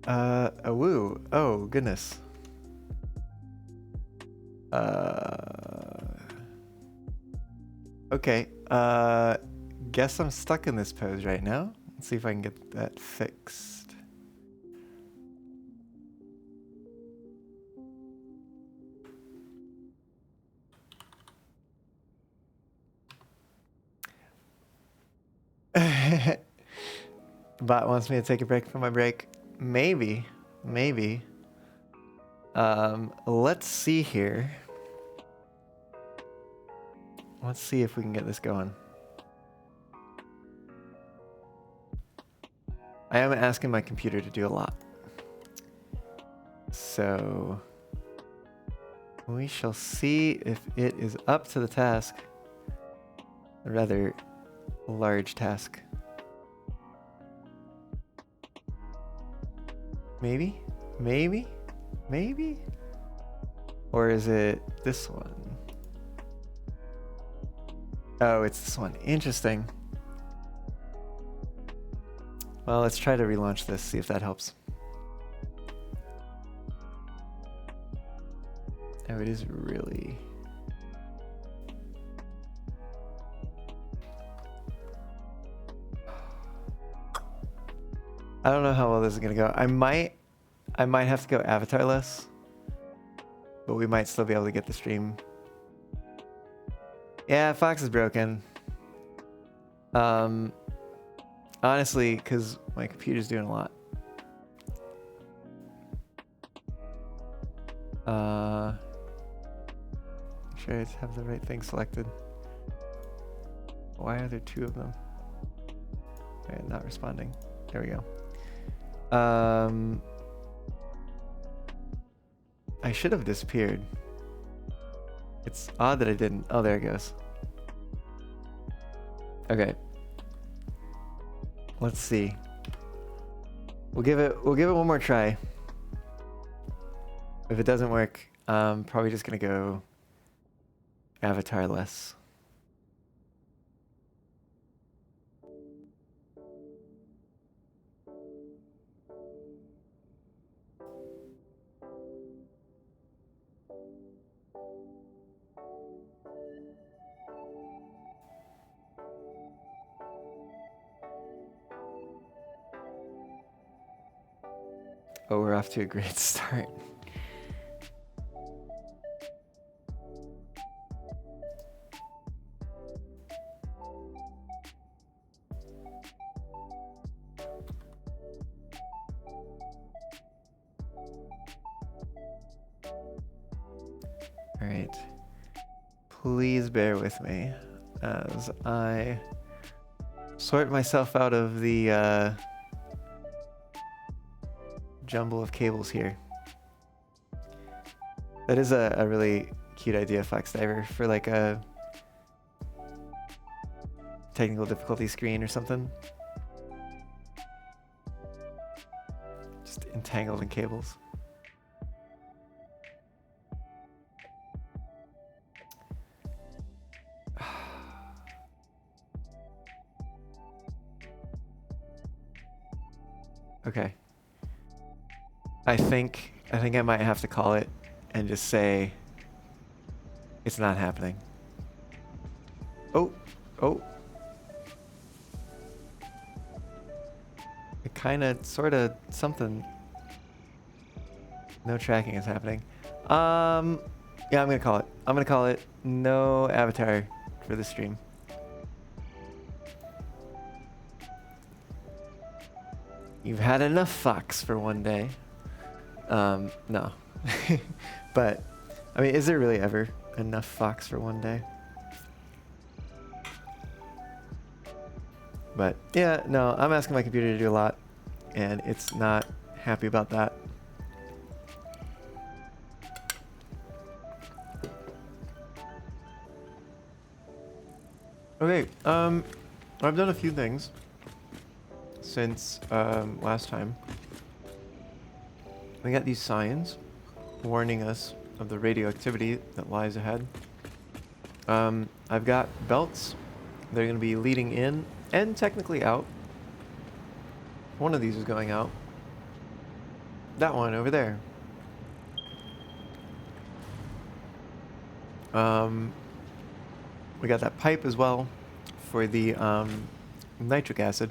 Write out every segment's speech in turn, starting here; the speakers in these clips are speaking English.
A woo. Oh, goodness. Okay. Guess I'm stuck in this pose right now. Let's see if I can get that fixed. Bot wants me to take a break from my break. Maybe. Maybe. Let's see here. Let's see if we can get this going. I am asking my computer to do a lot. So we shall see if it is up to the task. A rather large task. Maybe? Maybe? Maybe? Or is it this one? Oh, it's this one. Interesting. Well, let's try to relaunch this, see if that helps. Oh, it is really... I don't know how well this is gonna go. I might have to go avatarless, but we might still be able to get the stream. Yeah, Fox is broken. Honestly, because my computer's doing a lot. Make sure I have the right thing selected. Why are there two of them? Alright, not responding. There we go. I should have disappeared. It's odd that I didn't. Oh, there it goes. Okay. Let's see. We'll give it one more try. If it doesn't work, probably just gonna go avatarless. Oh, we're off to a great start. All right. Please bear with me as I sort myself out of the jumble of cables here. That is a really cute idea, Fox Diver, for like a technical difficulty screen or something. Just entangled in cables. Okay. I think I might have to call it and just say it's not happening. Oh. It kinda, sorta, something. No tracking is happening. Yeah, I'm gonna call it. I'm gonna call it no avatar for the stream. You've had enough Fox for one day. No. But, I mean, is there really ever enough Fox for one day? But, yeah, no, I'm asking my computer to do a lot, and it's not happy about that. Okay, I've done a few things since last time. We got these signs warning us of the radioactivity that lies ahead. I've got belts. They're going to be leading in and technically out. One of these is going out. That one over there. We got that pipe as well for the nitric acid.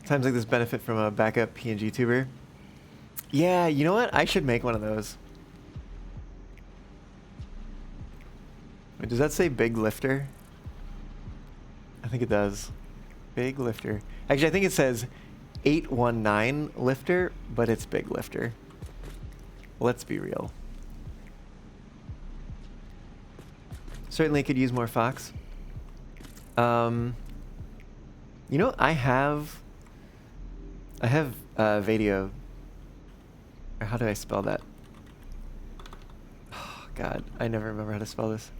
Times like this benefit from a backup PNG tuber. Yeah, you know what? I should make one of those. Wait, does that say big lifter? I think it does. Big lifter. Actually, I think it says 819 lifter, but it's big lifter. Let's be real. Certainly could use more Fox. You know, I have Vadio. Or how do I spell that? Oh, God, I never remember how to spell this.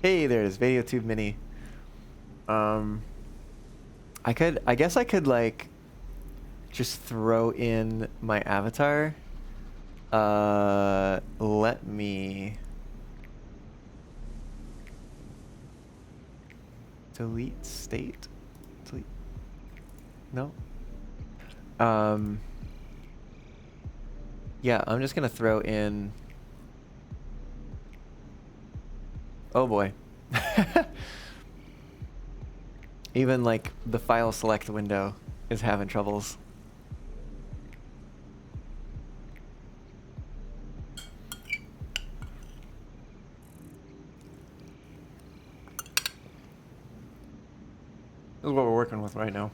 Hey, there it is, VadioTube Mini. I guess I could like just throw in my avatar. Let me delete state. Delete. No. Yeah, I'm just gonna throw in. Oh boy. Even like the file select window is having troubles. This is what we're working with right now.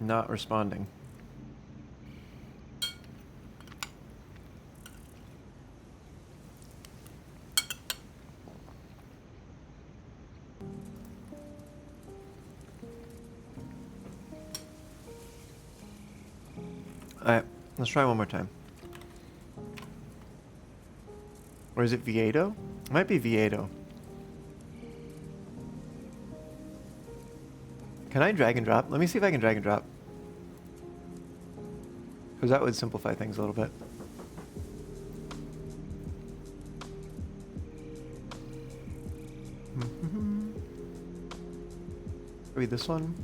Not responding. Alright, let's try one more time. Or is it Viedo? It might be Viedo. Can I drag and drop? Let me see if I can drag and drop. Because that would simplify things a little bit. Read this one.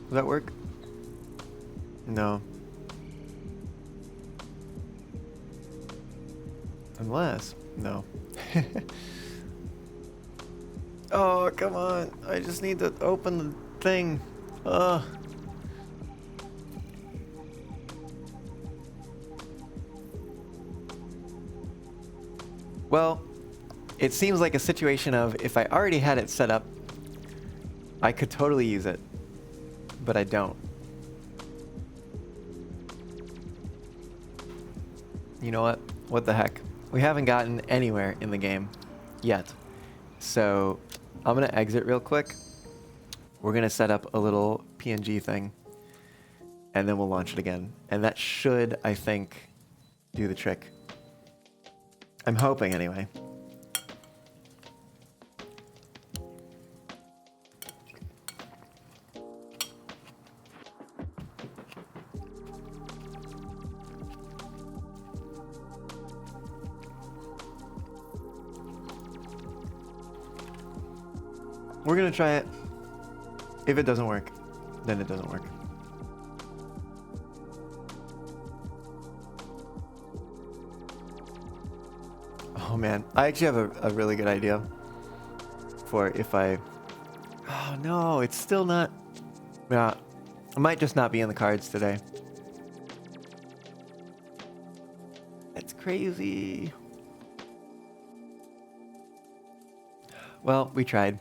Does that work? No. Unless, no. Oh, come on. I just need to open the thing. Ugh. Well, it seems like a situation of if I already had it set up, I could totally use it, but I don't. You know what? What the heck? We haven't gotten anywhere in the game yet. So I'm gonna exit real quick. We're gonna set up a little PNG thing and then we'll launch it again. And that should, I think, do the trick. I'm hoping anyway. We're gonna try it. If it doesn't work, then it doesn't work. Oh man, I actually have a really good idea for if I... Oh no, it's still not... Yeah, it might just not be in the cards today. That's crazy. Well, we tried.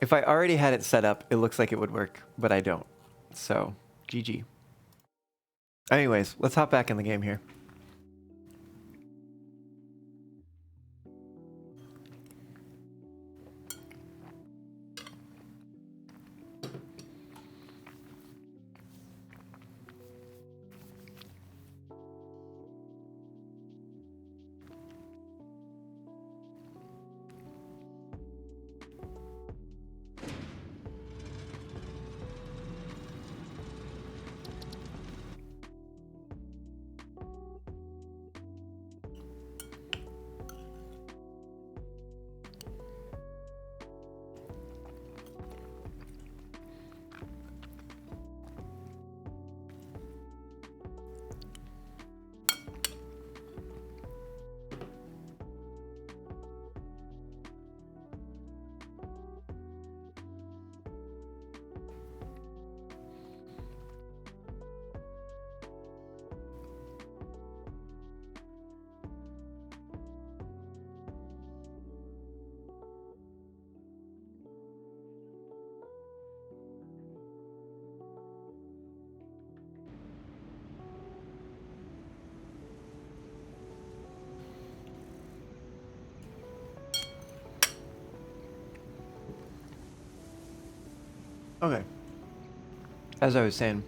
If I already had it set up, it looks like it would work, but I don't. So, GG. Anyways, let's hop back in the game here. Okay. As I was saying,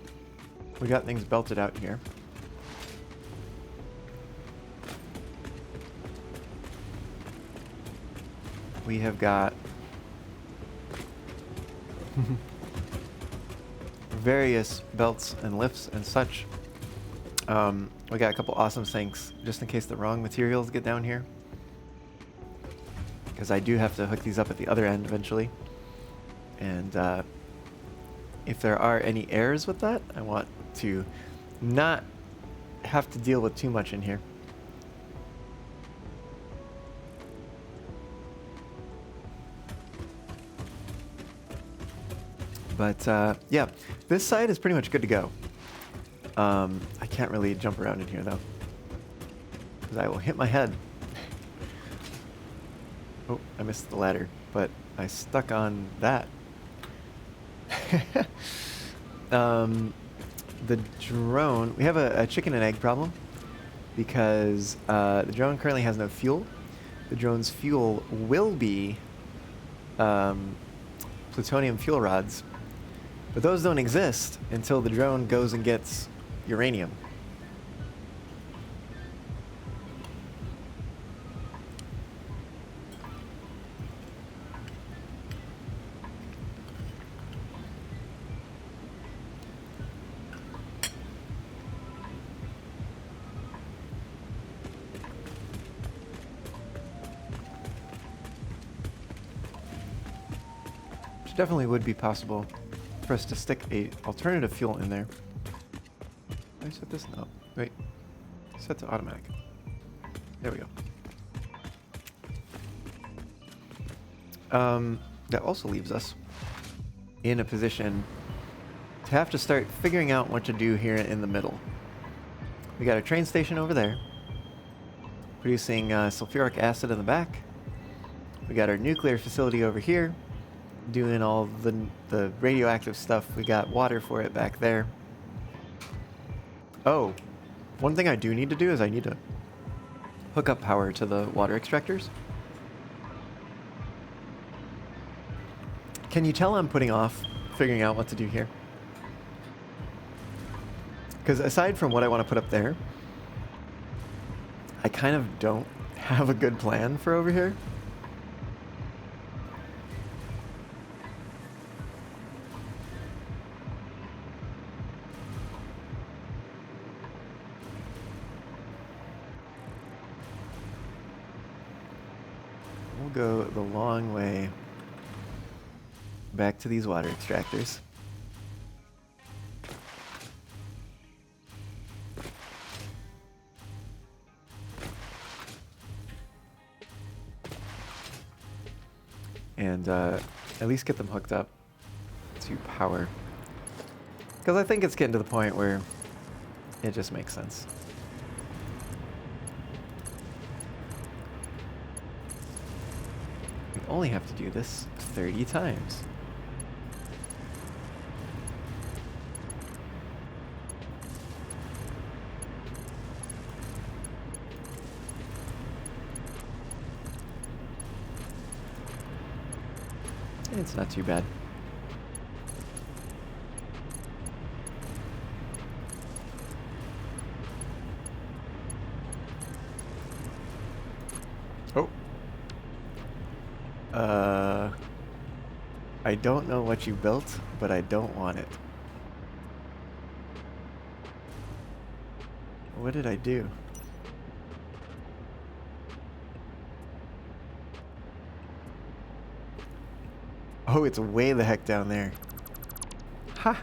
we got things belted out here. We have got various belts and lifts and such. We got a couple awesome sinks just in case the wrong materials get down here. Because I do have to hook these up at the other end eventually. And if there are any errors with that, I want to not have to deal with too much in here. But yeah, this side is pretty much good to go. I can't really jump around in here though, because I will hit my head. Oh, I missed the ladder, but I stuck on that. The drone, we have a chicken and egg problem because the drone currently has no fuel. The drone's fuel will be plutonium fuel rods, but those don't exist until the drone goes and gets uranium. Which definitely would be possible for us to stick a alternative fuel in there. Did I set this? No. Wait. Set to automatic. There we go. That also leaves us in a position to have to start figuring out what to do here in the middle. We got a train station over there, producing sulfuric acid in the back. We got our nuclear facility over here, doing all the radioactive stuff. We got water for it back there. Oh, one thing I do need to do is I need to hook up power to the water extractors. Can you tell I'm putting off figuring out what to do here? Because aside from what I want to put up there, I kind of don't have a good plan for over here. We'll go the long way back to these water extractors. And at least get them hooked up to power. Because I think it's getting to the point where it just makes sense. We only have to do this 30 times. It's not too bad. Oh. I don't know what you built, but I don't want it. What did I do? Oh, it's way the heck down there. Ha!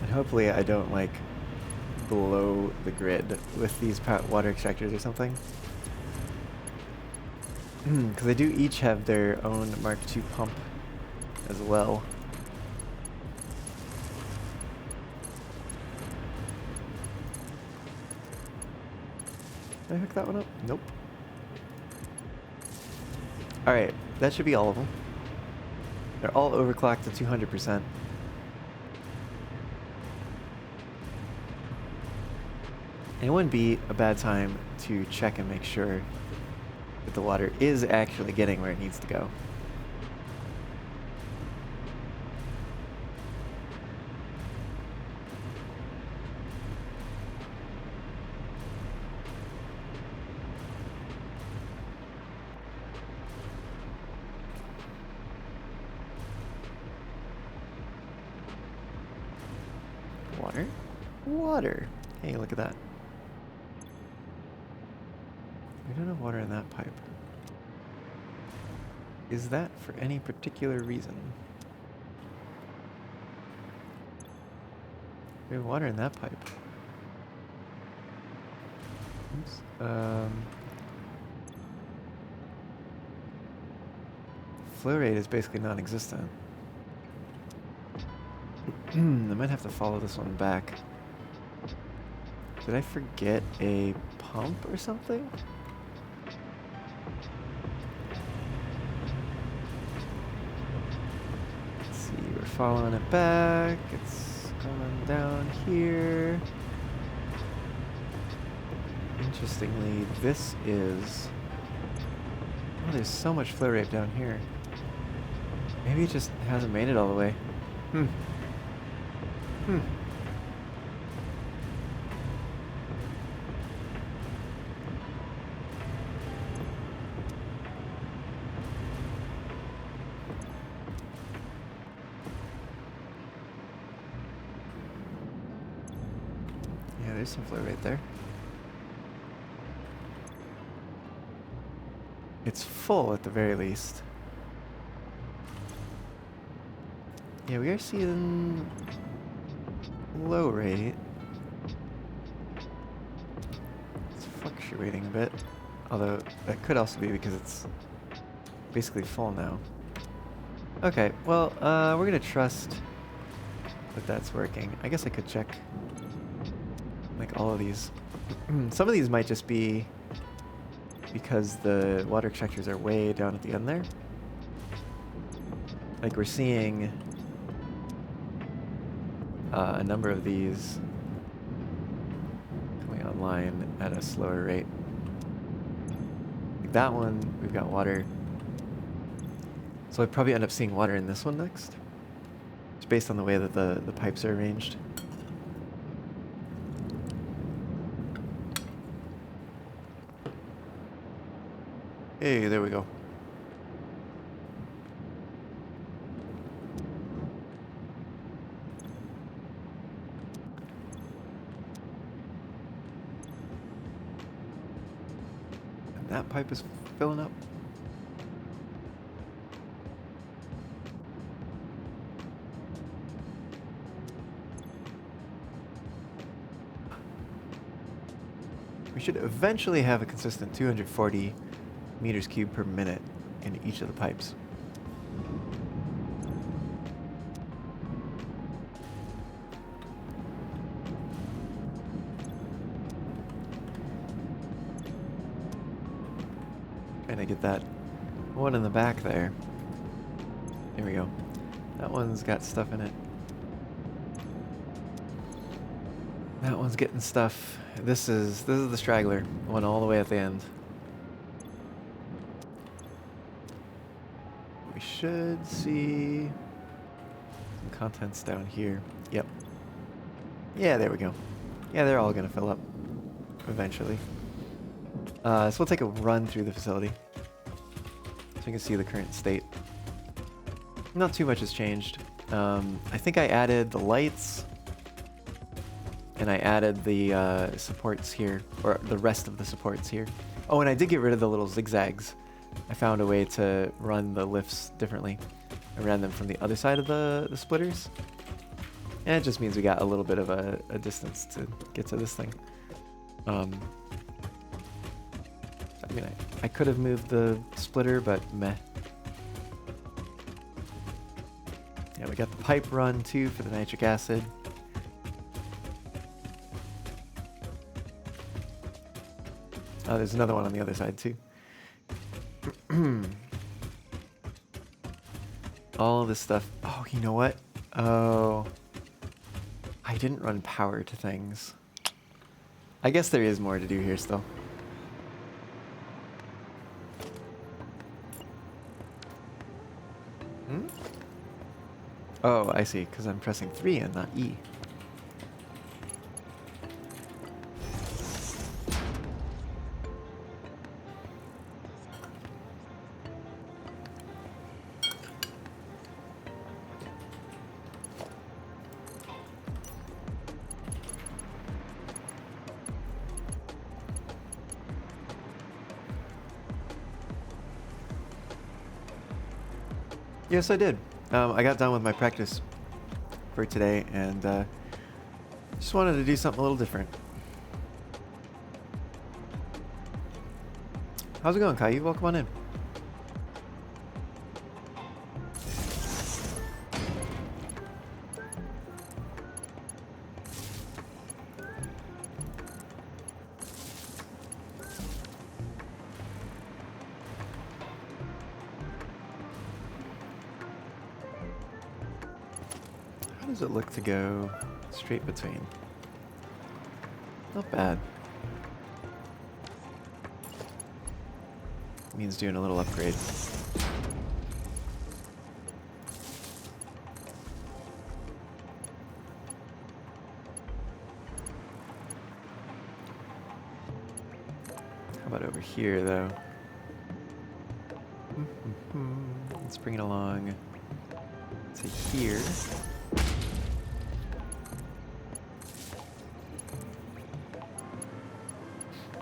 And hopefully I don't, like, blow the grid with these water extractors or something. Because they do each have their own Mark II pump as well. Did I hook that one up? Nope. Alright, that should be all of them. They're all overclocked to 200%. And it wouldn't be a bad time to check and make sure that the water is actually getting where it needs to go. Water? Water! Hey, look at that. We don't have water in that pipe. Is that for any particular reason? We have water in that pipe. Oops. Flow rate is basically non-existent. I might have to follow this one back. Did I forget a pump or something? Let's see, we're following it back. It's coming down here. Interestingly, this is... Oh, there's so much flow rate down here. Maybe it just hasn't made it all the way. Hmm. Yeah, there's some flow right there. It's full at the very least. Yeah, we are seeing low rate. It's fluctuating a bit. Although, that could also be because it's basically full now. Okay, well, we're gonna trust that that's working. I guess I could check, like, all of these. Some of these might just be because the water extractors are way down at the end there. Like, we're seeing a number of these coming online at a slower rate. Like that one, we've got water. So I'd probably end up seeing water in this one next. It's based on the way that the pipes are arranged. Hey, there we go. And that pipe is filling up. We should eventually have a consistent 240 meters cubed per minute in each of the pipes. Trying to get that one in the back there. There we go. That one's got stuff in it. That one's getting stuff. This is the straggler, one all the way at the end. We should see some contents down here. Yep. Yeah, there we go. Yeah, they're all gonna fill up eventually. So we'll take a run through the facility so you can see the current state. Not too much has changed. I think I added the lights and I added the supports here, or the rest of the supports here. Oh, and I did get rid of the little zigzags. I found a way to run the lifts differently. I ran them from the other side of the splitters. And it just means we got a little bit of a distance to get to this thing. I mean, I could have moved the splitter, but meh. Yeah, we got the pipe run too for the nitric acid. Oh, there's another one on the other side too. All of this stuff. Oh, you know what? Oh, I didn't run power to things. I guess there is more to do here still. Hmm? Oh, I see, because I'm pressing 3 and not E. Yes, I did. I got done with my practice for today, and just wanted to do something a little different. How's it going, Caillou? Welcome on in. How does it look to go straight between? Not bad. Means doing a little upgrade. How about over here, though? Let's bring it along to here.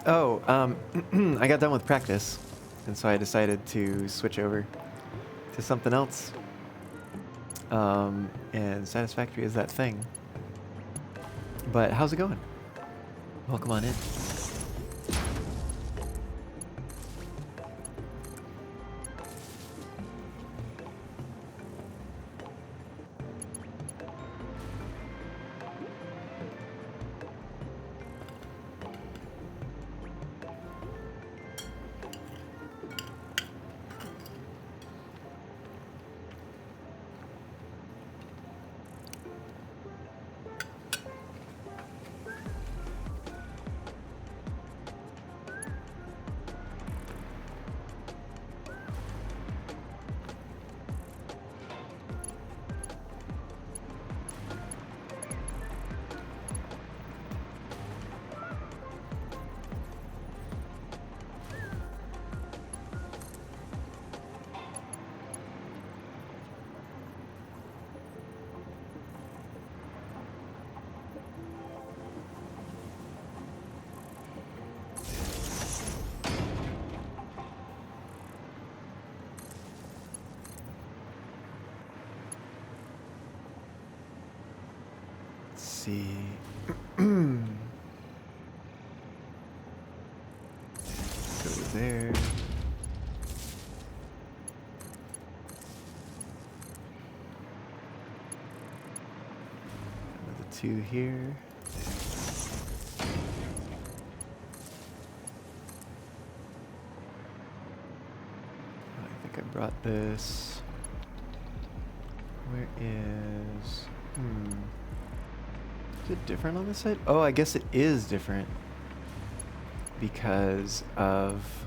Oh, I got done with practice, and so I decided to switch over to something else. And Satisfactory is that thing. But how's it going? Welcome on in. See. Go to there. Another 2 here. I think I brought this. Where is... Is it different on this side? Oh, I guess it is different because of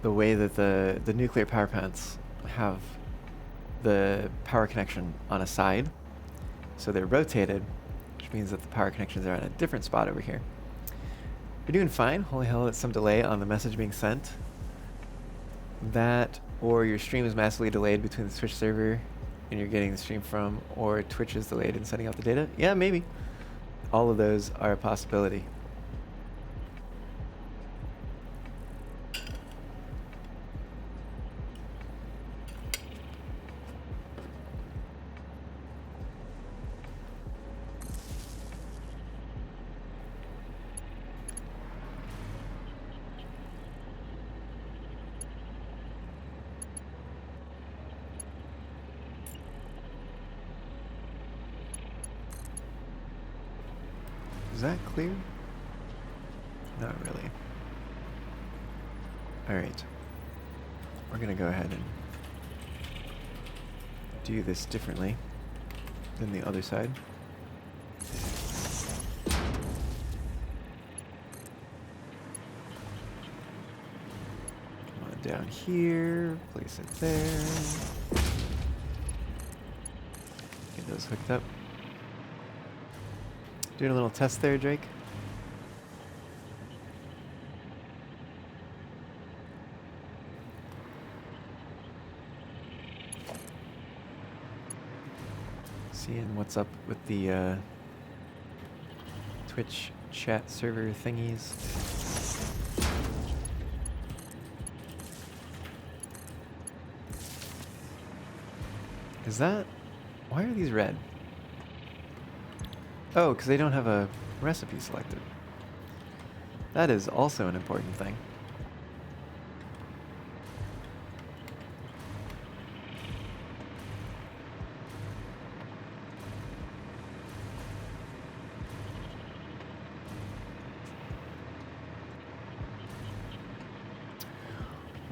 the way that the nuclear power plants have the power connection on a side. So they're rotated, which means that the power connections are at a different spot over here. You're doing fine. Holy hell, it's some delay on the message being sent. That, or your stream is massively delayed between the Twitch server and you're getting the stream from, or Twitch is delayed in sending out the data. Yeah, maybe. All of those are a possibility. Is that clear? Not really. Alright. We're gonna go ahead and do this differently than the other side. down here, place it there. Get those hooked up. Doing a little test there, Drake. Seeing what's up with the Twitch chat server thingies. Is that... why are these red? Oh, because they don't have a recipe selected. That is also an important thing.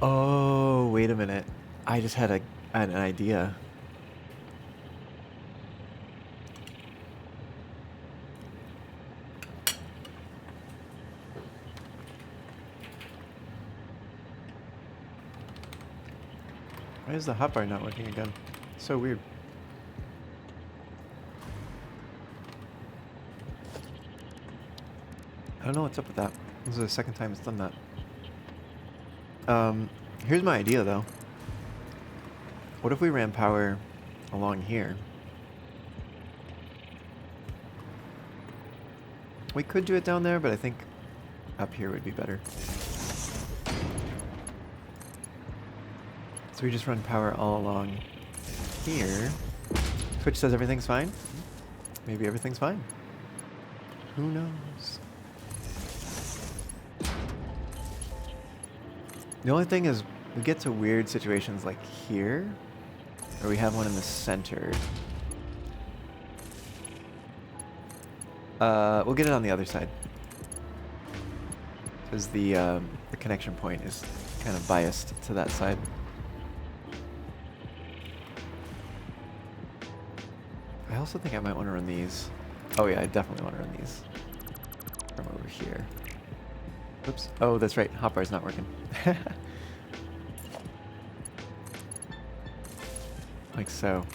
Oh, wait a minute. I just had an idea. Why is the hotbar not working again? So weird. I don't know what's up with that. This is the second time it's done that. Here's my idea though. What if we ran power along here? We could do it down there, but I think up here would be better. So we just run power all along here. Twitch says everything's fine. Maybe everything's fine. Who knows? The only thing is we get to weird situations like here, or we have one in the center. We'll get it on the other side. Because the connection point is kind of biased to that side. I also think I might want to run these. Oh yeah, I definitely want to run these from over here. Oops. Oh, that's right. Hotbar's not working. Like so.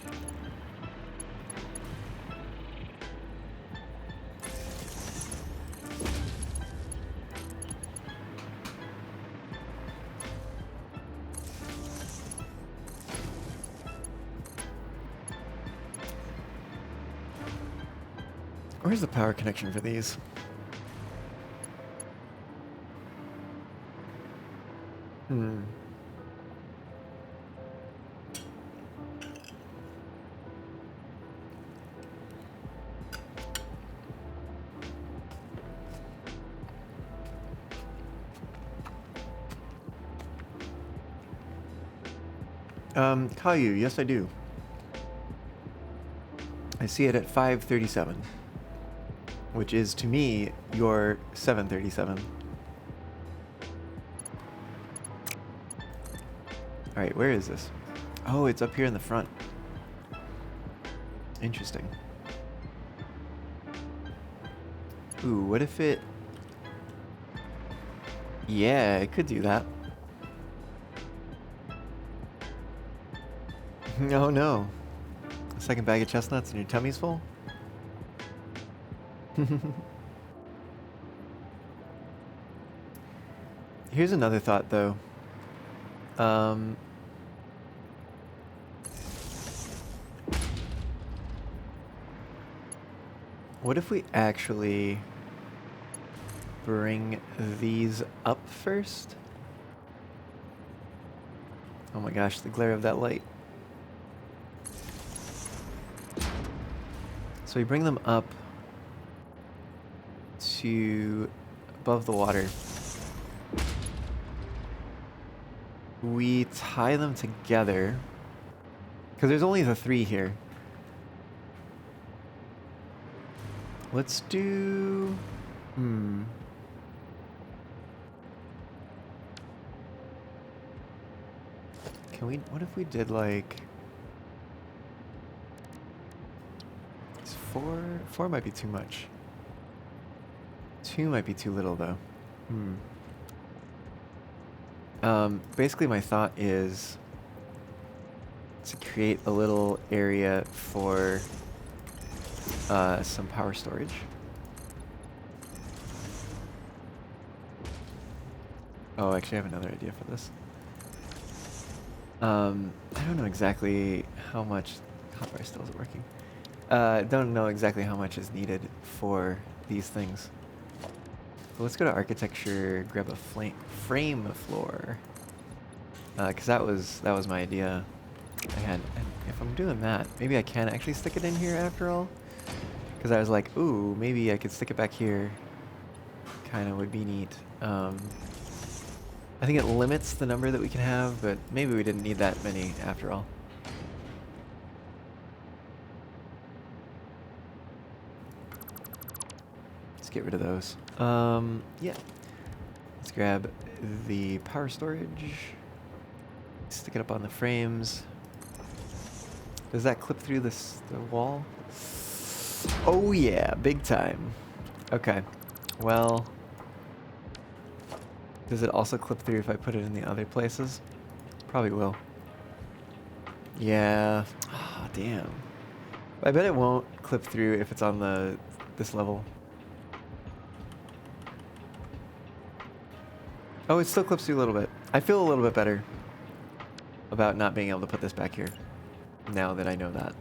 Where's the power connection for these? Caillou, yes I do. I see it at 5:37, which is to me your 7:37. All right, where is this? Oh, it's up here in the front. Interesting. Ooh, what if it... yeah, it could do that. Oh no. A second bag of chestnuts and your tummy's full? Here's another thought though. What if we actually bring these up first? Oh my gosh, the glare of that light. So we bring them up to above the water. We tie them together, because there's only the 3 here. Let's do... Can we... what if we did like... 4 might be too much. 2 might be too little though. Basically my thought is to create a little area for some power storage. Oh, actually I have another idea for this. I don't know exactly how much... Hotbar still isn't working. Don't know exactly how much is needed for these things. But let's go to architecture, grab a frame floor. Because that was my idea. And if I'm doing that, maybe I can actually stick it in here after all. Because I was like, ooh, maybe I could stick it back here. Kind of would be neat. I think it limits the number that we can have, but maybe we didn't need that many after all. Let's get rid of those. Yeah. Let's grab the power storage. Stick it up on the frames. Does that clip through the wall? Oh yeah, big time. Okay. Well, does it also clip through if I put it in the other places? Probably will. Yeah. Ah, damn. I bet it won't clip through if it's on this level. Oh, it still clips through a little bit. I feel a little bit better about not being able to put this back here now that I know that.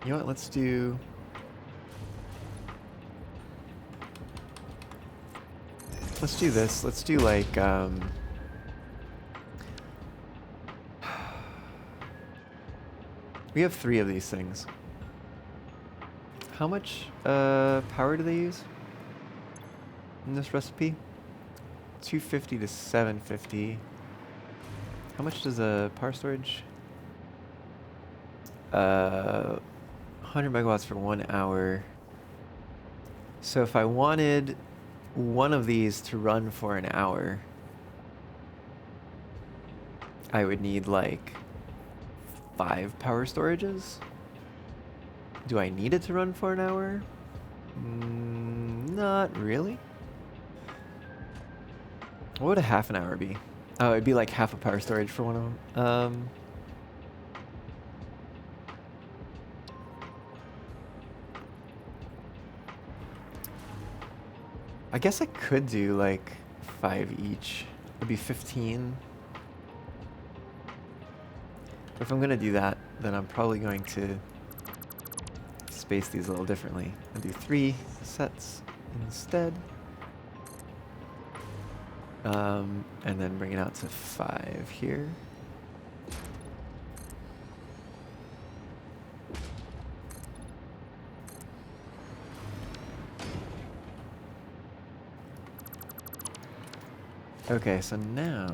You know what? Let's do... Let's do this. Let's do like, we have 3 of these things. How much power do they use in this recipe? 250 to 750. How much does a power storage? 100 megawatts for 1 hour. So if I wanted one of these to run for an hour, I would need like 5 power storages. Do I need it to run for an hour? Not really. What would a half an hour be? Oh, it'd be like half a power storage for one of them. I guess I could do like 5 each. It'd be 15. But if I'm gonna do that, then I'm probably going to space these a little differently and do 3 sets instead. And then bring it out to 5 here. Okay, so now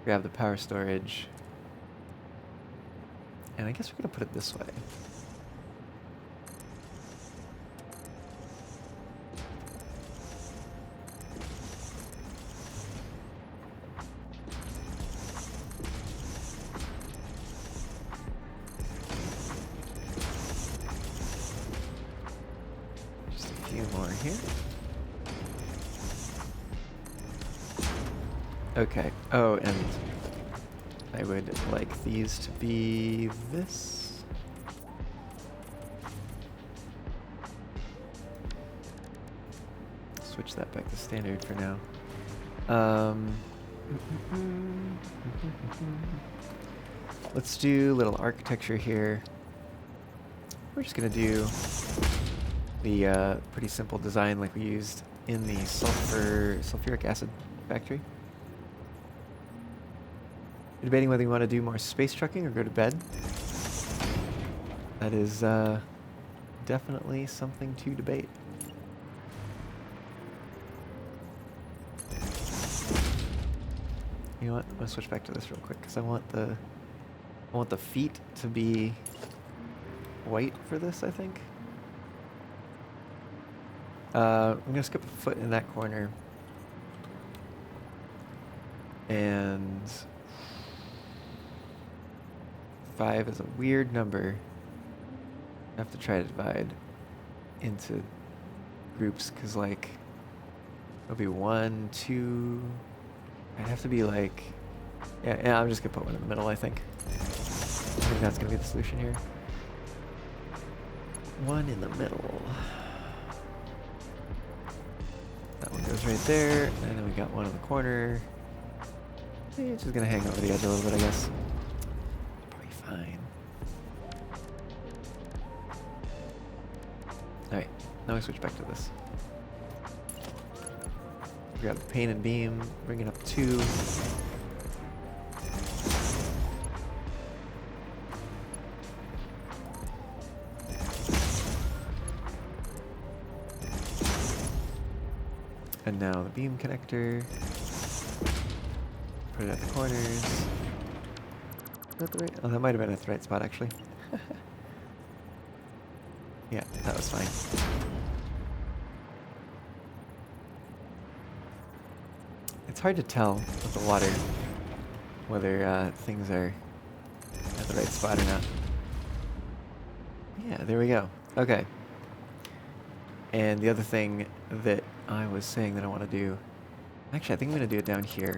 grab the power storage, and I guess we're gonna put it this way. Just a few more here. Okay. Oh, and I would like these to be this. Switch that back to standard for now. Let's do a little architecture here. We're just gonna do the pretty simple design like we used in the sulfuric acid factory. You're debating whether you want to do more space trucking or go to bed. That is definitely something to debate. You know what? I'm gonna switch back to this real quick because I want the feet to be white for this, I think. I'm gonna skip a foot in that corner. And 5 is a weird number. I have to try to divide into groups, because like it'll be 1, 2. I'd have to be like, yeah, I'm just gonna put one in the middle. I think that's gonna be the solution here. One in the middle. That one goes right there, and then we got one in the corner. It's just gonna hang over the edge a little bit, I guess. Probably fine. Alright, now we switch back to this. Grab the pane and beam, bring it up 2. And now the beam connector. Put it at the corners. Is that the right? Oh, that might have been at the right spot, actually. Yeah, that was fine. It's hard to tell with the water whether things are at the right spot or not. Yeah, there we go. Okay. And the other thing that I was saying that I want to do, actually I think I'm going to do it down here.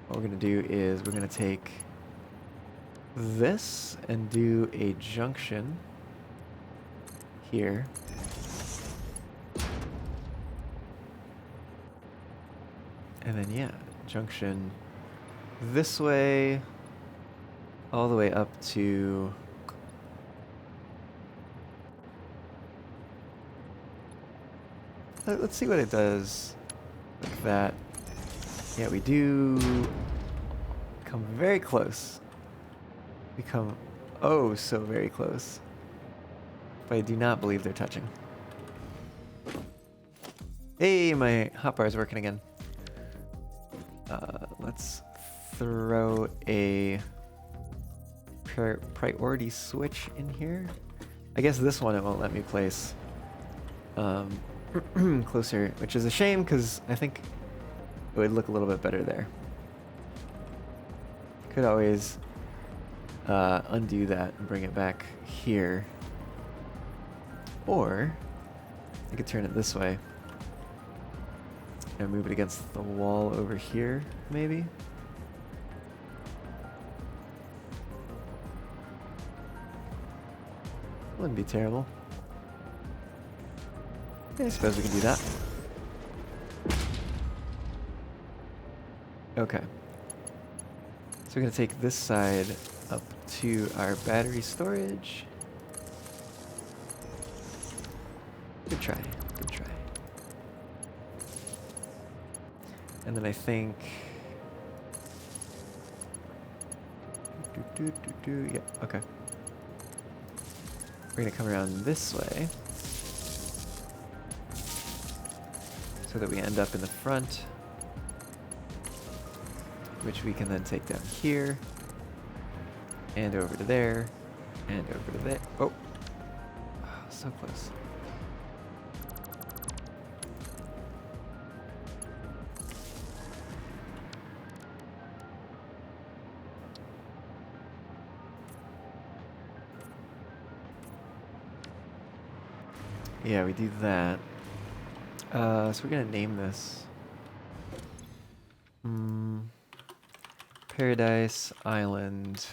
What we're going to do is we're going to take this and do a junction here. And then yeah, junction this way all the way up to let's see what it does like that. Yeah, we do come very close. We come oh so very close. But I do not believe they're touching. Hey, my hotbar is working again. Let's throw a priority switch in here. I guess this one it won't let me place closer, which is a shame because I think it would look a little bit better there. Could always undo that and bring it back here. Or I could turn it this way and move it against the wall over here, maybe. Wouldn't be terrible. Yeah, I suppose we can do that. Okay. So we're going to take this side up to our battery storage. Good try. Good try. And then I think... Yeah, okay. We're going to come around this way so that we end up in the front, which we can then take down here and over to there and over to there. Oh, so close. Yeah, we do that. So we're gonna name this Paradise Island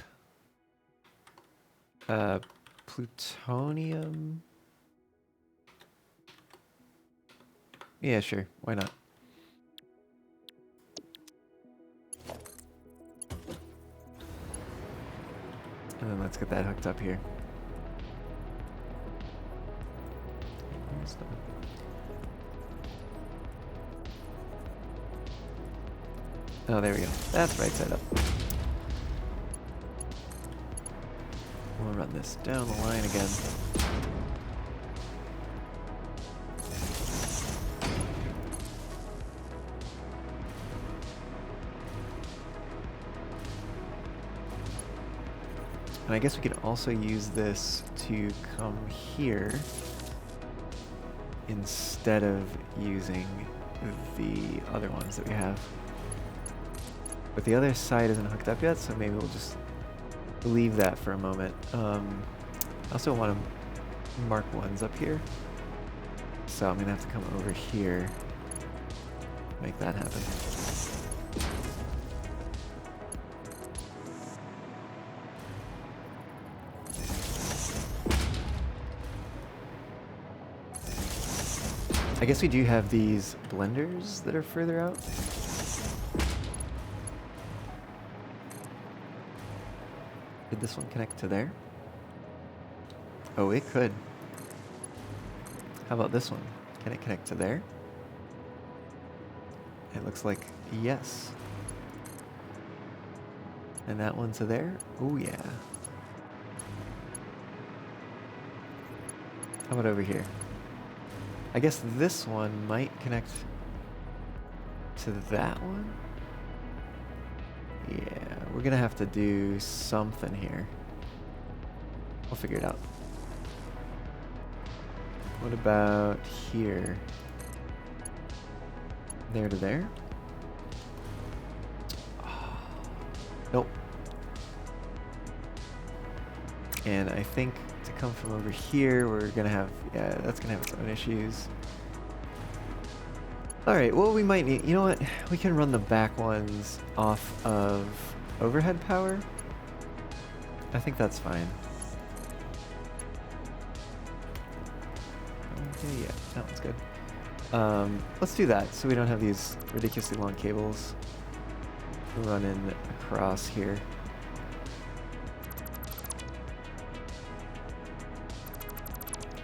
Plutonium. Yeah, sure. Why not? And then let's get that hooked up here. Oh, there we go. That's right side up. We'll run this down the line again. And I guess we could also use this to come here instead of using the other ones that we have. But the other side isn't hooked up yet, so maybe we'll just leave that for a moment. I also want to mark ones up here. So I'm gonna have to come over here, make that happen. I guess we do have these blenders that are further out. Did this one connect to there? Oh, it could. How about this one? Can it connect to there? It looks like yes. And that one to there? Oh yeah. How about over here? I guess this one might connect to that one. Yeah, we're gonna have to do something here. We'll figure it out. What about here? There to there? Oh, nope. And I think to come from over here, we're gonna have, yeah, that's gonna have its own issues. All right, well, we might need, you know what? We can run the back ones off of overhead power. I think that's fine. Okay, yeah, that one's good. Let's do that so we don't have these ridiculously long cables running across here.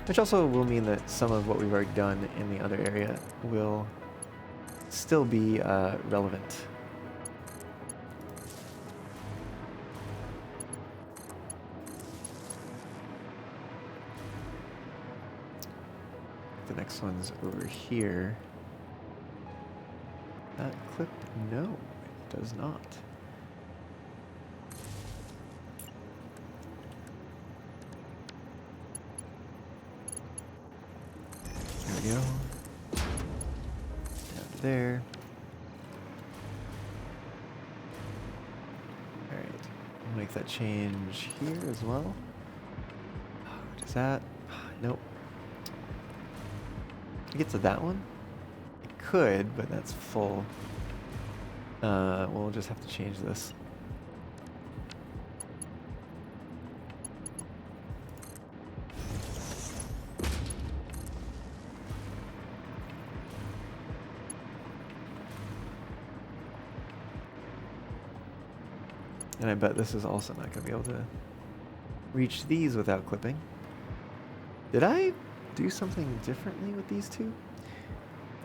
Which also will mean that some of what we've already done in the other area will still be relevant. The next one's over here. That clip? No, it does not. There we go. Down to there. Alright, we'll make that change here as well. Does that? Nope. Get to that one? It could, but that's full. We'll just have to change this. And I bet this is also not going to be able to reach these without clipping. Did I do something differently with these two?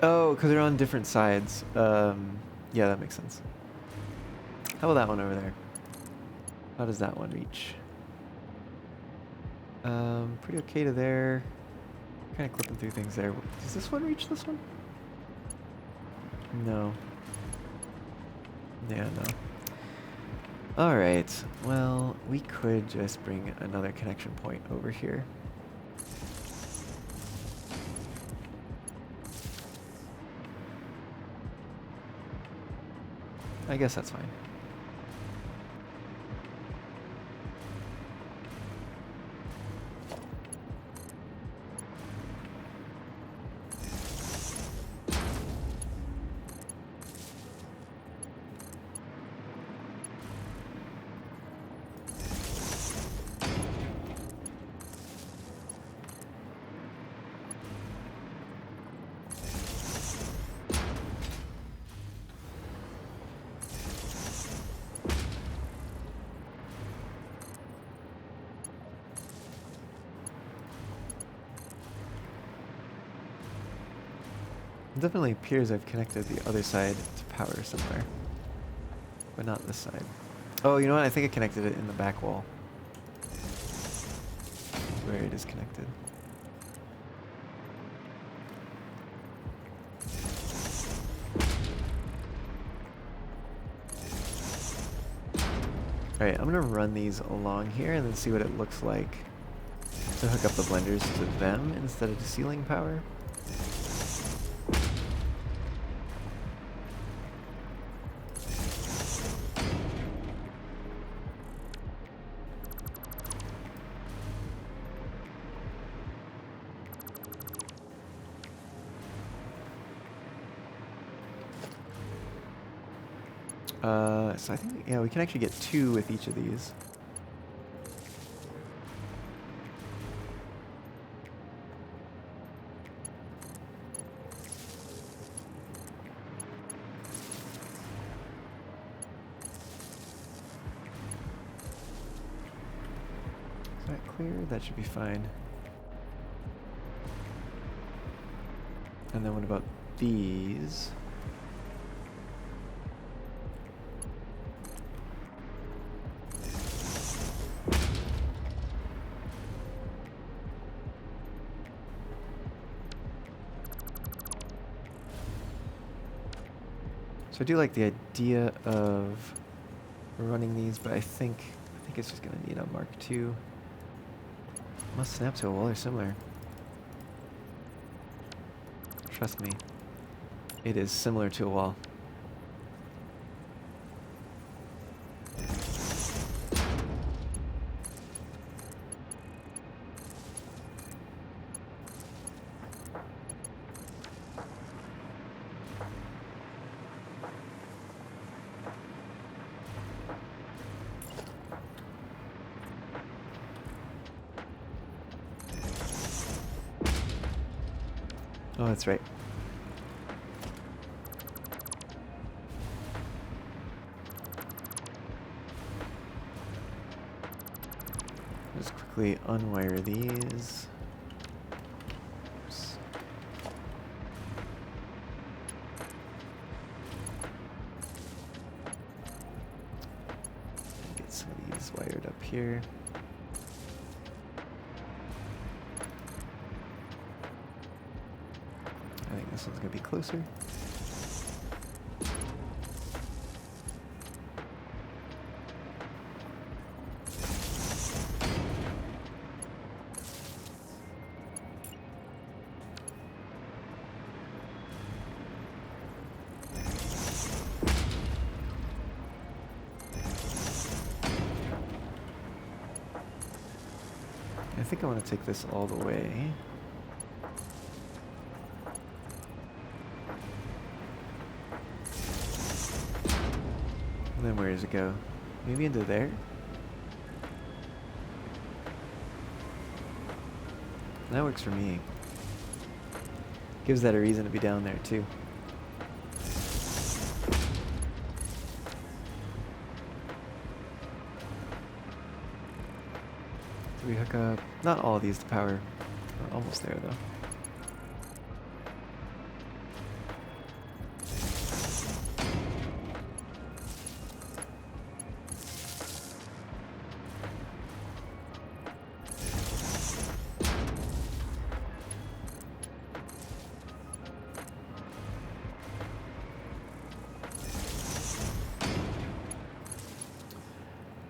Oh, because they're on different sides. Yeah, that makes sense. How about that one over there? How does that one reach? Pretty okay to there. Kind of clipping through things there. Does this one reach this one? No. Yeah, no. Alright, well, we could just bring another connection point over here. I guess that's fine. It definitely appears I've connected the other side to power somewhere, but not this side. Oh, you know what? I think I connected it in the back wall, where it is connected. Alright, I'm gonna run these along here and then see what it looks like to hook up the blenders to them instead of to ceiling power. So I think, yeah, we can actually get 2 with each of these. Is that clear? That should be fine. And then what about these? So I do like the idea of running these, but I think it's just gonna need a Mark II. Must snap to a wall or similar. Trust me, it is similar to a wall. Oh, that's right. Just quickly unwire these. Oops. Get some of these wired up here. I think this one's gonna be closer. I think I want to take this all the way. And then where does it go? Maybe into there? That works for me. Gives that a reason to be down there too. Do we hook up? Not all of these to power. We're almost there though.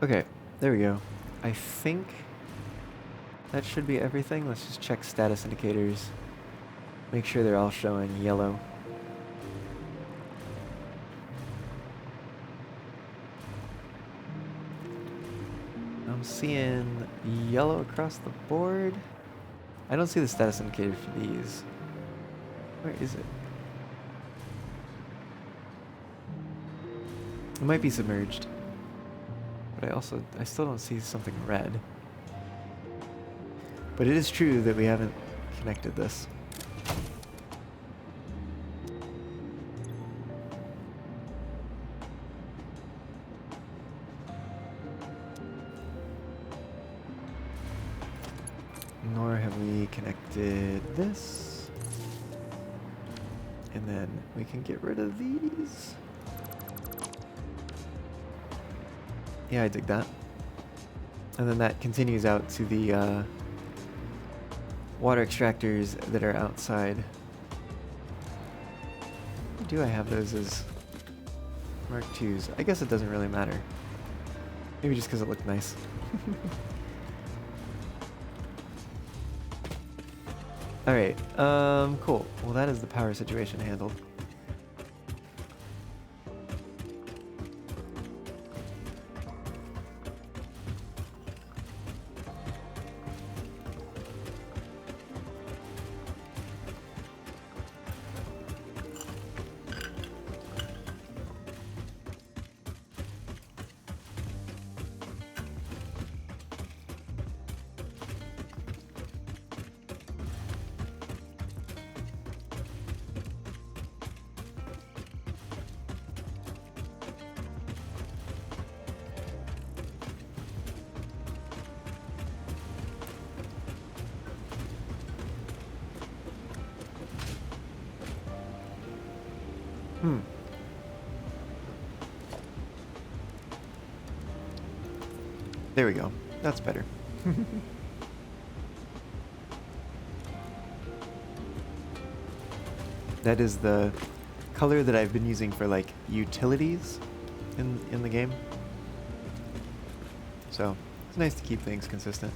Okay, there we go. I think that should be everything. Let's just check status indicators. Make sure they're all showing yellow. I'm seeing yellow across the board. I don't see the status indicator for these. Where is it? It might be submerged. But I still don't see something red. But it is true that we haven't connected this. Nor have we connected this. And then we can get rid of these. Yeah, I dig that. And then that continues out to the water extractors that are outside. Do I have those as Mark IIs? I guess it doesn't really matter. Maybe just because it looked nice. Alright, cool. Well, that is the power situation handled. Hmm. There we go. That's better. That is the color that I've been using for like utilities in the game. So it's nice to keep things consistent.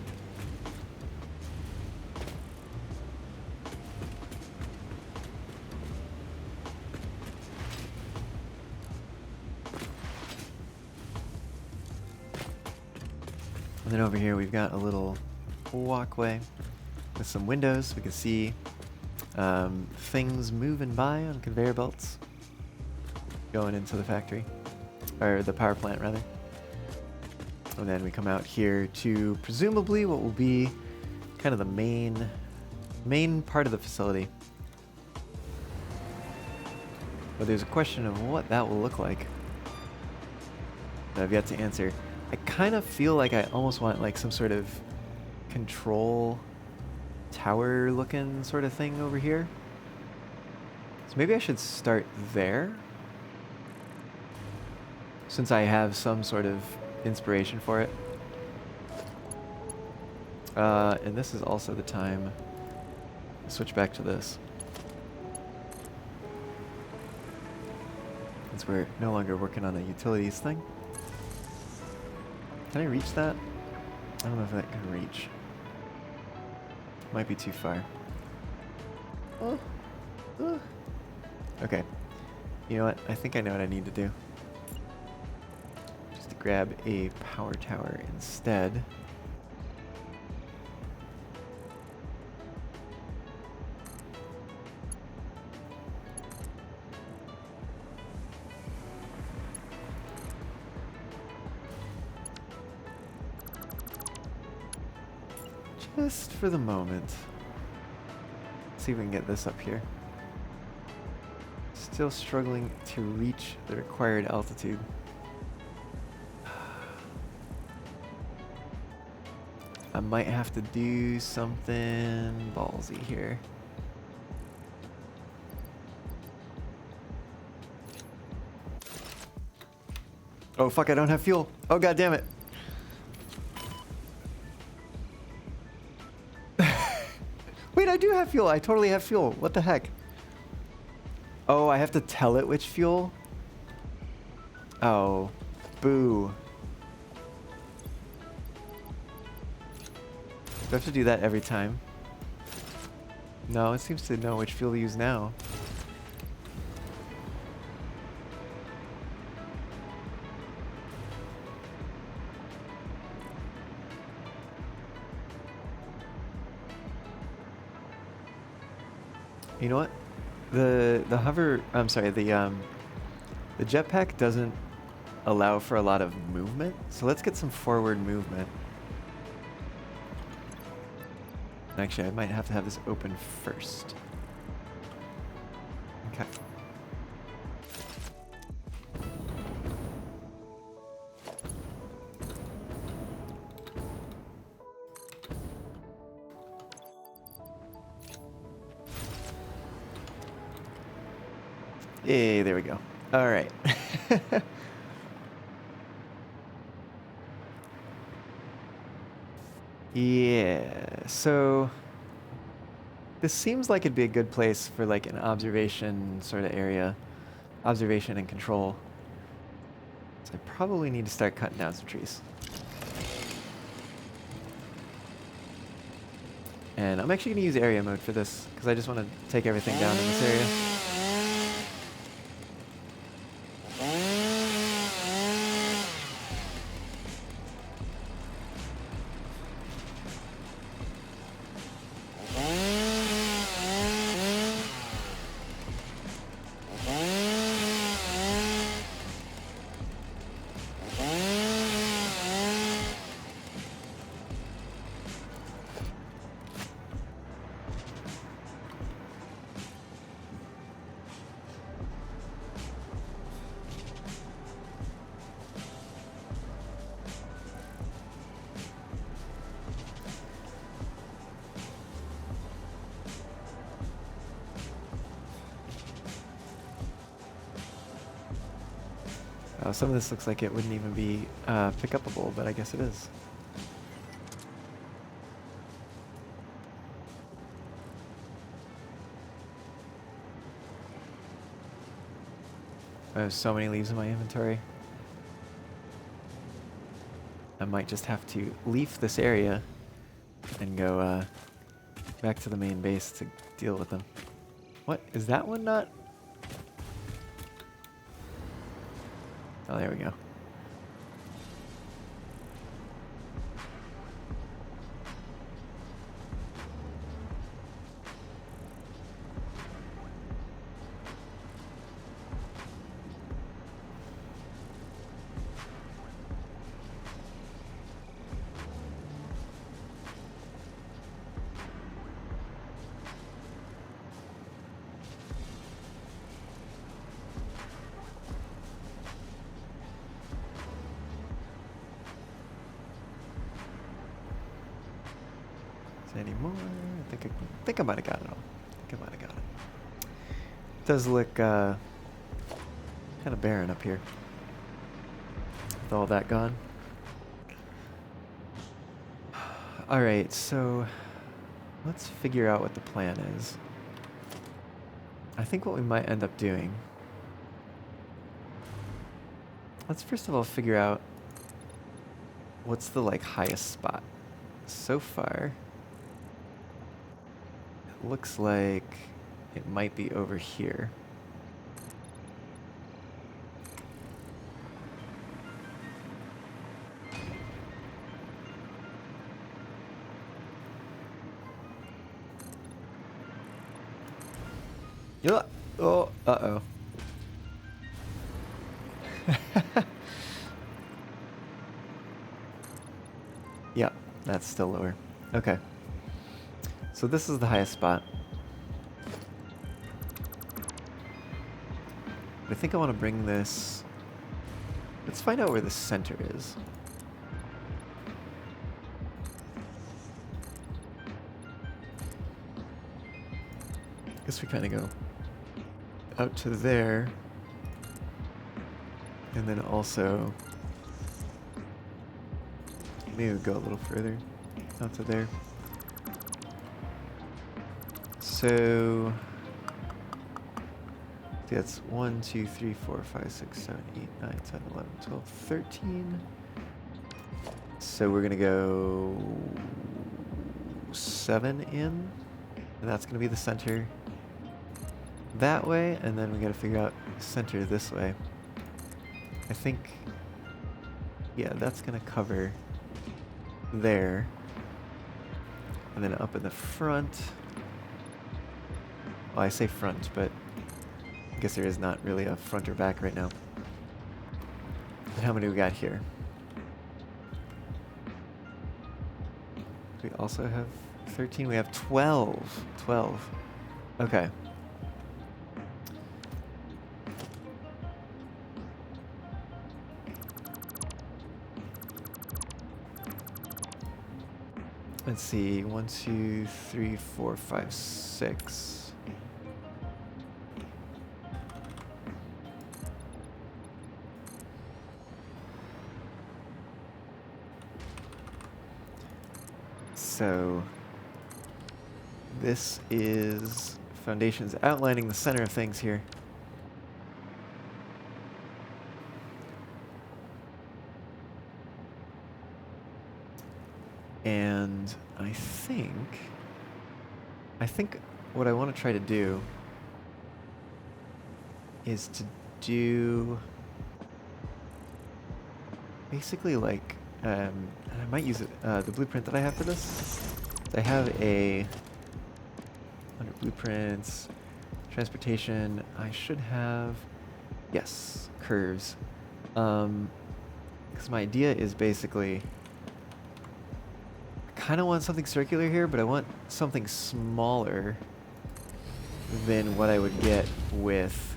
And then over here we've got a little walkway with some windows. We can see things moving by on conveyor belts going into the factory, or the power plant rather. And then we come out here to presumably what will be kind of the main part of the facility. But there's a question of what that will look like that I've yet to answer. I kind of feel like I almost want like some sort of control tower looking sort of thing over here. So maybe I should start there, since I have some sort of inspiration for it. And this is also the time to switch back to this, since we're no longer working on a utilities thing. Can I reach that? I don't know if that can reach. Might be too far. Okay. You know what? I think I know what I need to do. Just to grab a power tower instead. Just for the moment. Let's see if we can get this up here. Still struggling to reach the required altitude. I might have to do something ballsy here. Oh fuck, I don't have fuel. Oh god damn it. Wait, I do have fuel. I totally have fuel. What the heck? Oh, I have to tell it which fuel? Oh, boo. Do I have to do that every time? No, it seems to know which fuel to use now. You know what? The jetpack doesn't allow for a lot of movement, so let's get some forward movement. Actually, I might have to have this open first. Okay. Hey, there we go. All right. Yeah, so this seems like it'd be a good place for like an observation sort of area. Observation and control. So I probably need to start cutting down some trees. And I'm actually going to use area mode for this, because I just want to take everything down in this area. Oh, some of this looks like it wouldn't even be pick-upable, but I guess it is. I have so many leaves in my inventory. I might just have to leave this area and go back to the main base to deal with them. What? Is that one not? Oh, there we go. Any more? I think I might have got it all. I think I might have got it. Does look kind of barren up here with all that gone. All right, so let's figure out what the plan is. I think what we might end up doing. Let's first of all figure out what's the highest spot. So far, looks like it might be over here. Yeah. Oh, uh-oh. Yeah, that's still lower. Okay. So this is the highest spot. But I think I want to bring this... Let's find out where the center is. I guess we kind of go out to there. And then also... Maybe we go a little further out to there. So that's 1, 2, 3, 4, 5, 6, 7, 8, 9, 10, 11, 12, 13. So we're gonna go 7 in, and that's gonna be the center that way, and then we gotta figure out center this way. I think, yeah, that's gonna cover there, and then up in the front. Well, I say front, but I guess there is not really a front or back right now. And how many we got here? We also have 13. We have 12. 12. Okay. Let's see. 1, 2, 3, 4, 5, 6. So this is foundations outlining the center of things here. And I think what I want to try to do is to do basically and I might use it, the blueprint that I have for this. I have under blueprints, transportation, I should have, yes, curves. Because my idea is basically, I kind of want something circular here, but I want something smaller than what I would get with,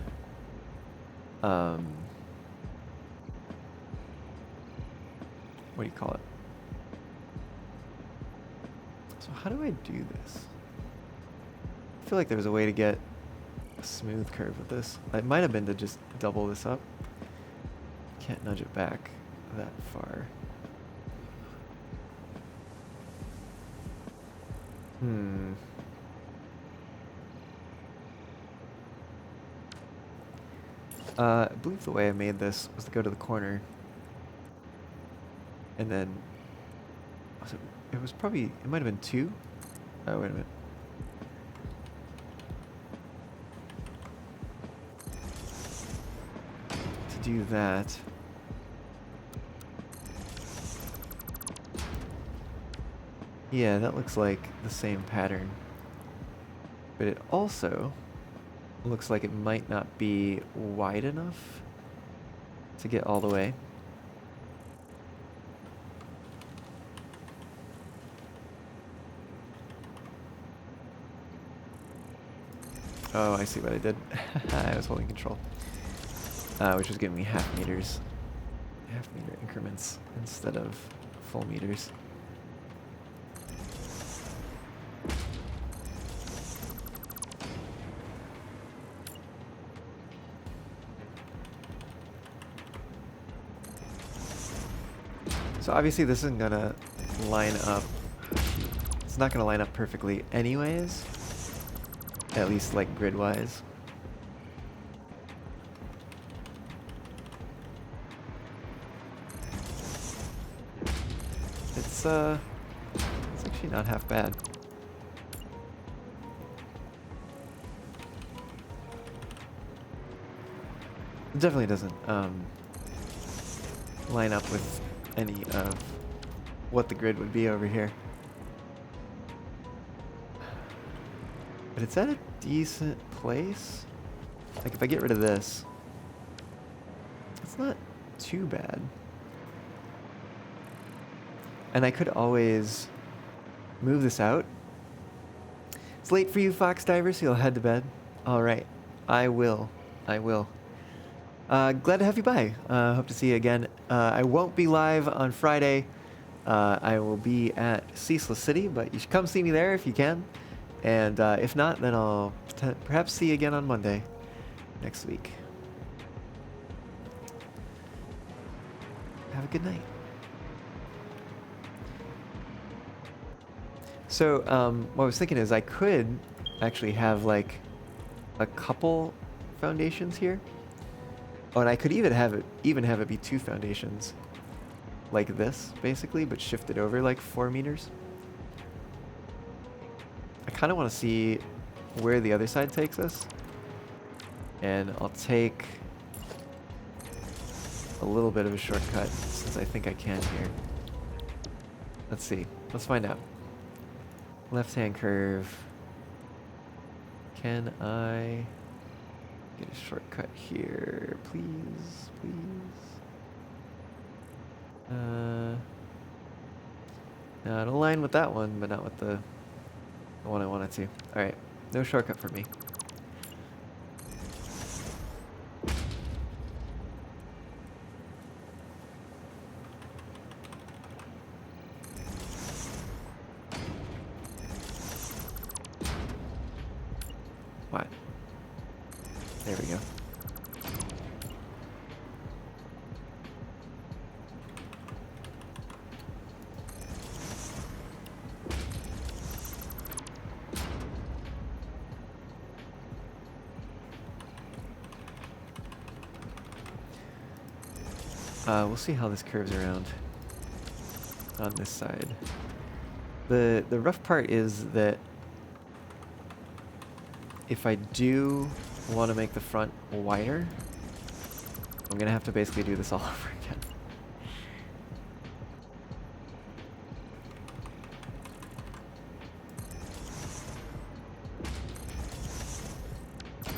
what do you call it? So how do I do this? I feel like there was a way to get a smooth curve with this. It might have been to just double this up. Can't nudge it back that far. I believe the way I made this was to go to the corner. And then... It was probably... It might have been 2? Oh, wait a minute. To do that... Yeah, that looks like the same pattern. But it also looks like it might not be wide enough to get all the way. Oh, I see what I did. I was holding control. Which was giving me half meters. Half meter increments instead of full meters. So obviously this isn't gonna line up. It's not gonna line up perfectly anyways. At least like grid-wise. It's actually not half bad. It definitely doesn't line up with any of what the grid would be over here. But it's at a decent place. Like if I get rid of this, it's not too bad. And I could always move this out. It's late for you, Fox Diver, so you'll head to bed. All right, I will. I will. Glad to have you by. Hope to see you again. I won't be live on Friday. I will be at Ceaseless City, but you should come see me there if you can. And if not, then I'll perhaps see you again on Monday next week. Have a good night. So what I was thinking is I could actually have like a couple foundations here. Oh, and I could even have it be 2 foundations like this basically, but shifted over like 4 meters. I kind of want to see where the other side takes us. And I'll take a little bit of a shortcut since I think I can here. Let's see. Let's find out. Left-hand curve. Can I get a shortcut here? Please, please. No, it'll align with that one, but not with the one I wanted to. Alright, no shortcut for me. What? There we go. We'll see how this curves around on this side. The rough part is that if I do want to make the front wider, I'm gonna have to basically do this all over again.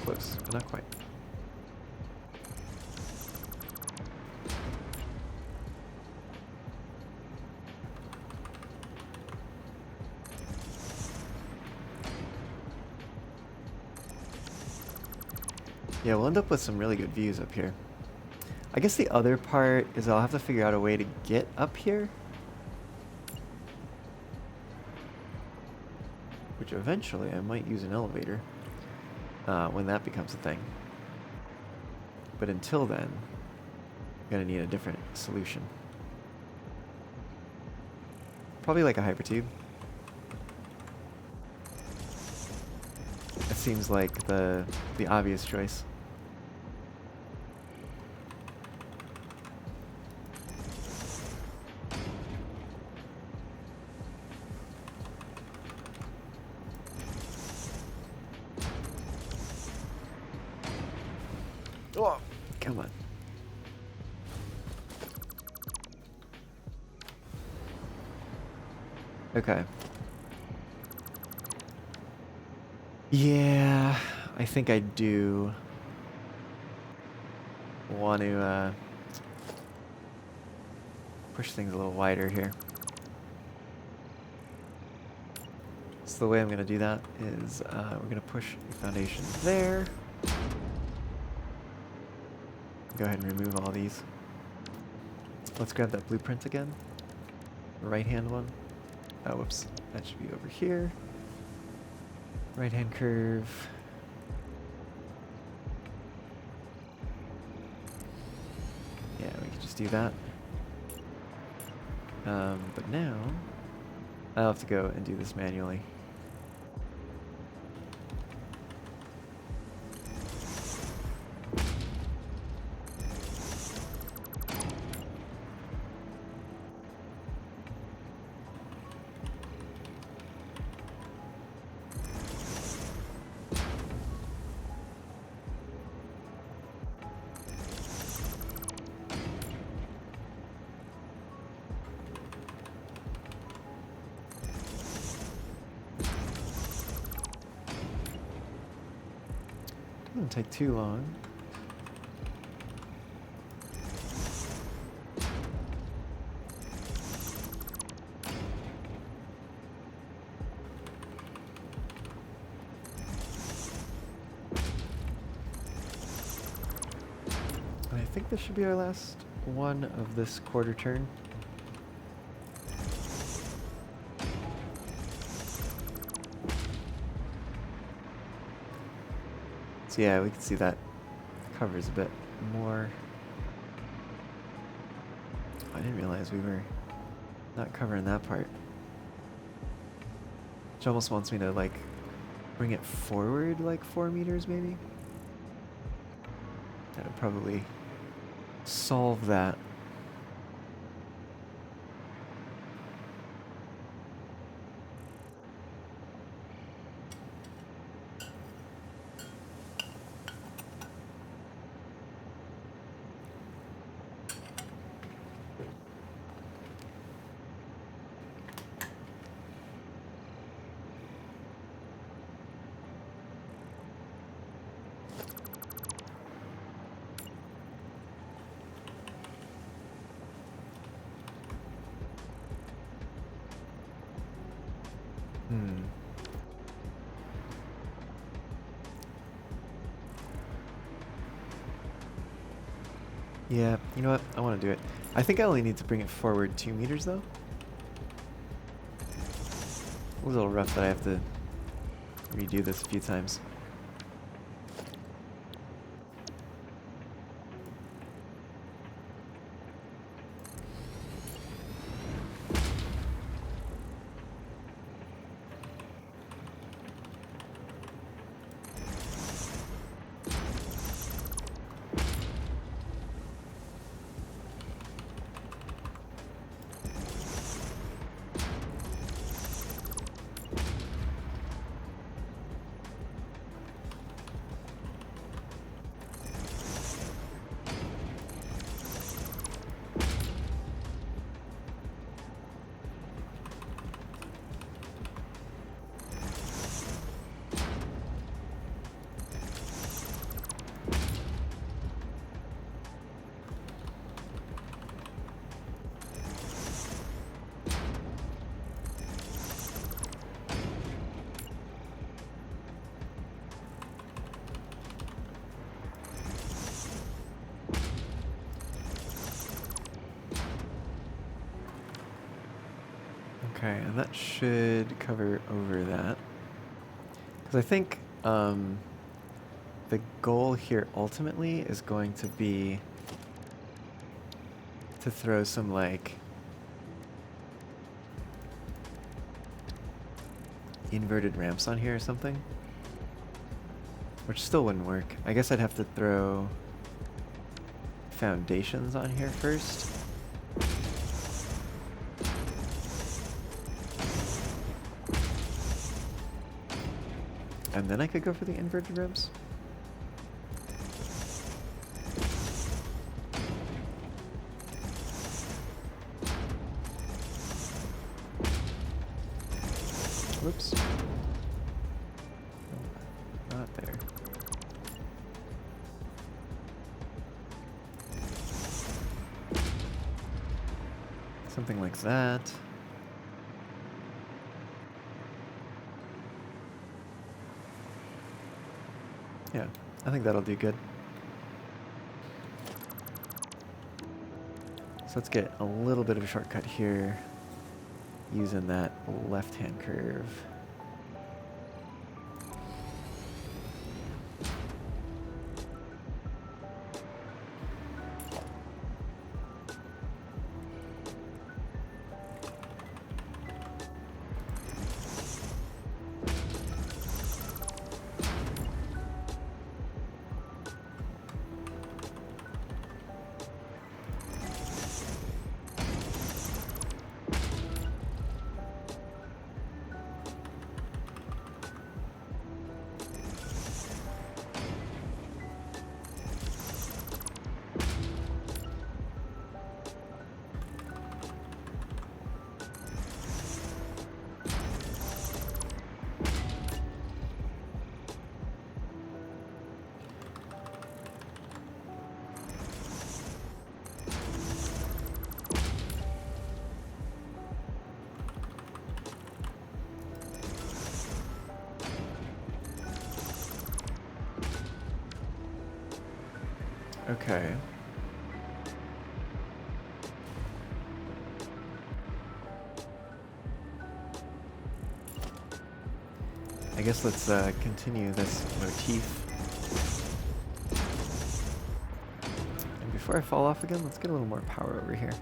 Close, but not quite. Yeah, we'll end up with some really good views up here. I guess the other part is I'll have to figure out a way to get up here. Which eventually I might use an elevator when that becomes a thing. But until then, gonna need a different solution. Probably like a hypertube. It seems like the obvious choice. Oh, come on. Okay. Yeah, I think I do want to push things a little wider here. So the way I'm going to do that is we're going to push the foundation there. Go ahead and remove all these. Let's grab that blueprint again. The right-hand one. Oh, whoops. That should be over here. Right-hand curve. Yeah, we can just do that. But now, I'll have to go and do this manually. Doesn't take too long. And I think this should be our last one of this quarter turn. So yeah, we can see that covers a bit more. I didn't realize we were not covering that part. Which almost wants me to like bring it forward like 4 meters maybe. That would probably solve that. Yeah, you know what? I want to do it. I think I only need to bring it forward 2 meters though. It was a little rough that I have to redo this a few times. Okay, and that should cover over that. Because I think the goal here ultimately is going to be to throw some like inverted ramps on here or something, which still wouldn't work. I guess I'd have to throw foundations on here first. And then I could go for the inverted ramps. Whoops. Not there. Something like that. Yeah, I think that'll do good. So let's get a little bit of a shortcut here using that left-hand curve. Okay. I guess let's continue this motif. And before I fall off again, let's get a little more power over here.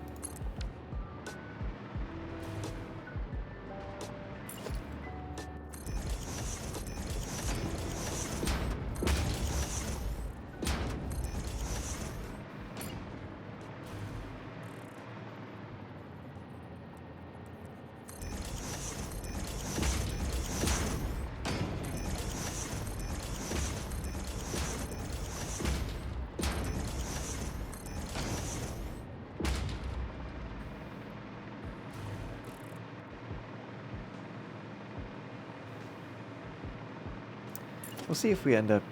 We'll see if we end up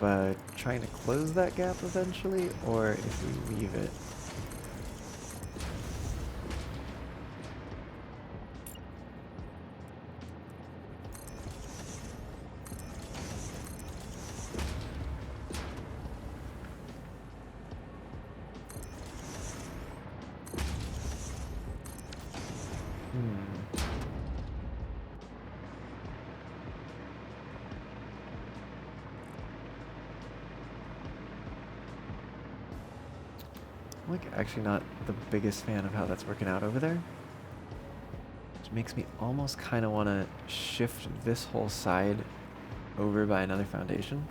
trying to close that gap eventually, or if we leave it. I'm like actually not the biggest fan of how that's working out over there. Which makes me almost kind of want to shift this whole side over by another foundation.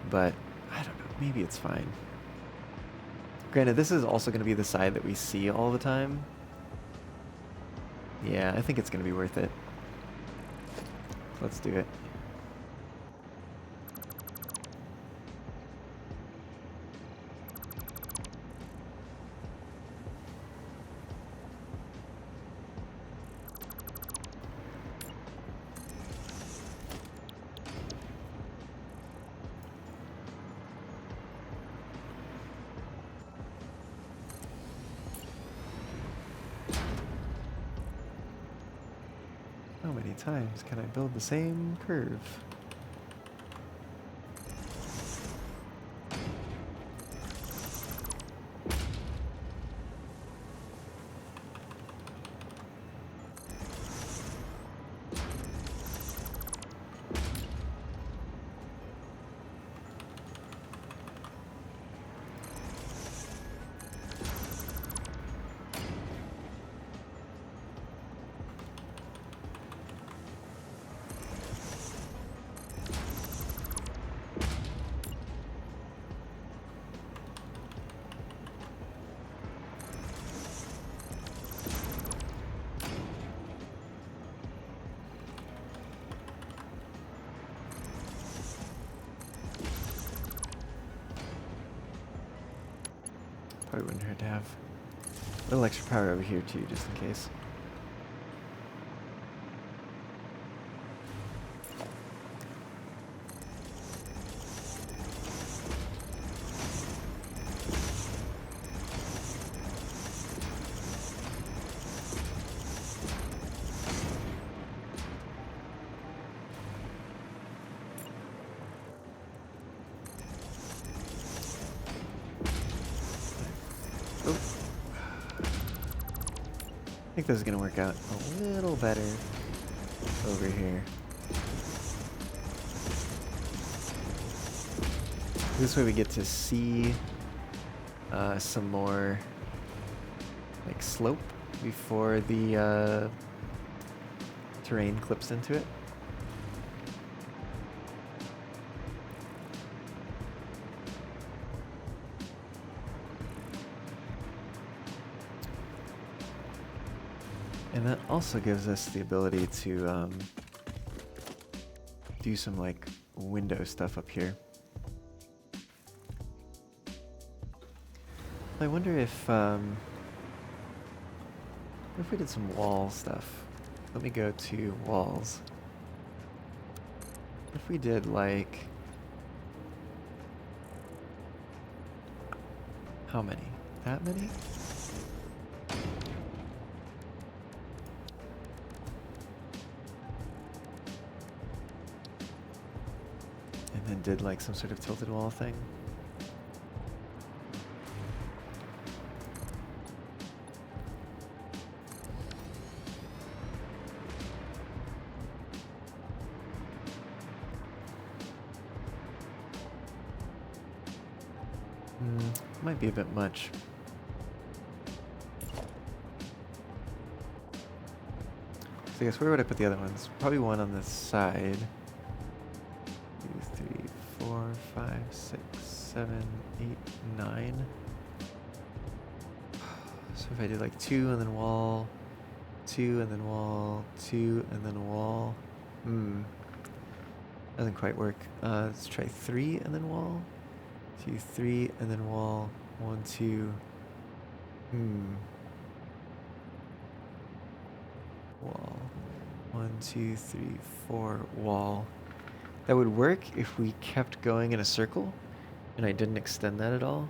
But I don't know, maybe it's fine. Granted, this is also going to be the side that we see all the time. Yeah, I think it's going to be worth it. Let's do it. How many times can I build the same curve? Probably wouldn't hurt to have a little extra power over here too, just in case. I think this is going to work out a little better over here. This way we get to see some more like slope before the terrain clips into it. And that also gives us the ability to do some like window stuff up here. I wonder if we did some wall stuff. Let me go to walls. If we did like, how many? That many? And then did like some sort of tilted wall thing. Might be a bit much. So I guess where would I put the other ones? Probably one on this side. 2, 3, 4, 5, 6, 7, 8, 9. So if I did like 2 and then wall, 2 and then wall, 2 and then wall. Doesn't quite work. Let's try 3 and then wall. 2, 3, and then wall. 1, 2. Wall. 1, 2, 3, 4. Wall. That would work if we kept going in a circle, and I didn't extend that at all.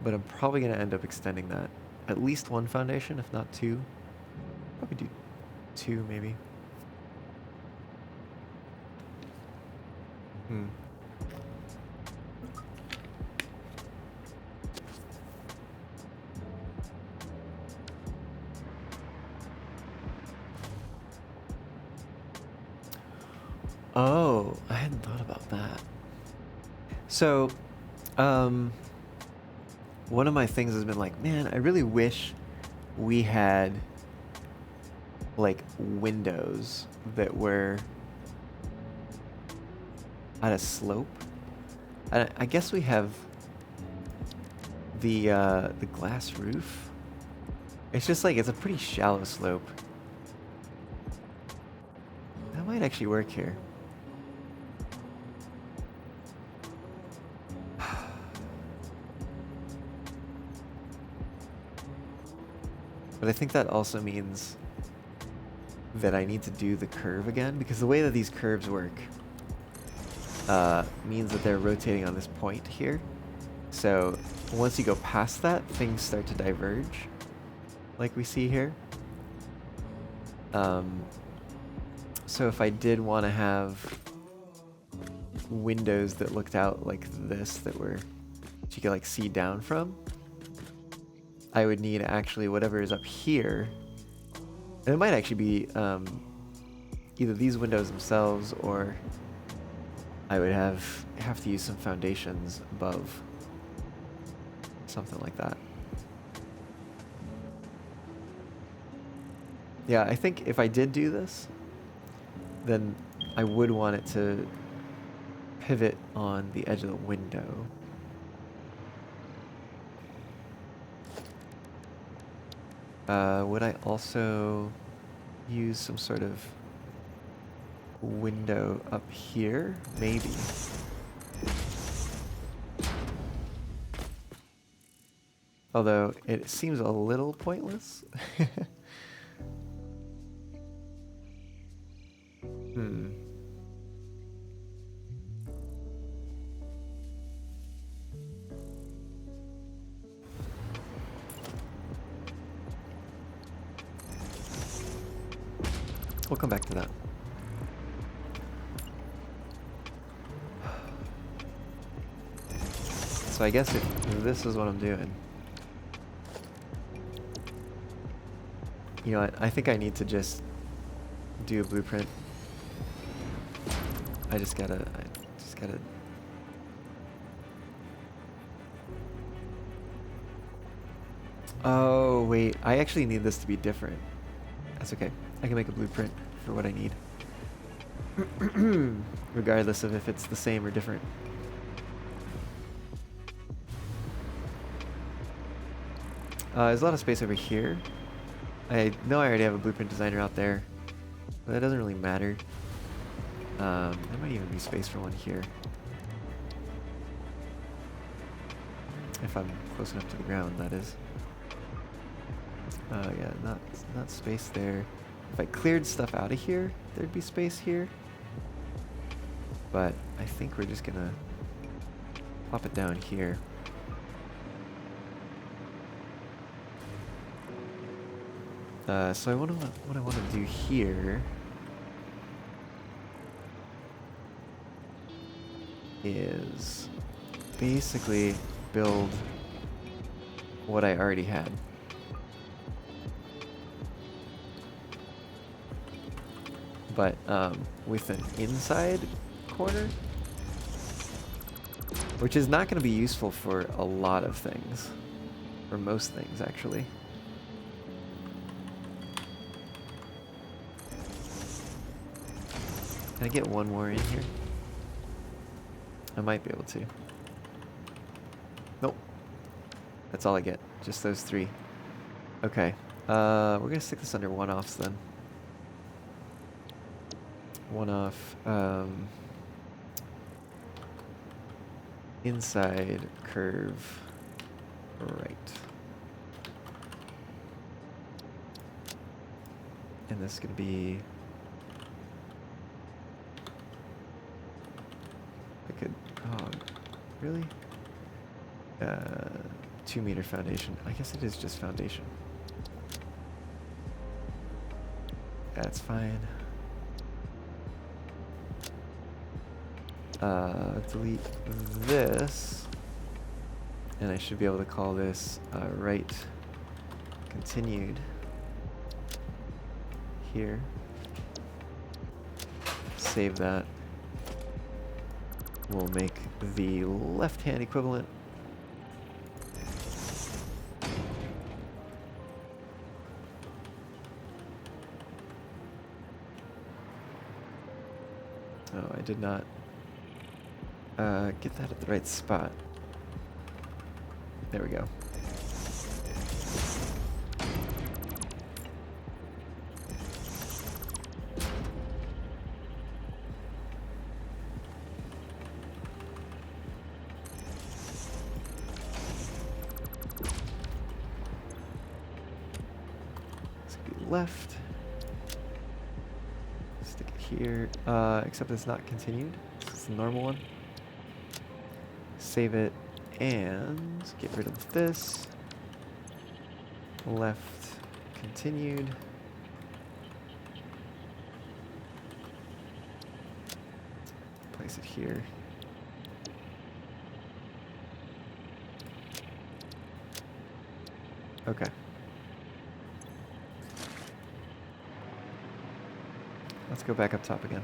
But I'm probably going to end up extending that. At least 1 foundation, if not 2. Probably do 2, maybe. Oh, I hadn't thought about that. So, one of my things has been like, man, I really wish we had like windows that were at a slope. I guess we have the glass roof. It's just like it's a pretty shallow slope. That might actually work here. But I think that also means that I need to do the curve again, because the way that these curves work means that they're rotating on this point here. So once you go past that, things start to diverge, like we see here. So if I did want to have windows that looked out like this, that you could like see down from, I would need actually whatever is up here. And it might actually be either these windows themselves, or I would have to use some foundations above. Something like that. Yeah, I think if I did do this, then I would want it to pivot on the edge of the window. Would I also use some sort of window up here? Maybe. Although it seems a little pointless. Hmm. We'll come back to that. So I guess if this is what I'm doing, you know what? I think I need to just do a blueprint. I just gotta. Oh wait, I actually need this to be different. That's okay. I can make a blueprint for what I need, regardless of if it's the same or different. There's a lot of space over here. I know I already have a blueprint designer out there, but that doesn't really matter. There might even be space for one here. If I'm close enough to the ground, that is. Yeah, not space there. If I cleared stuff out of here, there'd be space here. But I think we're just gonna pop it down here. So what I want to do here is basically build what I already had. But with an inside corner, which is not going to be useful for a lot of things, or most things actually. Can I get one more in here? I might be able to. Nope. That's all I get. Just those three. Okay. We're gonna stick this under one-offs then. One-off. Inside curve right. And this is gonna be. I could. Oh, really? 2-meter foundation. I guess it is just foundation. That's fine. Delete this, and I should be able to call this right continued here. Save that. We'll make the left-hand equivalent. Oh, I did not get that at the right spot. There we go. This could be left. Stick it here. Except it's not continued. It's the normal one. Save it and get rid of this. Left continued. Place it here. Okay. Let's go back up top again.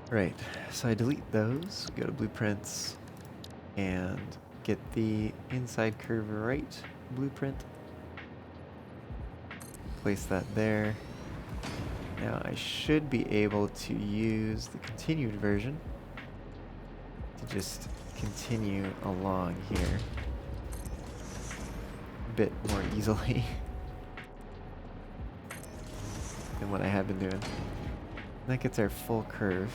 Right, so I delete those, go to blueprints, and get the inside curve right blueprint. place that there. Now I should be able to use the continued version to just continue along here a bit more easily than what I have been doing. That gets our full curve.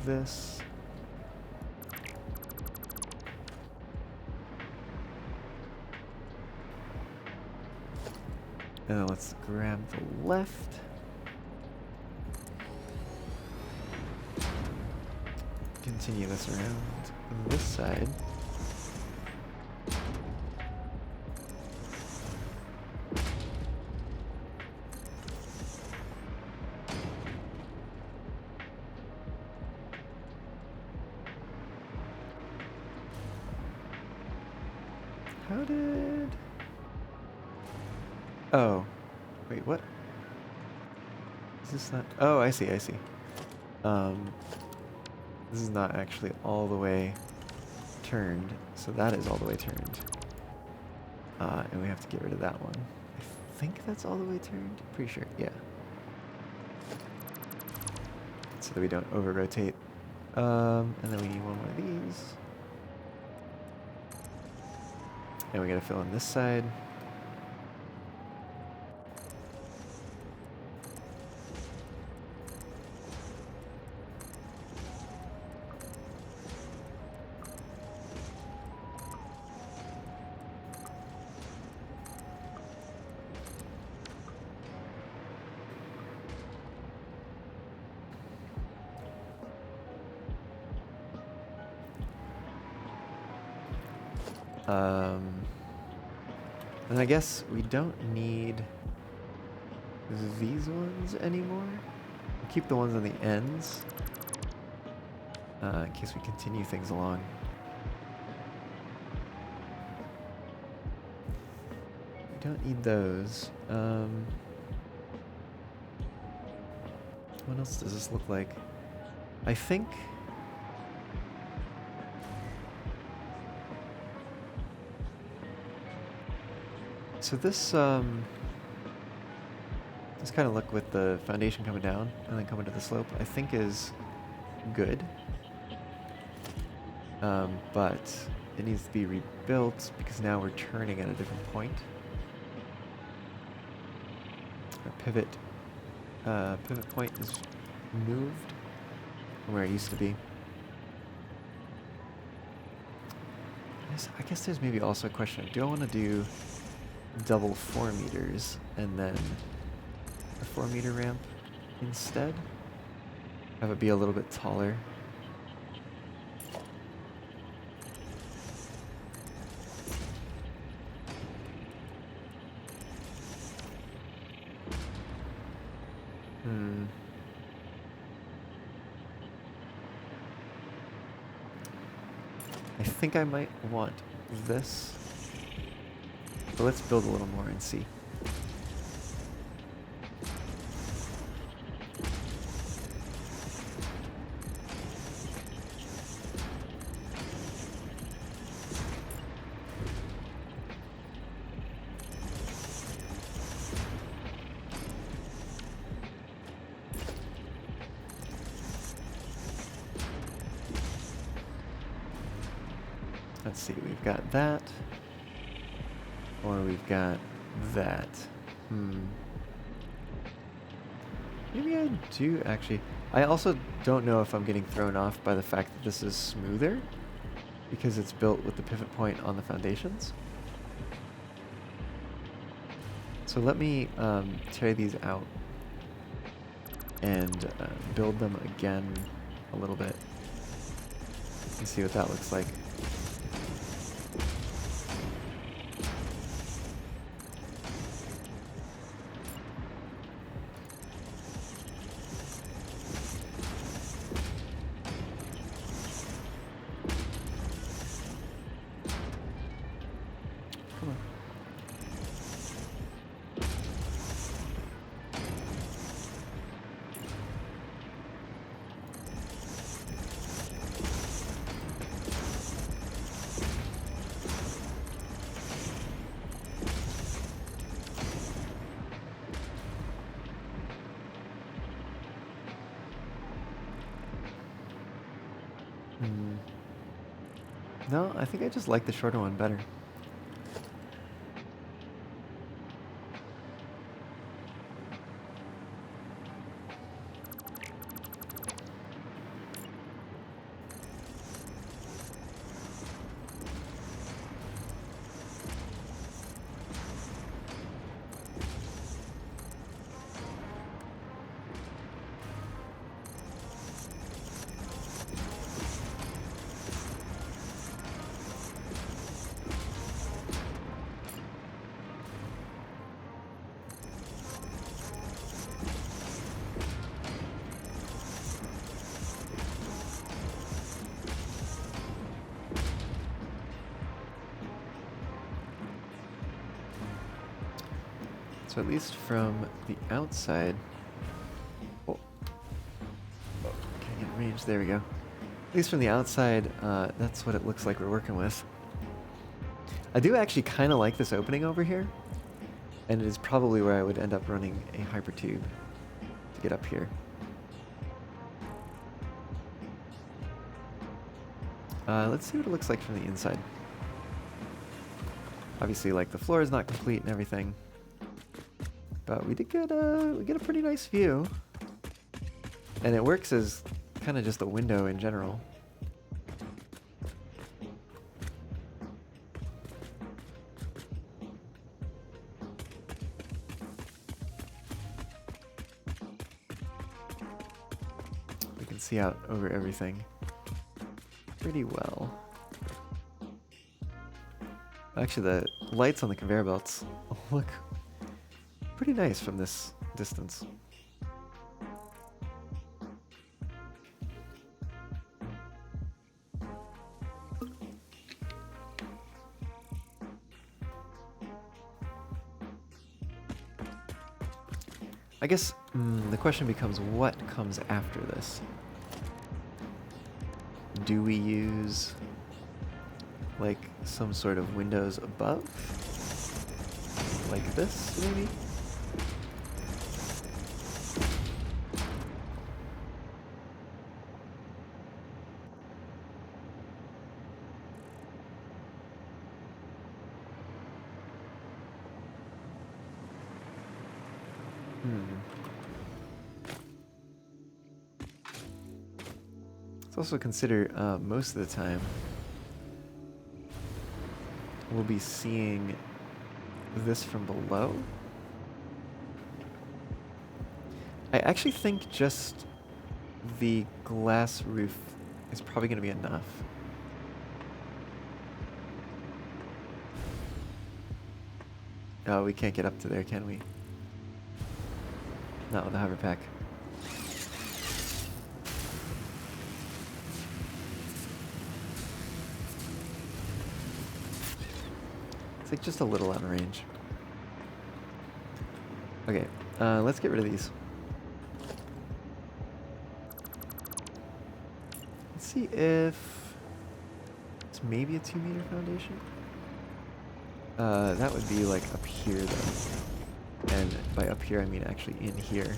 This. And then let's grab the left. Continue this around this side. How did... Oh. Wait, what? Is this not... Oh, I see, I see. This is not actually all the way turned, so that is all the way turned. And we have to get rid of that one. I think that's all the way turned? Pretty sure, yeah. So that we don't over-rotate. And then we need one more of these. And we gotta fill in this side. And I guess we don't need these ones anymore. We'll keep the ones on the ends in case we continue things along. We don't need those. What else does this look like? I think... So this kind of look with the foundation coming down and then coming to the slope, I think is good. But it needs to be rebuilt because now we're turning at a different point. Our pivot point is moved from where it used to be. I guess there's maybe also a question of, do I want to do double 4 meters and then a 4 meter ramp instead? Have it be a little bit taller. I think I might want this. But let's build a little more and see. Let's see, we've got that. Or we've got that. Maybe I do actually. I also don't know if I'm getting thrown off by the fact that this is smoother because it's built with the pivot point on the foundations. So let me try these out and build them again a little bit and see what that looks like. Hmm. No, I think I just like the shorter one better. So at least from the outside, oh, can't get range. There we go. At least from the outside, that's what it looks like we're working with. I do actually kind of like this opening over here, and it is probably where I would end up running a hypertube to get up here. Let's see what it looks like from the inside. Obviously, like, the floor is not complete and everything, but we get a pretty nice view, and it works as kind of just a window in general. We can see out over everything pretty well. Actually, the lights on the conveyor belts look pretty nice from this distance. I guess the question becomes, what comes after this? Do we use like some sort of windows above? Like this, maybe? Let's also consider most of the time we'll be seeing this from below. I actually think just the glass roof is probably going to be enough. Oh, we can't get up to there, can we? Not with the hover pack. It's like just a little out of range. Okay, let's get rid of these. Let's see if it's maybe a 2-meter foundation. That would be like up here though. And by up here I mean actually in here.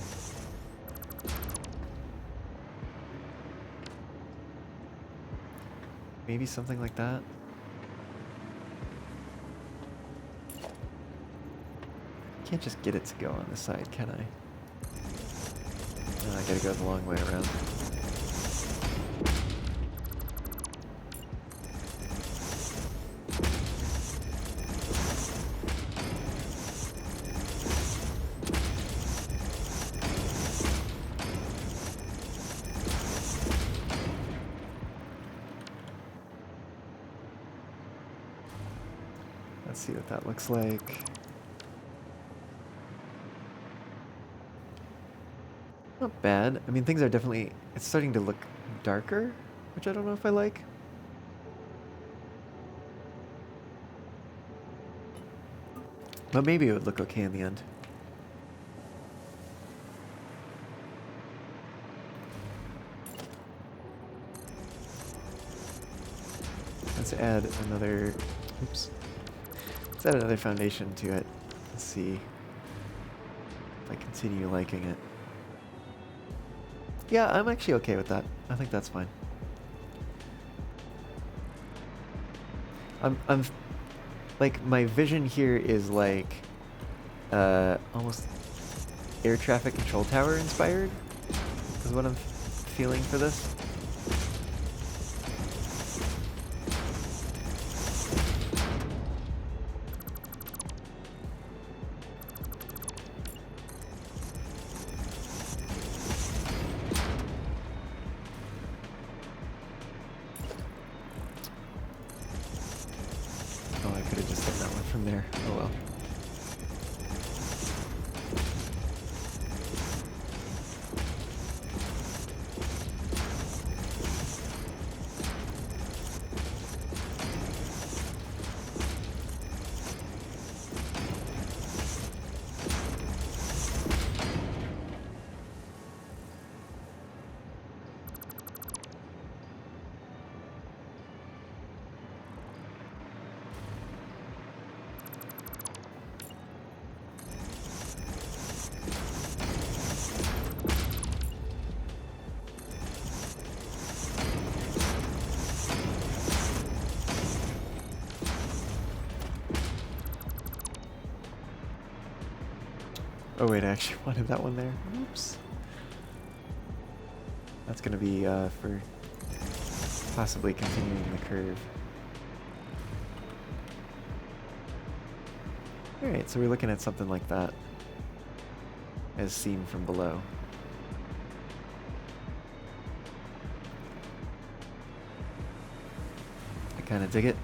Maybe something like that. Can't just get it to go on the side, can I? I gotta go the long way around. Let's see what that looks like. Not bad. I mean, things are definitely... It's starting to look darker, which I don't know if I like. But maybe it would look okay in the end. Let's add another... Oops. Let's add another foundation to it. Let's see if I continue liking it. Yeah, I'm actually okay with that. I think that's fine. I'm like, my vision here is like almost air traffic control tower inspired is what I'm feeling for this. Oh, I could have just done that one from there. Oh well. Oh wait, I actually wanted that one there. Oops. That's gonna be for possibly continuing the curve. Alright, so we're looking at something like that as seen from below. I kind of dig it.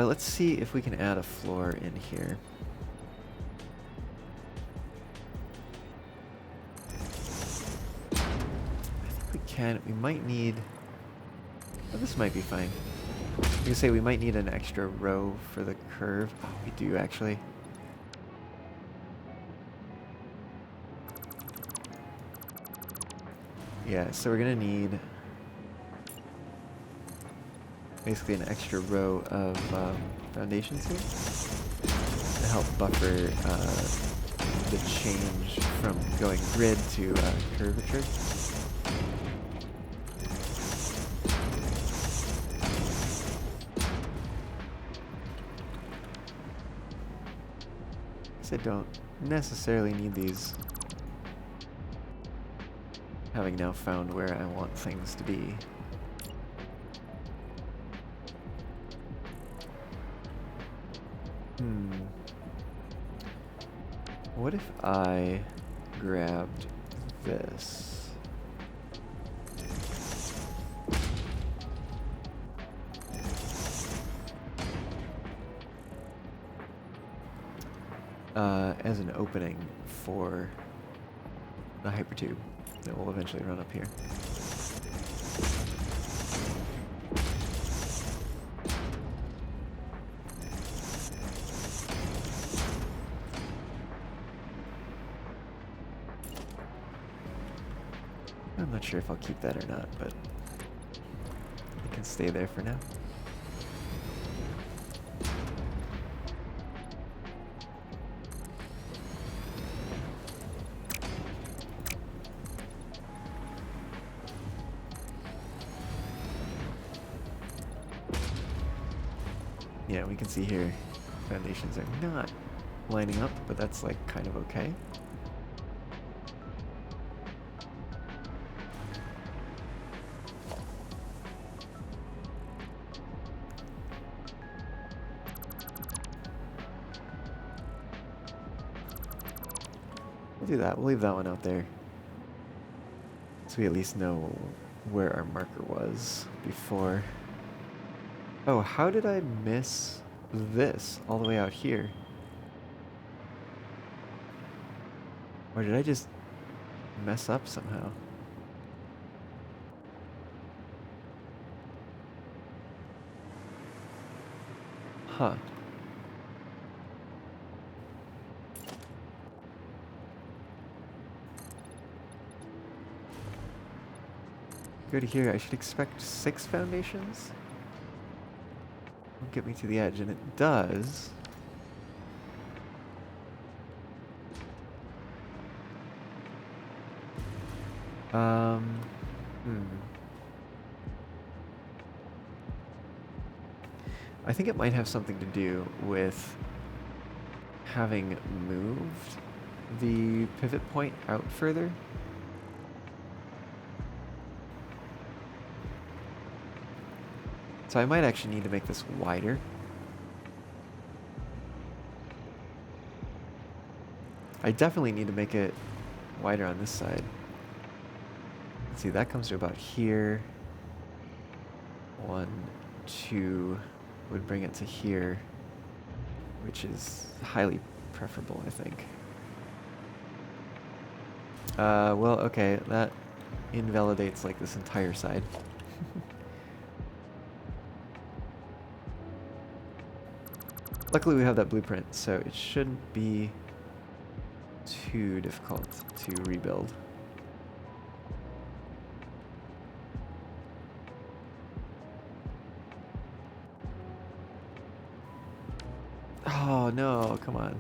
Let's see if we can add a floor in here. I think we can. We might need... Oh, this might be fine. I can say we might need an extra row for the curve. Oh, we do actually. Yeah, so we're gonna need basically an extra row of foundations here to help buffer the change from going grid to curvature. I don't necessarily need these, having now found where I want things to be. What if I grabbed this? As an opening for the hypertube that will eventually run up here. I'm not sure if I'll keep that or not, but it can stay there for now. Yeah, we can see here foundations are not lining up, but that's like kind of okay. We'll do that. We'll leave that one out there, so we at least know where our marker was before. Oh, how did I miss this all the way out here? Or did I just mess up somehow? Huh. Go to here, I should expect 6 foundations? Get me to the edge, and it does. Hmm. I think it might have something to do with having moved the pivot point out further. So I might actually need to make this wider. I definitely need to make it wider on this side. Let's see, that comes to about here. 1, 2 would bring it to here, which is highly preferable, I think. Well, okay, that invalidates like this entire side. Luckily we have that blueprint, so it shouldn't be too difficult to rebuild. Oh no, come on.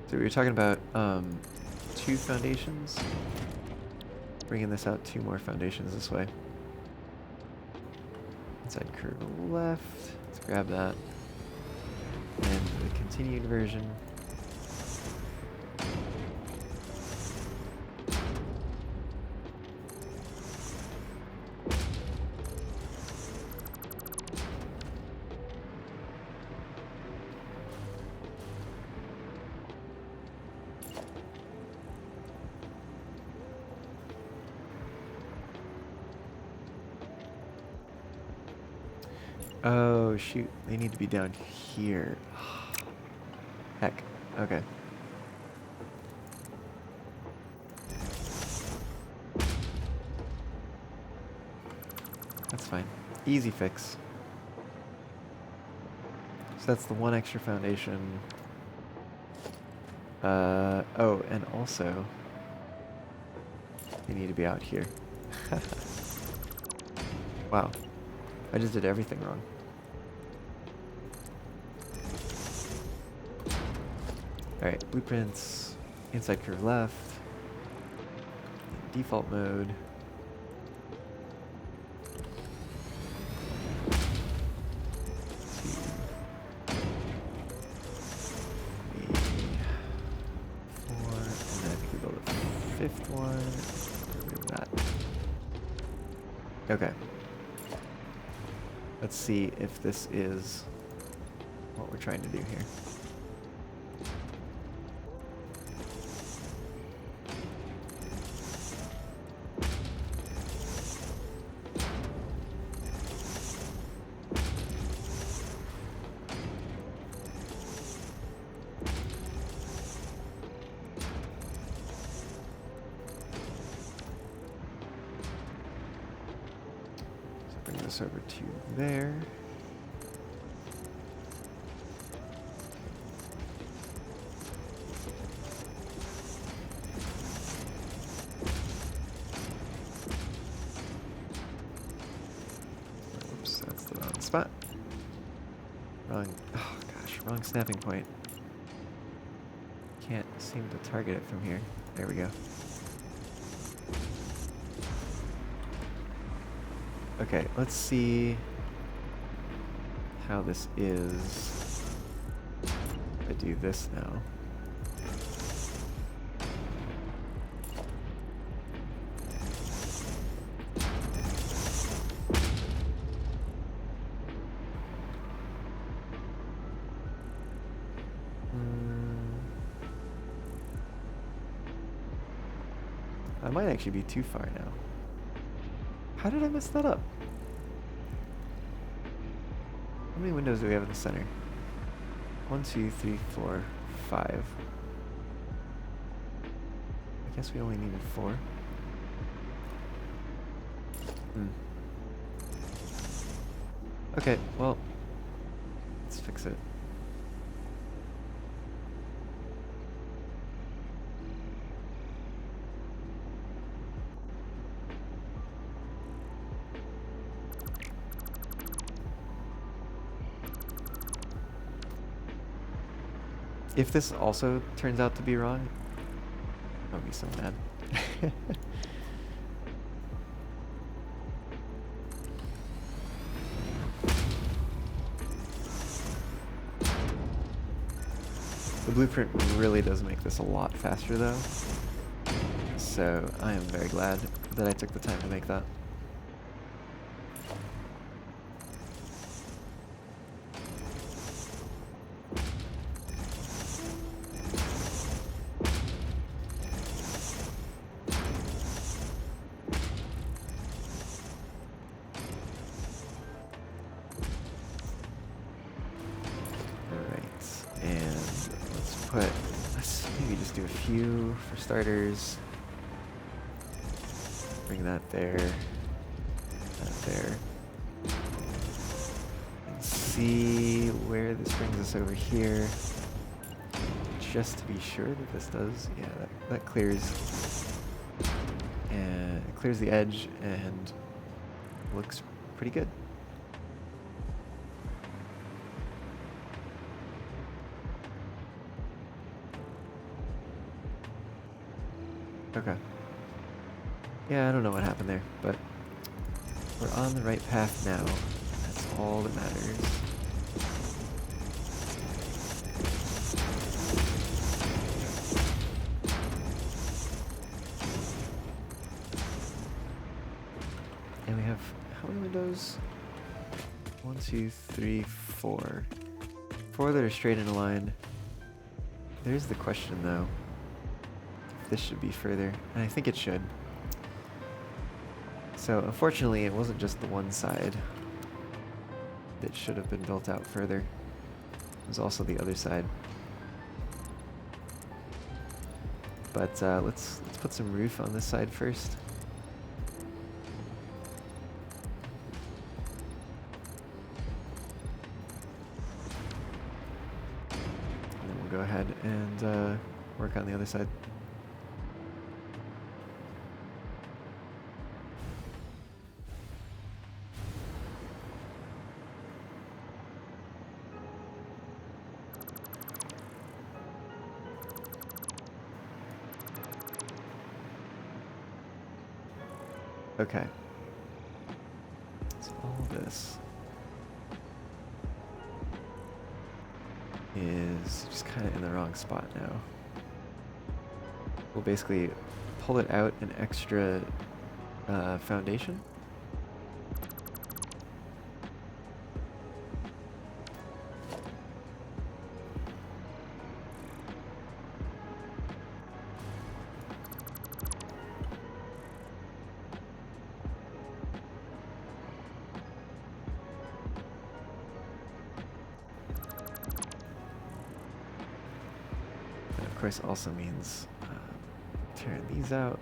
So we were talking about 2 foundations. Bringing this out 2 more foundations this way. Inside curve left. Let's grab that. And the continued version. Oh, shoot. They need to be down here. Heck. Okay. That's fine. Easy fix. So that's the 1 extra foundation. Oh, and also, they need to be out here. Wow. I just did everything wrong. Alright, blueprints, inside curve left, default mode. Fifth one, remove that. Okay. Let's see if this is what we're trying to do here. Over to there. Oops, that's the wrong spot. Wrong, oh gosh, wrong snapping point. Can't seem to target it from here. There we go. Okay, let's see how this is. If I do this now. I might actually be too far now. How did I mess that up? How many windows do we have in the center? 1, 2, 3, 4, 5. I guess we only needed 4. Okay, well, let's fix it. If this also turns out to be wrong, I'll be so mad. The blueprint really does make this a lot faster though, so I am very glad that I took the time to make that. Let's maybe just do a few for starters. Bring that there, that there. And see where this brings us over here. Just to be sure that this does, yeah, that clears. And it clears the edge and looks pretty good. Okay. Yeah, I don't know what happened there, but we're on the right path now. That's all that matters. And we have how many windows? 1, 2, 3, 4. 4 that are straight in a line. There's the question though. This should be further, and I think it should. So unfortunately, it wasn't just the one side that should have been built out further. It was also the other side. But let's put some roof on this side first. And then we'll go ahead and work on the other side. Okay. So all this is just kind of in the wrong spot now. We'll basically pull it out an extra foundation. Of course also means tearing these out.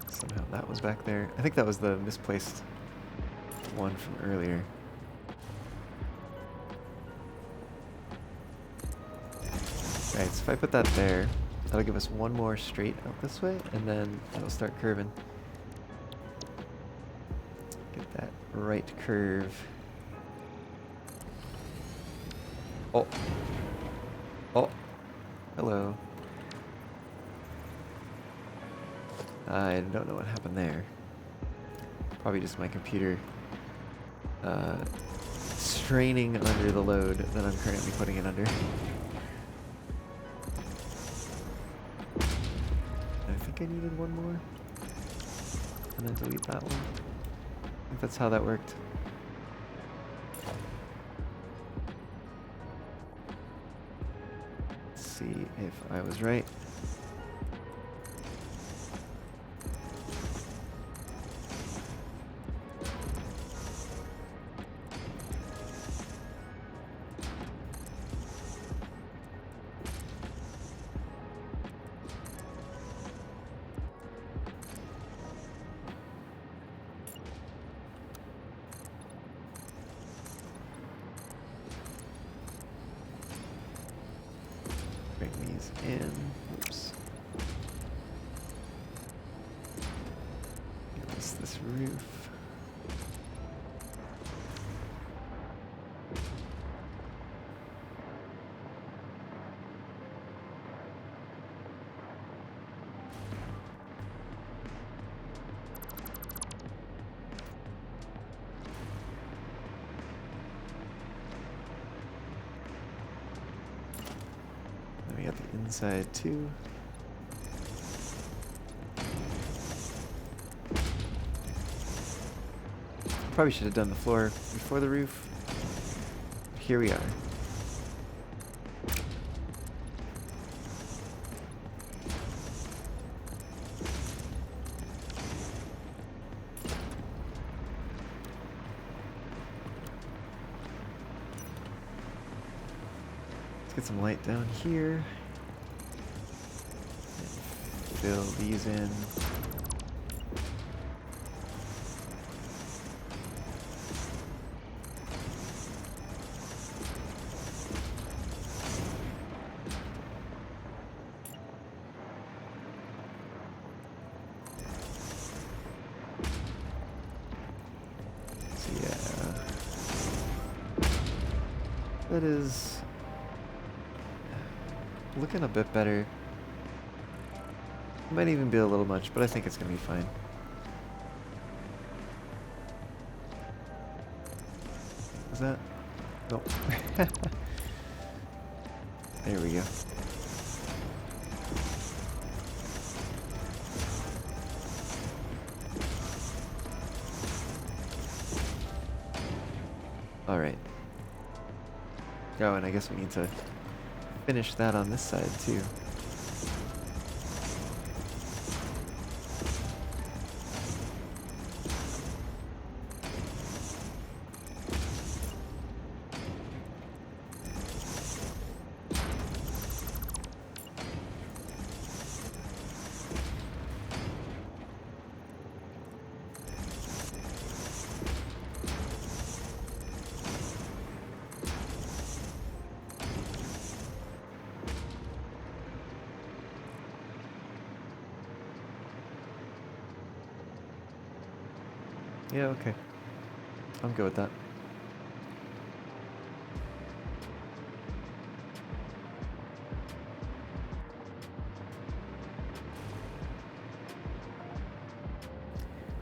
Somehow that was back there. I think that was the misplaced one from earlier. Alright, so if I put that there, that'll give us one more straight out this way, and then it'll start curving. Get that right curve. Oh. Oh. Hello. I don't know what happened there. Probably just my computer straining under the load that I'm currently putting it under. I think I needed one more. And then delete that one. I think that's how that worked. See if I was right. Bring these in. Oops. Give us this roof. inside too. Probably should have done the floor before the roof. Here we are. Let's get some light down here. Fill these in. That is looking a bit better. Might even be a little much, but I think it's gonna be fine. Is that? Nope. There we go. All right. Oh, and I guess we need to finish that on this side too. Yeah, okay. I'm good with that.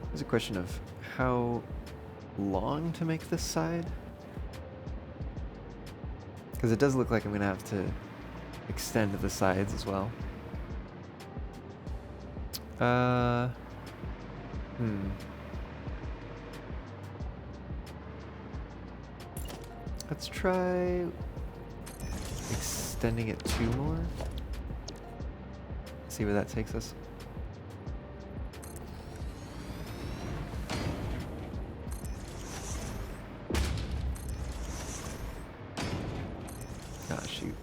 There's a question of how long to make this side. Because it does look like I'm going to have to extend the sides as well. Let's try extending it 2 more. See where that takes us. Ah, shoot.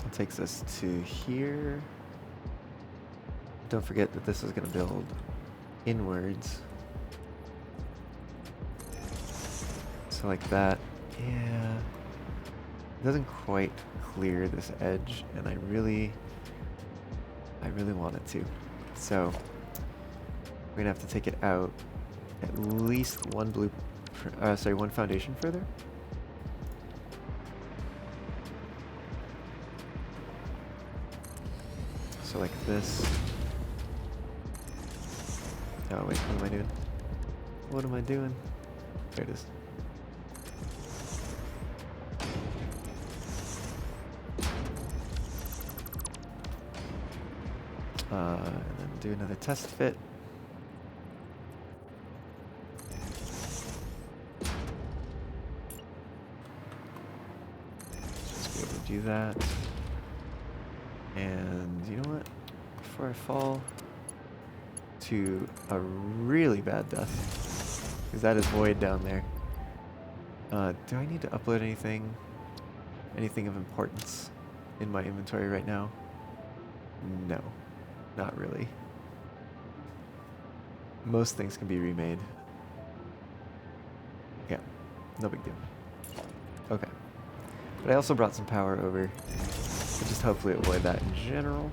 That takes us to here. Don't forget that this is going to build inwards. So like that, yeah. It doesn't quite clear this edge, and I really want it to. So we're gonna have to take it out at least one one foundation further. So like this. Oh wait, what am I doing? What am I doing? There it is. And then do another test fit. Just be able to do that. And you know what? Before I fall to a really bad death, because that is void down there. Do I need to upload anything of importance in my inventory right now? No, not really. Most things can be remade. Yeah, no big deal. Okay. But I also brought some power over to just hopefully avoid that in general.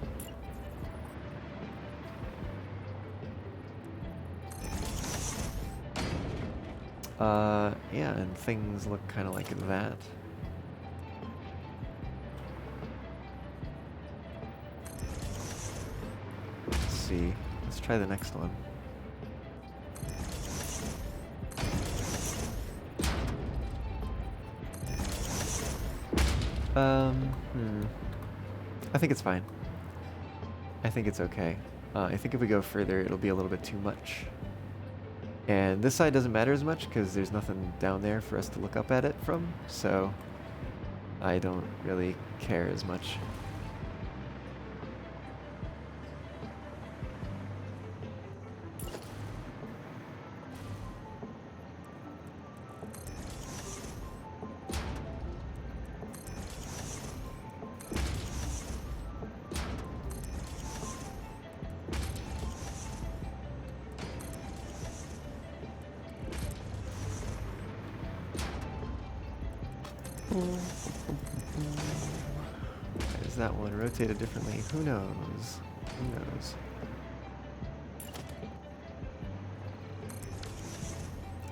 Yeah, and things look kind of like that. Let's see. Let's try the next one. I think it's fine. I think it's okay. I think if we go further, it'll be a little bit too much. And this side doesn't matter as much because there's nothing down there for us to look up at it from, so I don't really care as much. Why is that one rotated differently? Who knows? Who knows?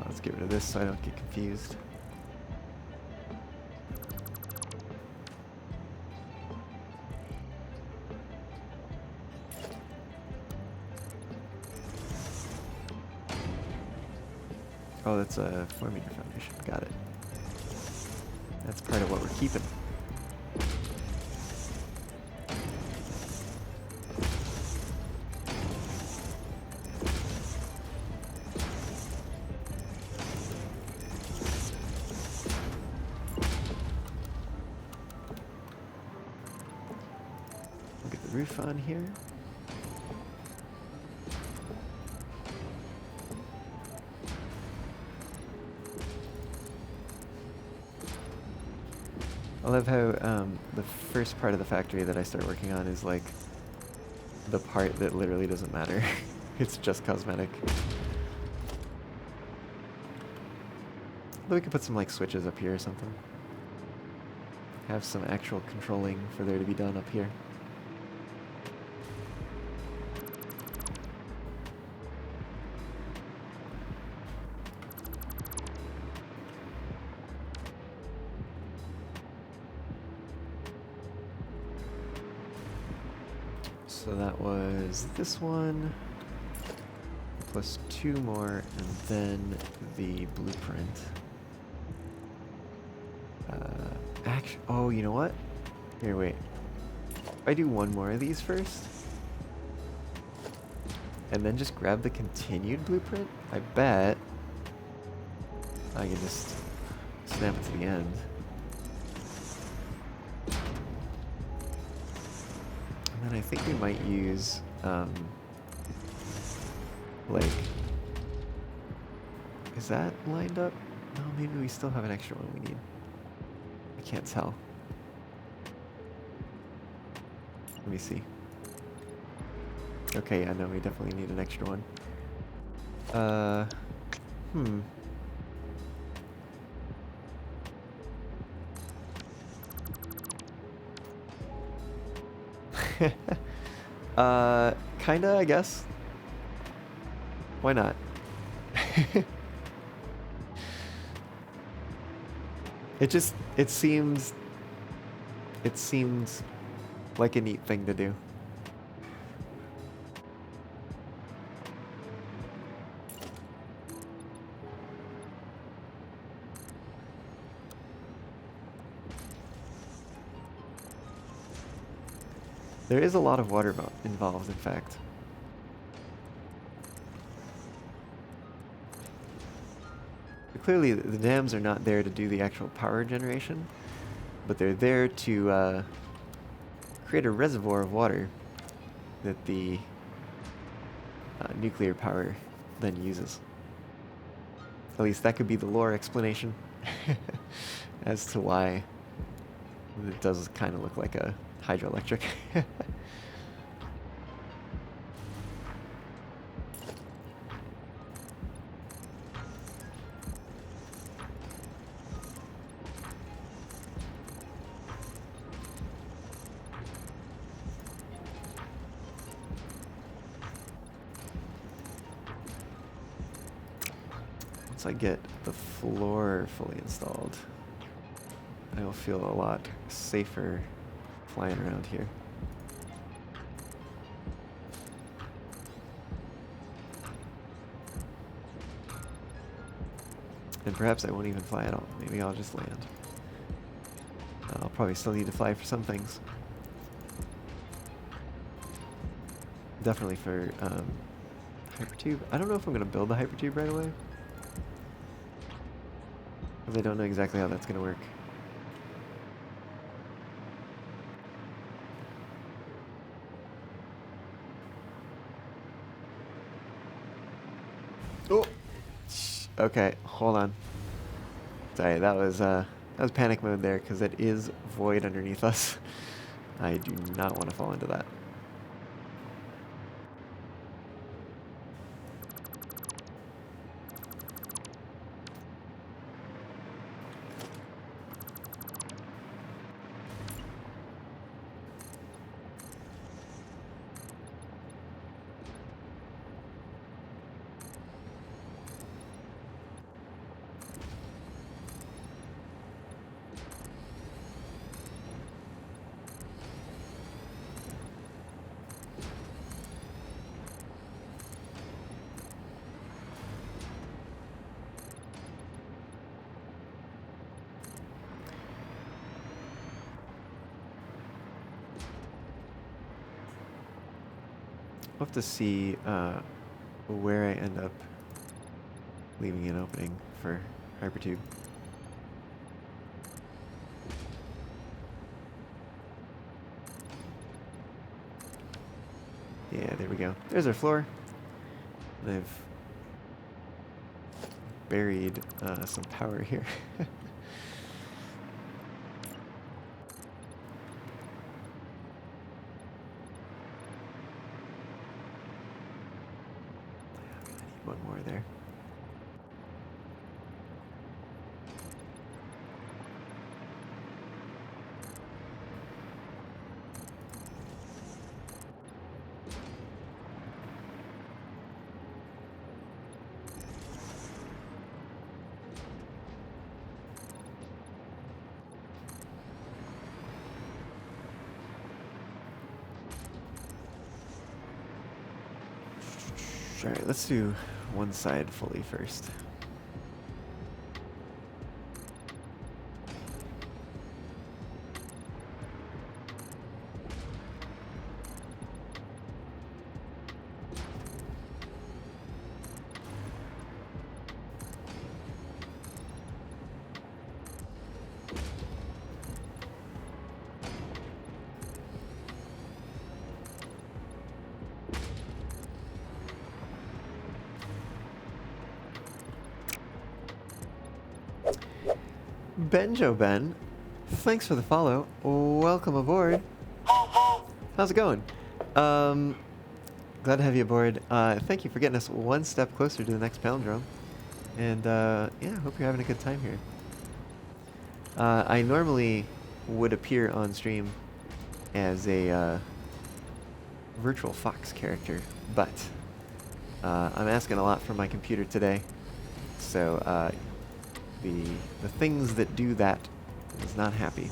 Let's get rid of this so I don't get confused. Oh, that's a 4-meter foundation. Got it. That's part of what we're keeping. We'll get the roof on here. I love how the first part of the factory that I start working on is like the part that literally doesn't matter. It's just cosmetic. But we could put some like switches up here or something. Have some actual controlling for there to be done up here. So that was this one, plus 2 more, and then the blueprint. Actually, oh, you know what? Here, wait. If I do 1 more of these first, and then just grab the continued blueprint, I bet I can just snap it to the end. And then I think we might use, like, is that lined up? No, maybe we still have an extra one we need. I can't tell. Let me see. Okay, yeah, no, we definitely need an extra one. Kinda, I guess. Why not? It seems like a neat thing to do. There is a lot of water involved, in fact. Clearly, the dams are not there to do the actual power generation, but they're there to create a reservoir of water that the nuclear power then uses. At least that could be the lore explanation as to why it does kind of look like a hydroelectric. Once I get the floor fully installed, I will feel a lot safer flying around here. And perhaps I won't even fly at all. Maybe I'll just land. I'll probably still need to fly for some things. Definitely for hypertube. I don't know if I'm going to build the hypertube right away, because I don't know exactly how that's going to work. Oh! Okay, hold on. Sorry, that was panic mode there, because it is void underneath us. I do not want to fall into that. We'll have to see where I end up leaving an opening for hypertube. Yeah, there we go. There's our floor. And I've buried some power here. One more there. All right, let's do one side fully first. Benjo Ben, thanks for the follow. Welcome aboard. How's it going? Glad to have you aboard. Thank you for getting us one step closer to the next palindrome. And yeah, hope you're having a good time here. I normally would appear on stream as a virtual fox character, but I'm asking a lot from my computer today. So the things that do that is not happy.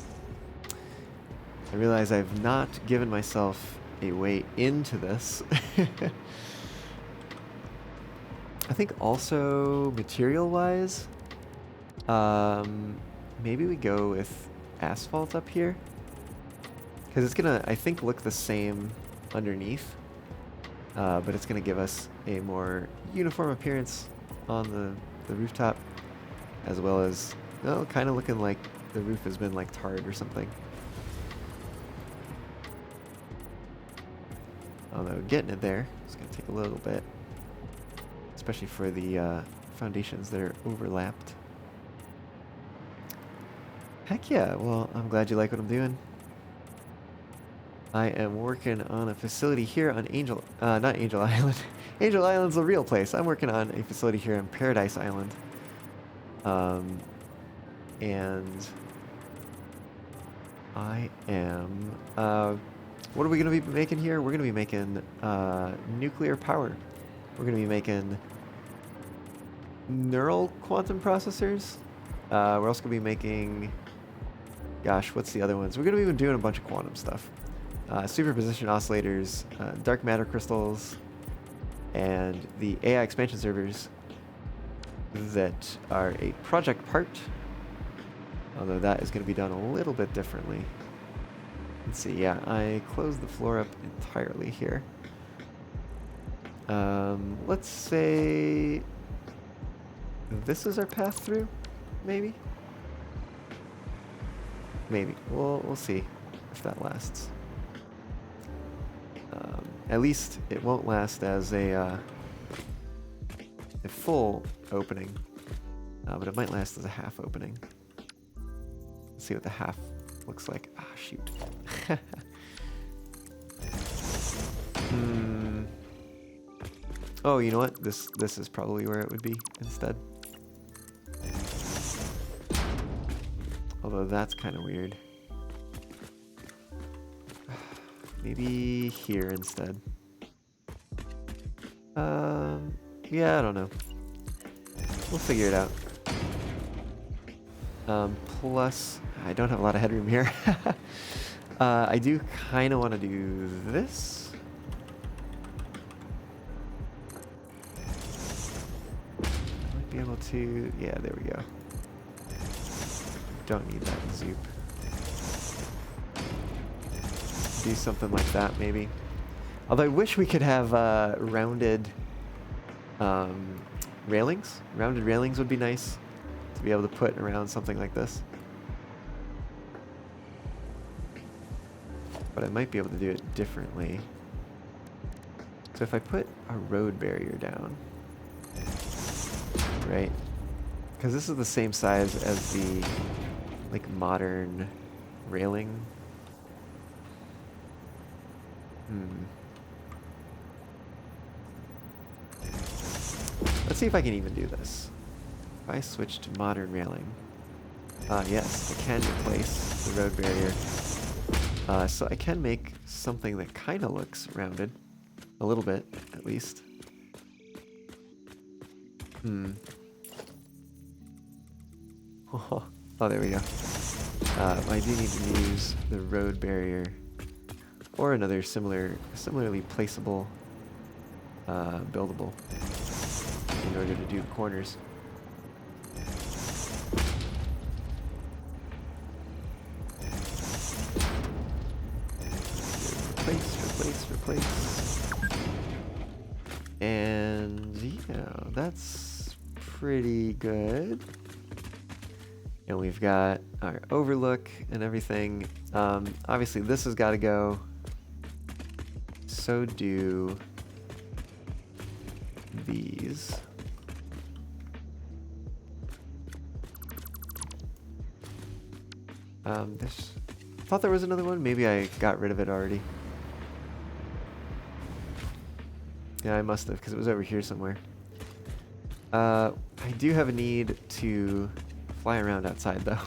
I realize I've not given myself a way into this. I think also material-wise, maybe we go with asphalt up here, because it's gonna, I think, look the same underneath, but it's gonna give us a more uniform appearance on the rooftop, as well as, well, kind of looking like the roof has been like tarred or something. Although getting it there is going to take a little bit, especially for the foundations that are overlapped. Heck yeah, well, I'm glad you like what I'm doing. I am working on a facility here on not Angel Island. Angel Island's a real place. I'm working on a facility here on Paradise Island. And I am, what are we going to be making here? We're going to be making nuclear power. We're going to be making neural quantum processors. We're also going to be making, gosh, what's the other ones? We're going to be doing a bunch of quantum stuff. Superposition oscillators, dark matter crystals, and the AI expansion servers that are a project part Although that is going to be done a little bit differently. Let's see, yeah, I closed the floor up entirely here. Let's say this is our path through, maybe? Maybe. We'll see if that lasts. At least it won't last as a full opening, but it might last as a half opening. Let's see what the half looks like. Ah, shoot. Oh, you know what? This is probably where it would be instead. Although that's kind of weird. Maybe here instead. Yeah, I don't know. We'll figure it out. Plus, I don't have a lot of headroom here. I do kind of want to do this. Might be able to... Yeah, there we go. Don't need that zoop. Do something like that, maybe. Although I wish we could have rounded railings. Rounded railings would be nice to be able to put around something like this. But I might be able to do it differently. So if I put a road barrier down, right? Because this is the same size as the like modern railing. Let's see if I can even do this. If I switch to modern railing, yes, I can replace the road barrier. So I can make something that kind of looks rounded, a little bit at least. Oh, there we go. I do need to use the road barrier or another similarly placeable, buildable in order to do the corners. Replace. And yeah, that's pretty good. And we've got our overlook and everything. Obviously this has got to go. So do these. Thought there was another one. Maybe I got rid of it already. Yeah, I must have, because it was over here somewhere. I do have a need to fly around outside, though.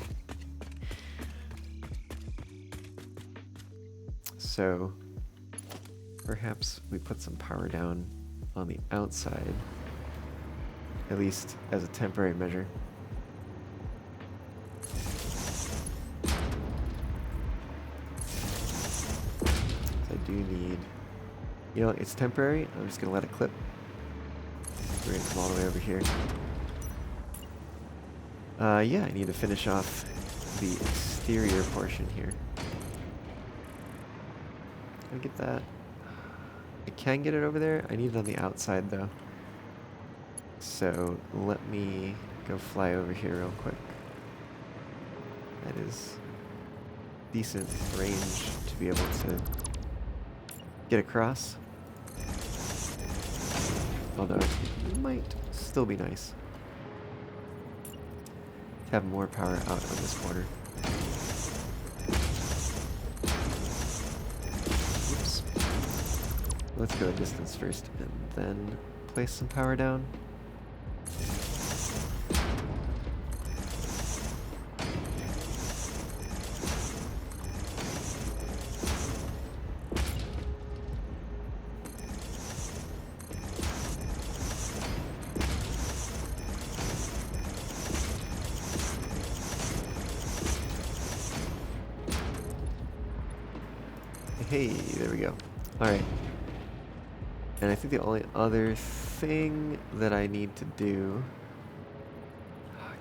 So, perhaps we put some power down on the outside, at least as a temporary measure. I do need... You know, it's temporary. I'm just going to let it clip. We're going to come all the way over here. Yeah, I need to finish off the exterior portion here. Can I get that? I can get it over there. I need it on the outside, though. So let me go fly over here real quick. That is decent range to be able to get across. Although it might still be nice to have more power out on this corner. Oops. Let's go a distance first and then place some power down. Hey, there we go. Alright. And I think the only other thing that I need to do...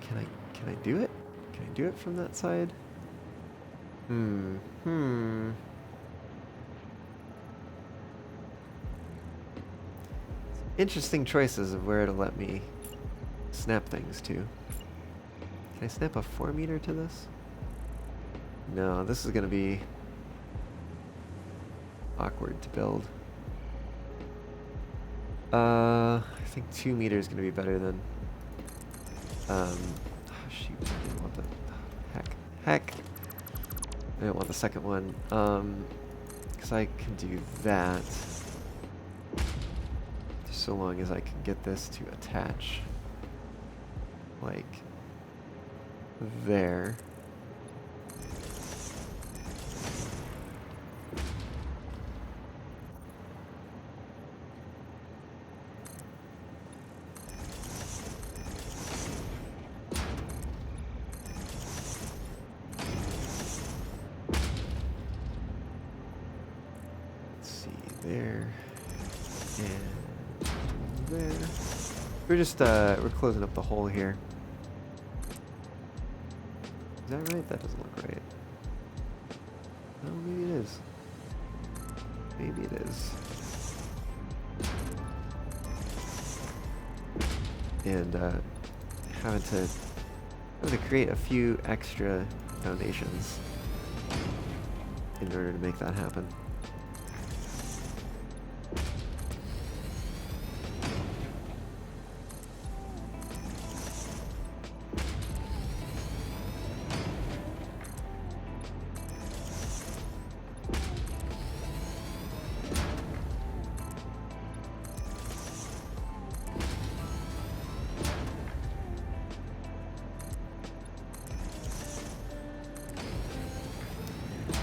Can I do it? Can I do it from that side? Interesting choices of where to let me snap things to. Can I snap a 4 meter to this? No, this is gonna be awkward to build. I think 2 meters is gonna be better than. Oh shoot! I didn't want the heck. I didn't want the second one. Because I can do that. So long as I can get this to attach, like there. Let's see, there and there. We're just we're closing up the hole here. Is that right? That doesn't look right. No, maybe it is. Maybe it is. And having to create a few extra foundations in order to make that happen.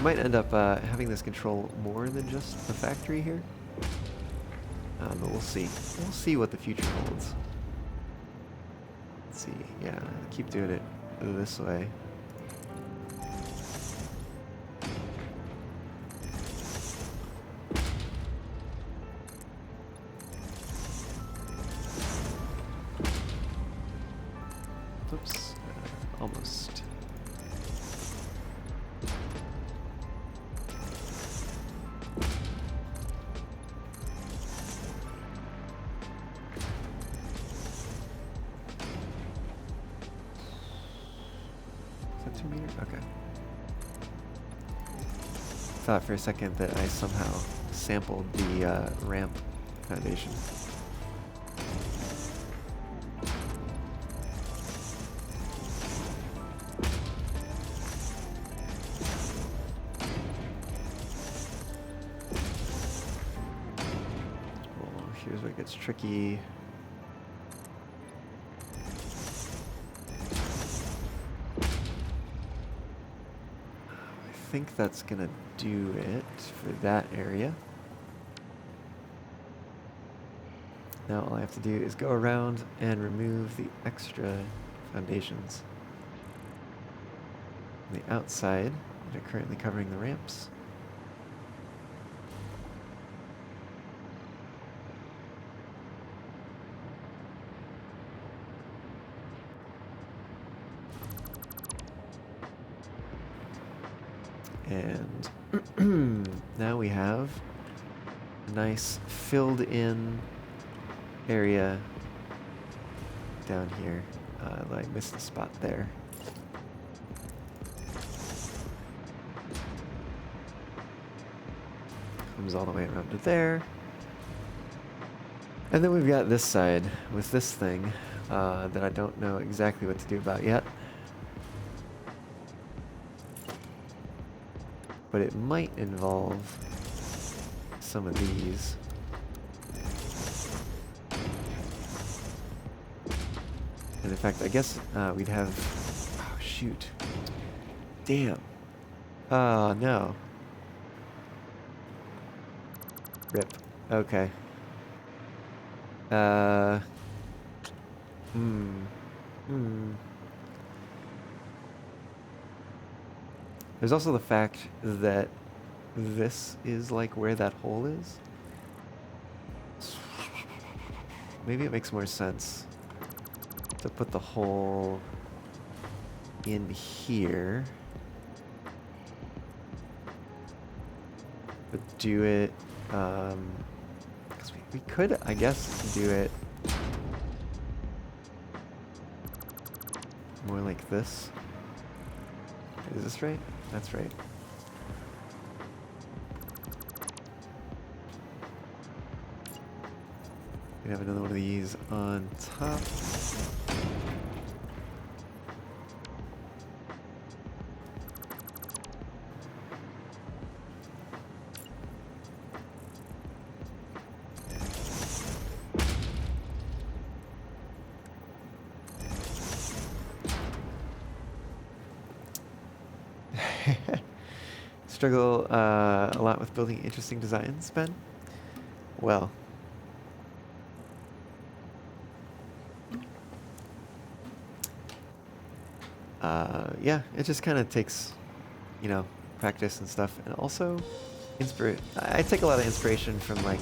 Might end up having this control more than just the factory here, but we'll see. We'll see what the future holds. Let's see. Yeah, keep doing it this way. Oops, almost. Okay. Thought for a second that I somehow sampled the ramp foundation. Well, here's where it gets tricky. I think that's gonna do it for that area. Now all I have to do is go around and remove the extra foundations on the outside that are currently covering the ramps. And now we have a nice filled in area down here. I missed a spot there. Comes all the way around to there. And then we've got this side with this thing that I don't know exactly what to do about yet. But it might involve some of these. And in fact, I guess we'd have... Oh, shoot. Damn. Oh, no. Rip. Okay. There's also the fact that this is like where that hole is. Maybe it makes more sense to put the hole in here. But do it, because we could, I guess, do it more like this. Is this right? That's right. We have another one of these on top. Struggle a lot with building interesting designs, Ben? Well, yeah, it just kind of takes, you know, practice and stuff, and also I take a lot of inspiration from like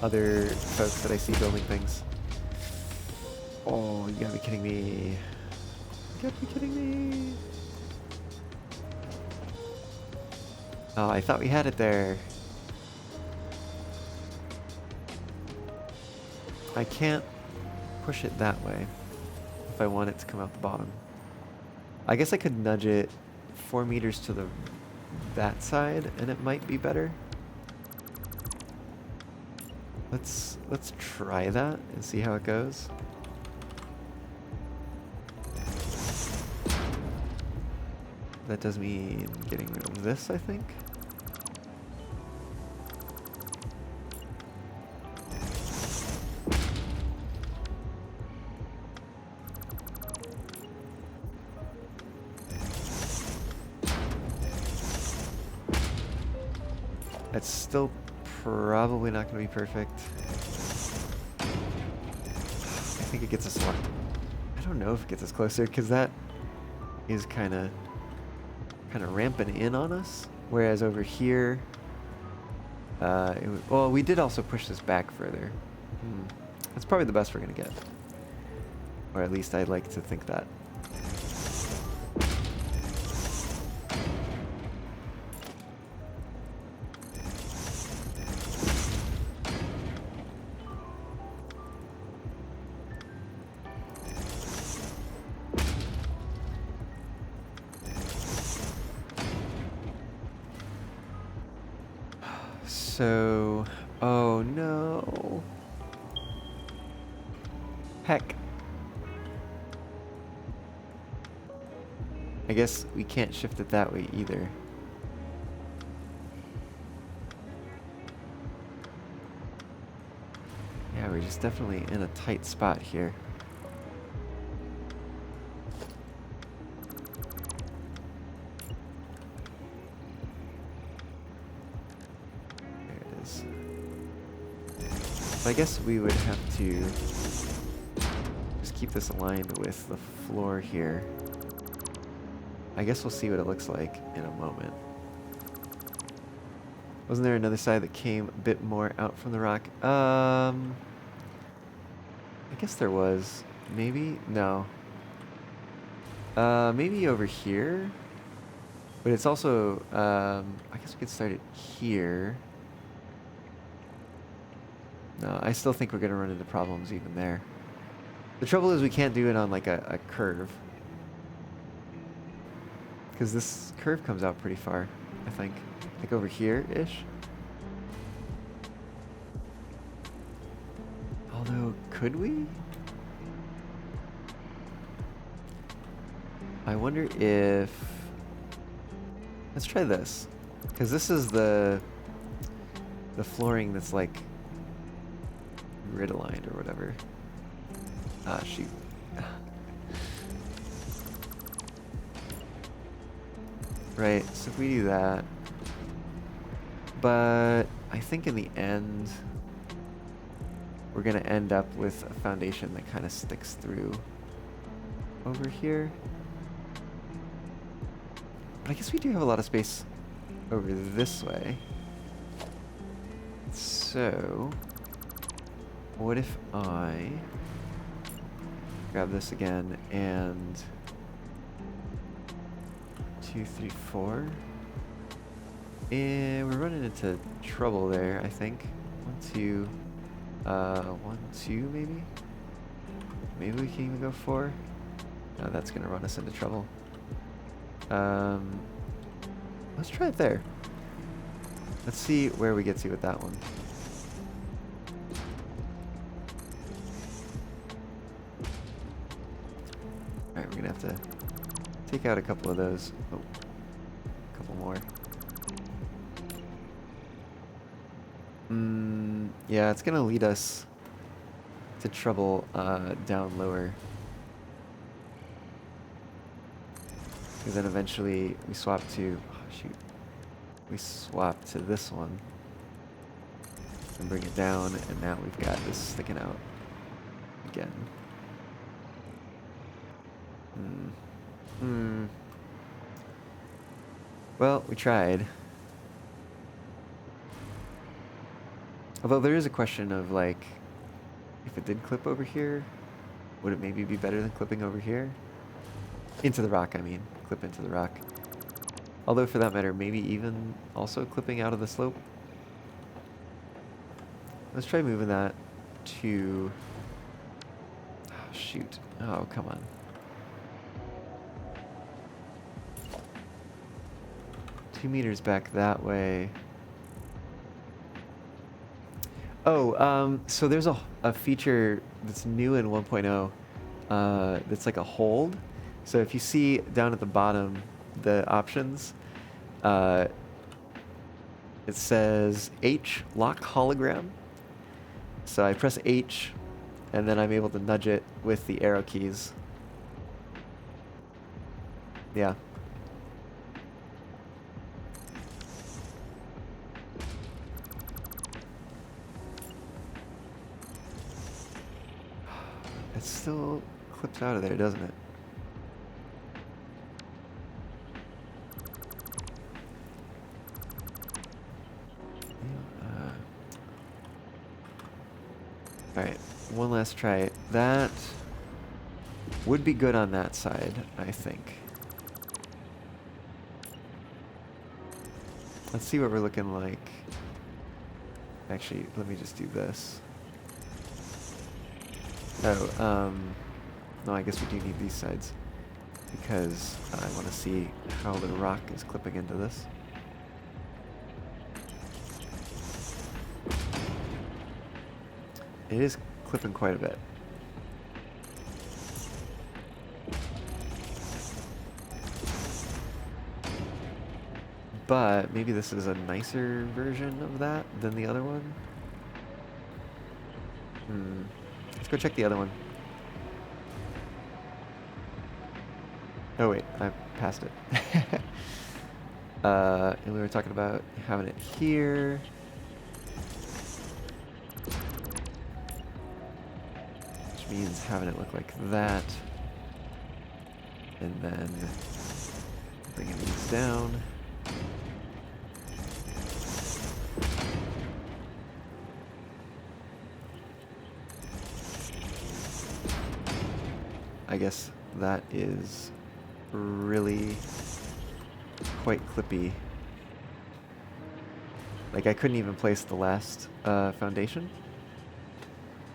other folks that I see building things. Oh, you gotta be kidding me! You gotta be kidding me! Oh, I thought we had it there. I can't push it that way if I want it to come out the bottom. I guess I could nudge it 4 meters to that side, and it might be better. Let's try that and see how it goes. That does mean getting rid of this, I think. That's still probably not going to be perfect. I think it gets us a lot. I don't know if it gets us closer, because that is kind of ramping in on us. Whereas over here, well, we did also push this back further. That's probably the best we're going to get. Or at least I'd like to think that. So, oh no. Heck. I guess we can't shift it that way either. Yeah, we're just definitely in a tight spot here. So I guess we would have to just keep this aligned with the floor here. I guess we'll see what it looks like in a moment. Wasn't there another side that came a bit more out from the rock? I guess there was. Maybe? No. Maybe over here? But it's also, I guess we could start it here. No, I still think we're going to run into problems even there. The trouble is we can't do it on like a curve. Because this curve comes out pretty far, I think. Like over here-ish. Although, could we? I wonder if... Let's try this. Because this is the flooring that's like grid aligned or whatever. Ah, shoot. Right, so if we do that, but I think in the end, we're gonna end up with a foundation that kind of sticks through over here. But I guess we do have a lot of space over this way. So, what if I grab this again and 2, 3, 4. And we're running into trouble there, I think. 1, 2. 1, 2 maybe? Maybe we can even go 4. No, that's gonna run us into trouble. Let's try it there. Let's see where we get to with that one. Alright, we're gonna have to take out a couple of those. Oh, a couple more. Yeah, it's gonna lead us to trouble down lower. Because then eventually we swap to, oh shoot, we swap to this one and bring it down, and now we've got this sticking out again. Well, we tried. Although there is a question of like, if it did clip over here, would it maybe be better than clipping over here? Into the rock, I mean. Clip into the rock. Although for that matter, maybe even also clipping out of the slope. Let's try moving that to... Oh, shoot. Oh, come on. $2 back that way. Oh, so there's a feature that's new in 1.0 that's like a hold. So if you see down at the bottom the options, it says H lock hologram. So I press H and then I'm able to nudge it with the arrow keys. Yeah. It still clips out of there, doesn't it? Alright, one last try. That would be good on that side, I think. Let's see what we're looking like. Actually, let me just do this. Oh, no, I guess we do need these sides because I want to see how the rock is clipping into this. It is clipping quite a bit. But maybe this is a nicer version of that than the other one. Let's go check the other one. Oh wait, I passed it. And we were talking about having it here. Which means having it look like that. And then bringing these down. I guess that is really quite clippy. Like I couldn't even place the last foundation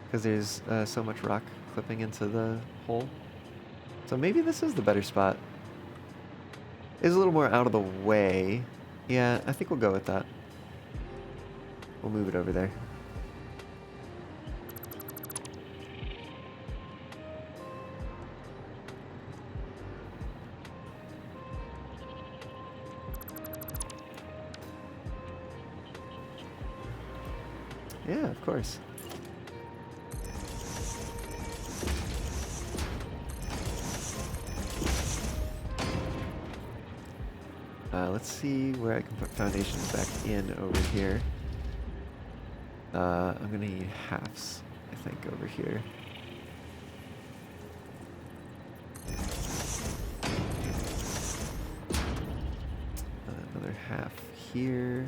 because there's so much rock clipping into the hole. So maybe this is the better spot. It's a little more out of the way. Yeah, I think we'll go with that. We'll move it over there. Yeah, of course. Let's see where I can put foundations back in over here. I'm gonna need halves, I think, over here. Another half here.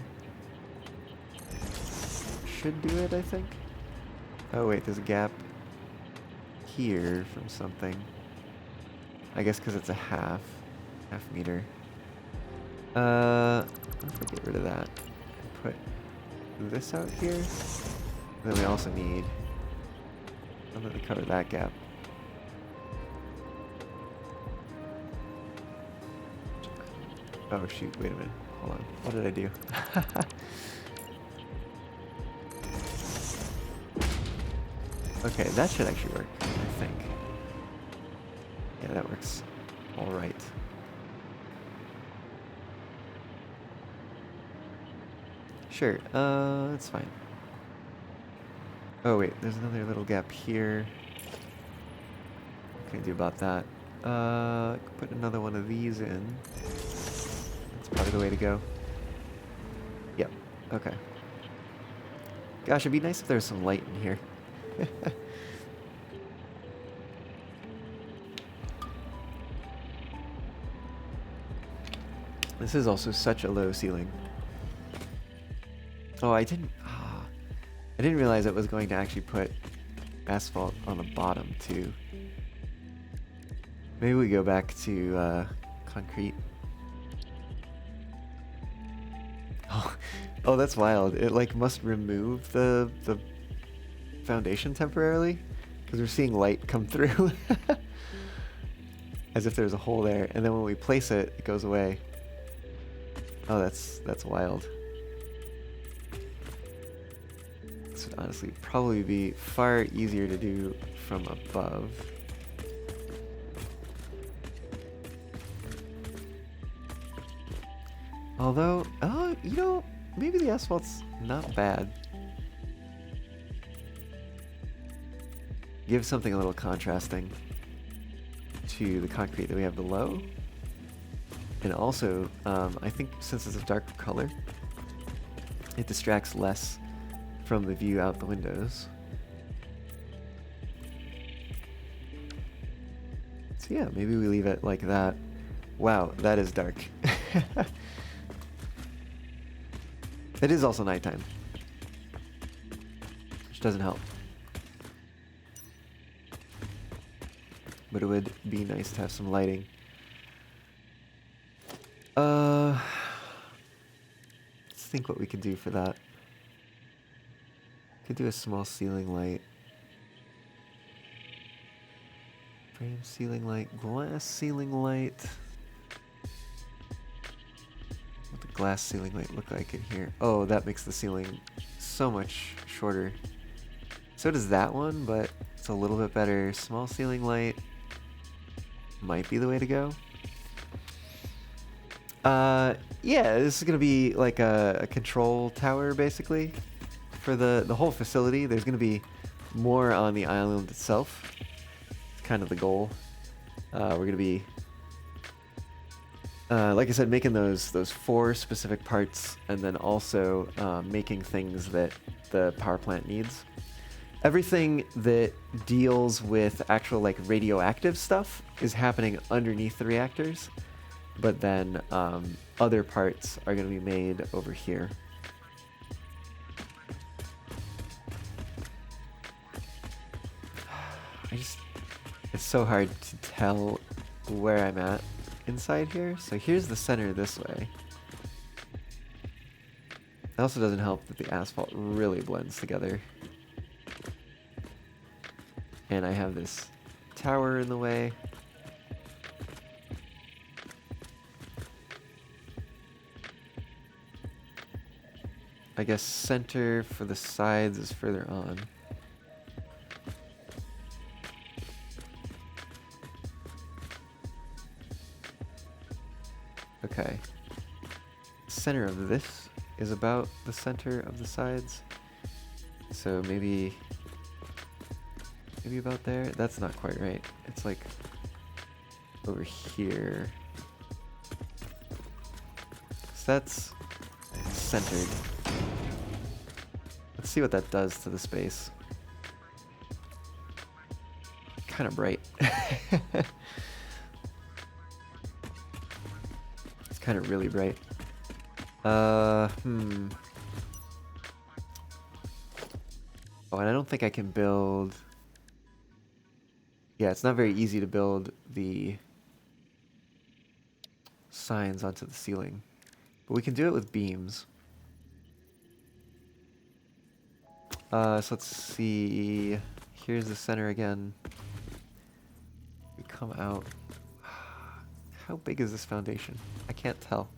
Should do it, I think. Oh wait, there's a gap here from something. I guess because it's a half meter. If I get rid of that, put this out here. Then we also need something to cover that gap. Oh shoot, wait a minute. Hold on. What did I do? Okay, that should actually work, I think. Yeah, that works. Alright. Sure, that's fine. Oh wait, there's another little gap here. What can I do about that? Put another one of these in. That's probably the way to go. Yep, okay. Gosh, it'd be nice if there was some light in here. This is also such a low ceiling. Oh, I didn't realize it was going to actually put asphalt on the bottom too. Maybe we go back to concrete. Oh, that's wild. It like must remove the foundation temporarily because we're seeing light come through as if there's a hole there, and then when we place it, it goes away. Oh, that's wild. This would honestly probably be far easier to do from above. Although, you know, maybe the asphalt's not bad. Give something a little contrasting to the concrete that we have below. And also, I think since it's a darker color, it distracts less from the view out the windows. So yeah, maybe we leave it like that. Wow, that is dark. It is also nighttime, which doesn't help. But it would be nice to have some lighting. Let's think what we could do for that. Could do a small ceiling light. Frame ceiling light, glass ceiling light. What the glass ceiling light look like in here? Oh, that makes the ceiling so much shorter. So does that one, but it's a little bit better. Small ceiling light might be the way to go. Yeah, this is gonna be like a control tower basically for the whole facility. There's gonna be more on the island itself. It's kind of the goal. We're gonna be, like I said, making those 4 specific parts, and then also making things that the power plant needs. Everything that deals with actual like radioactive stuff is happening underneath the reactors. But then other parts are going to be made over here. It's so hard to tell where I'm at inside here. So here's the center this way. It also doesn't help that the asphalt really blends together. And I have this tower in the way. I guess center for the sides is further on. Okay. Center of this is about the center of the sides. So maybe about there. That's not quite right. It's like over here. So that's centered. Let's see what that does to the space. Kind of bright. It's kind of really bright. Oh, and I don't think I can build... Yeah, it's not very easy to build the signs onto the ceiling. But we can do it with beams. So let's see. Here's the center again. We come out. How big is this foundation? I can't tell.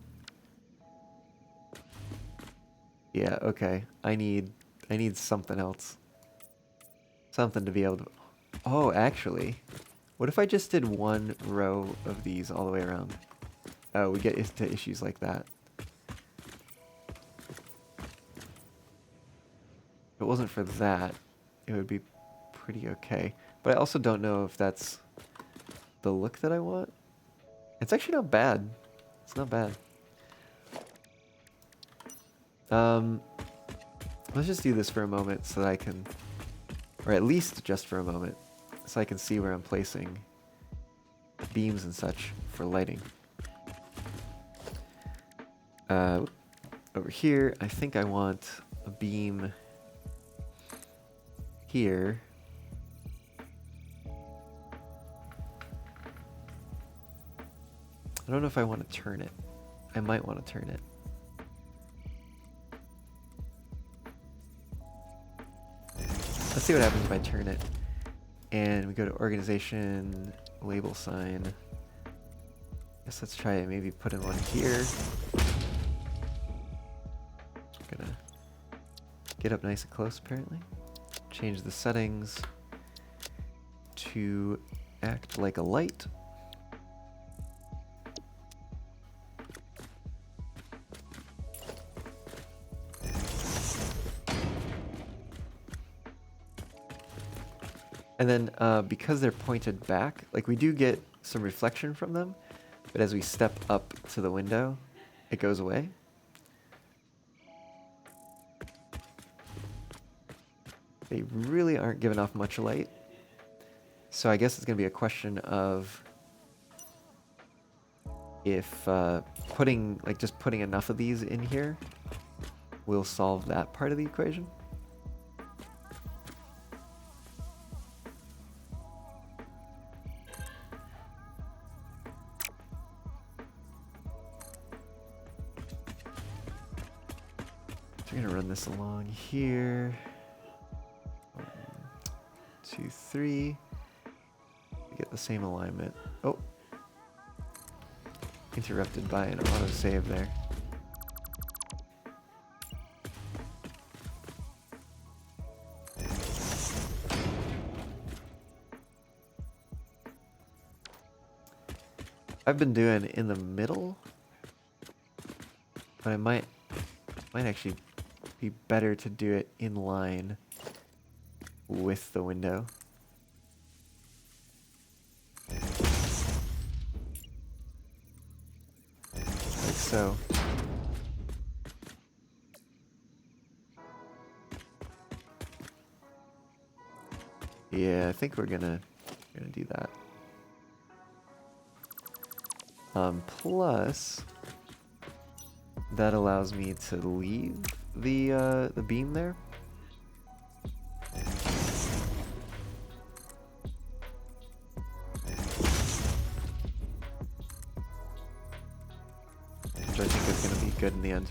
Yeah, okay. I need something else. Something to be able to... Oh, actually. What if I just did one row of these all the way around? Oh, we get into issues like that. If it wasn't for that, it would be pretty okay. But I also don't know if that's the look that I want. It's actually not bad. It's not bad. Let's just do this for a moment so that I can, or at least just for a moment, so I can see where I'm placing beams and such for lighting. Over here, I think I want a beam here. I don't know if I want to turn it. I might want to turn it. Let's see what happens if I turn it. And we go to organization, label sign. Guess let's try it. Maybe put in one here. I'm gonna get up nice and close apparently. Change the settings to act like a light. And then because they're pointed back, like we do get some reflection from them, but as we step up to the window, it goes away. They really aren't giving off much light. So I guess it's going to be a question of if just putting enough of these in here will solve that part of the equation. So we're going to run this along here. 1, 2, 3. We get the same alignment. Oh. Interrupted by an autosave there. I've been doing in the middle, but I might actually be better to do it in line with the window. Like so. Yeah, I think we're gonna do that. Plus, that allows me to leave the beam there. Which I think is going to be good in the end.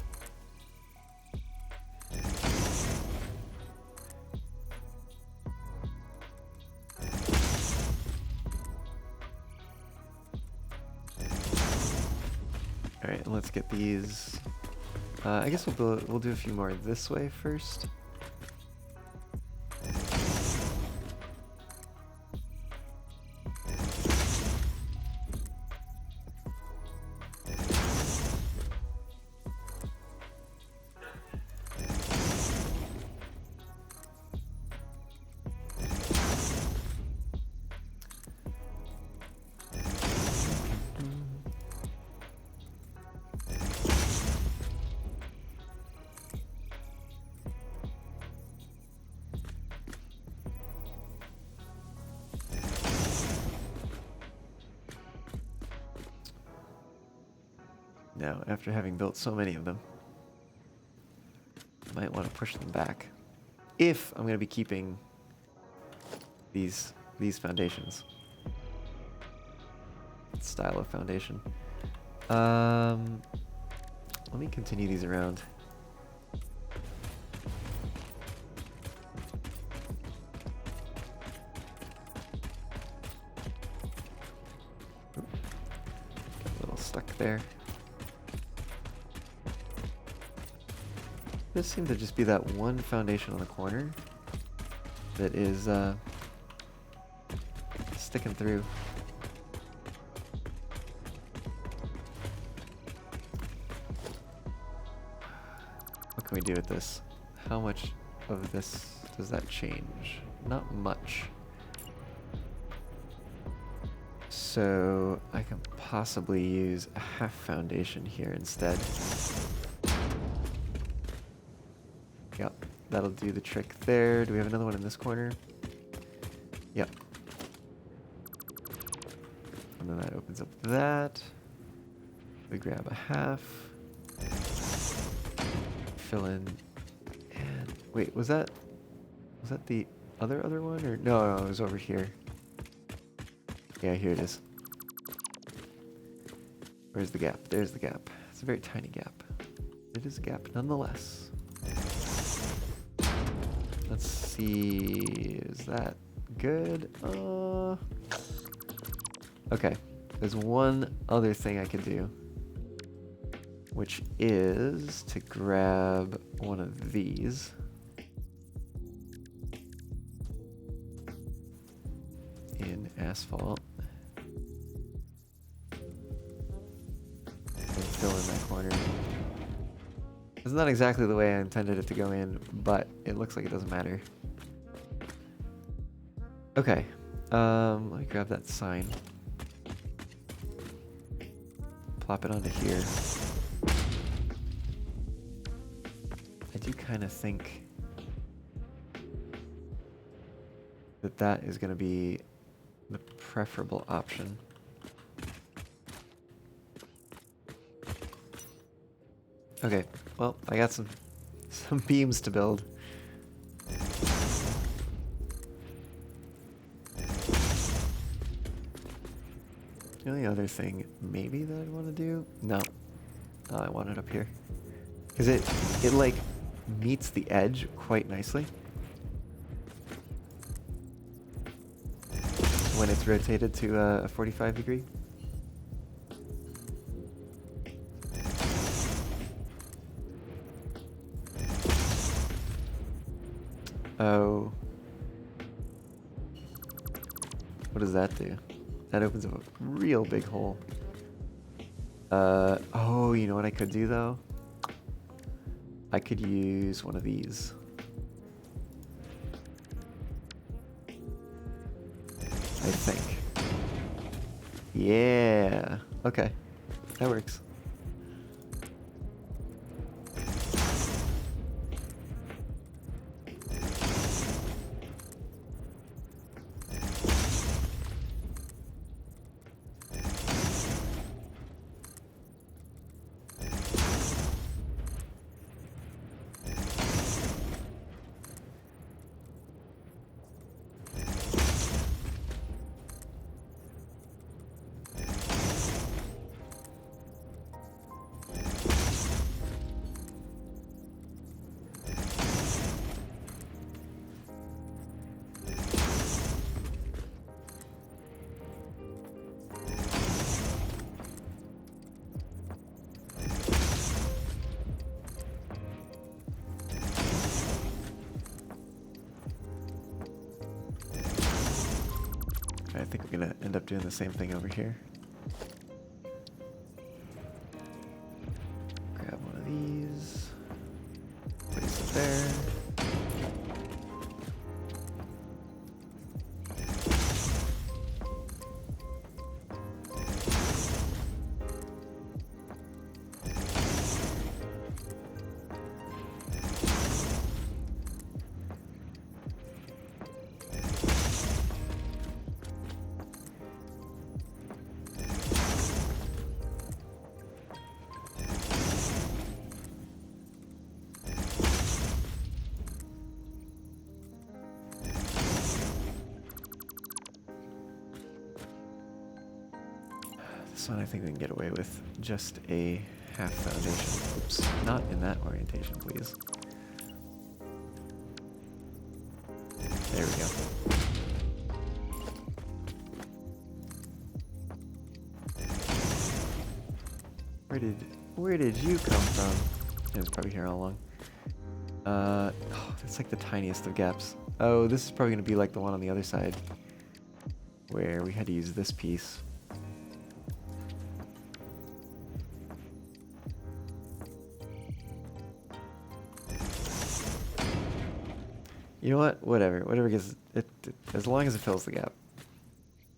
Alright, let's get these. I guess we'll do a few more this way first. Now, after having built so many of them, I might want to push them back. If I'm going to be keeping these foundations. Style of foundation. let me continue these around. Oop. Got a little stuck there. This seemed to just be that one foundation on the corner that is sticking through. What can we do with this? How much of this does that change? Not much. So I can possibly use a half foundation here instead. Yep, that'll do the trick there. Do we have another one in this corner? Yep. And then that opens up that. We grab a half. Fill in. And wait, was that the other one? Or no, it was over here. Yeah, here it is. Where's the gap? There's the gap. It's a very tiny gap. It is a gap nonetheless. Let's see, is that good? Okay, there's one other thing I could do, which is to grab one of these. In asphalt. And fill in that corner. It's not exactly the way I intended it to go in, but it looks like it doesn't matter. Okay, let me grab that sign. Plop it onto here. I do kind of think that that is going to be the preferable option. Okay, well, I got some beams to build. The only other thing maybe that I'd want to do? No. No, I want it up here. Because it like meets the edge quite nicely when it's rotated to a 45 degree. Oh. What does that do? That opens up a real big hole. Oh, you know what I could do though? I could use one of these. I think. Yeah. Okay. That works. I think we're gonna end up doing the same thing over here. Grab one of these, place it there. This one I think we can get away with just a half foundation. Oops, not in that orientation, please. There we go. Where did you come from? It was probably here all along. Oh, that's like the tiniest of gaps. Oh, this is probably gonna be like the one on the other side, where we had to use this piece. You know what? Whatever gets it, as long as it fills the gap.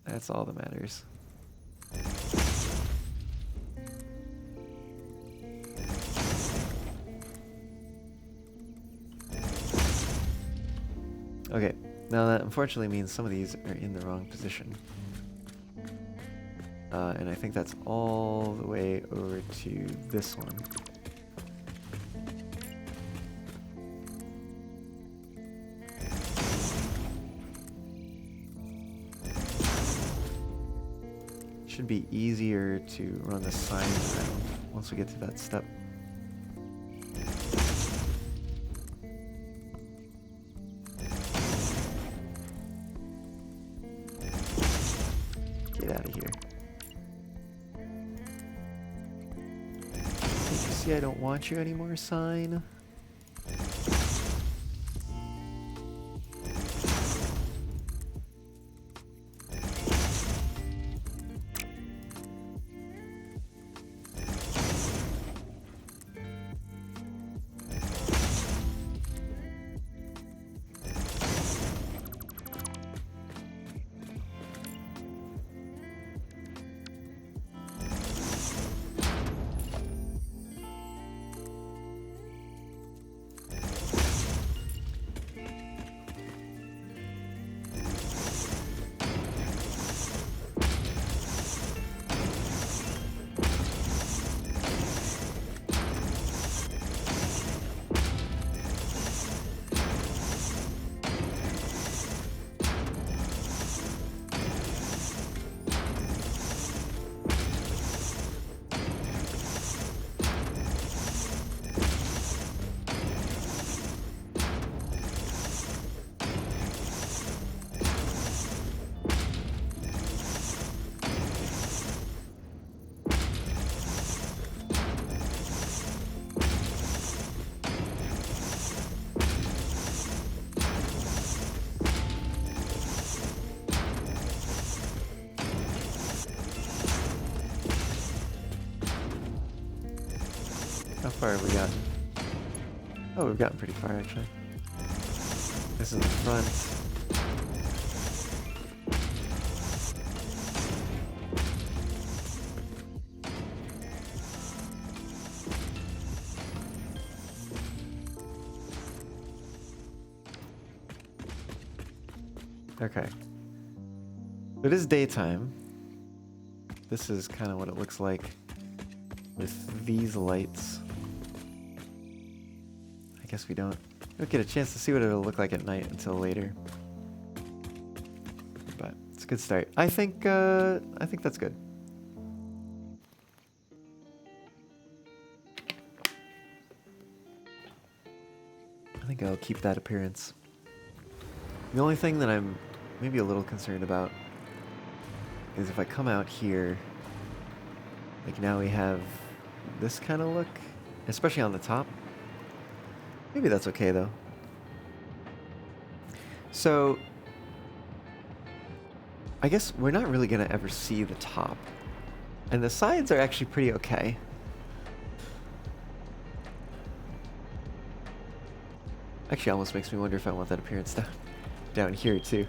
That's all that matters. Okay, now that unfortunately means some of these are in the wrong position. And I think that's all the way over to this one. Should be easier to run the signs around once we get to that step. Get out of here. Can't you see I don't want you anymore, sign? How far have we gotten? Oh, we've gotten pretty far, actually. This is the front. Okay. It is daytime. This is kind of what it looks like with these lights. I guess we don't get a chance to see what it'll look like at night until later. But it's a good start. I think that's good. I think I'll keep that appearance. The only thing that I'm maybe a little concerned about is if I come out here, like now we have this kind of look, especially on the top. Maybe that's okay though. So I guess we're not really gonna ever see the top, and the sides are actually pretty okay. Actually, almost makes me wonder if I want that appearance down here too.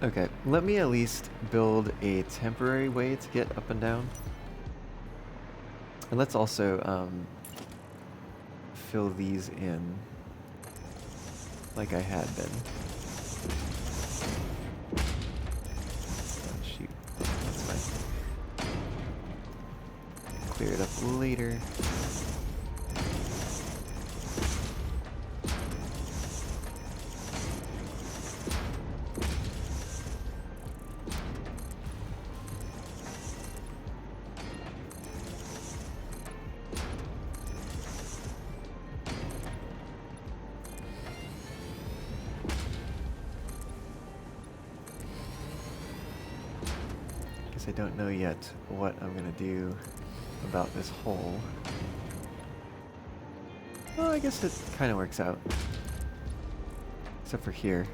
Okay, let me at least build a temporary way to get up and down. And let's also fill these in like I had been. Oh, shoot. That's fine. Clear it up later. I don't know yet what I'm gonna do about this hole. Well, I guess it kind of works out. Except for here.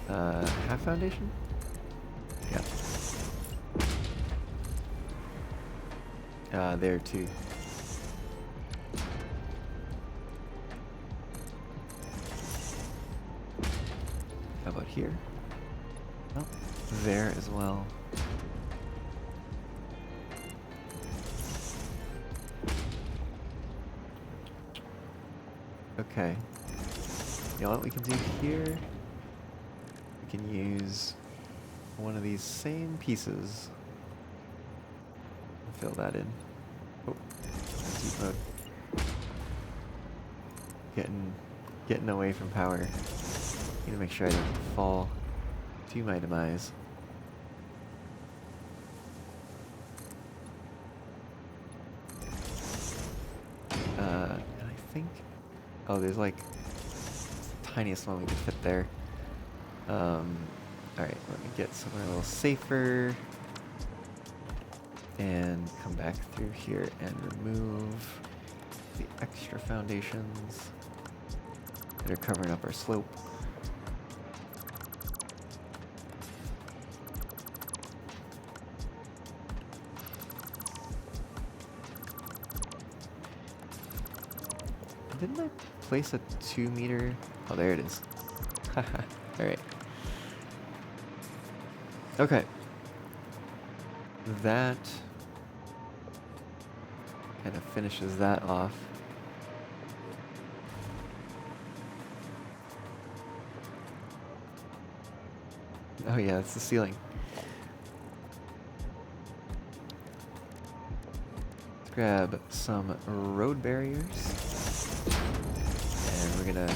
Half foundation? Yeah. There too. How about here? Oh, there as well. Okay. You know what we can do here? We can use one of these same pieces and fill that in. Oh, deep mode. Getting away from power. Need to make sure I don't fall to my demise. And I think, oh, there's like the tiniest one we can fit there. Alright, let me get somewhere a little safer and come back through here and remove the extra foundations that are covering up our slope. Didn't I place a 2 meter? Oh, there it is. Haha. Alright. Okay. That kind of finishes that off. Oh yeah, it's the ceiling. Let's grab some road barriers. And we're gonna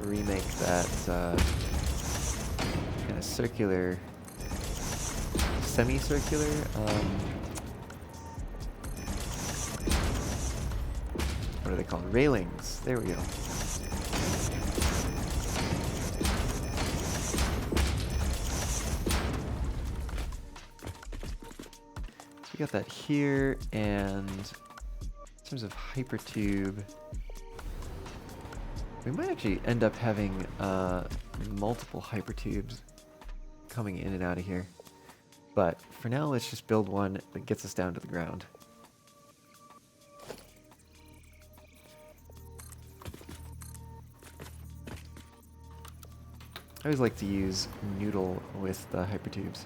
remake that kind of circular, semicircular, what are they called? Railings. There we go. So we got that here, and in terms of hypertube, we might actually end up having multiple hypertubes coming in and out of here. But for now, let's just build one that gets us down to the ground. I always like to use noodle with the hypertubes.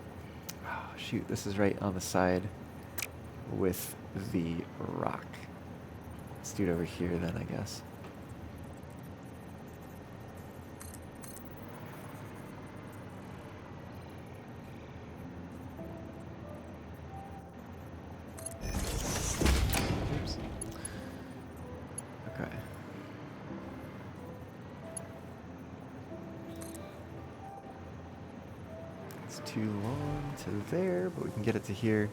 Oh, shoot, this is right on the side with the rock. Let's do it over here then, I guess. Oops. Okay. It's too long to there, but we can get it to here.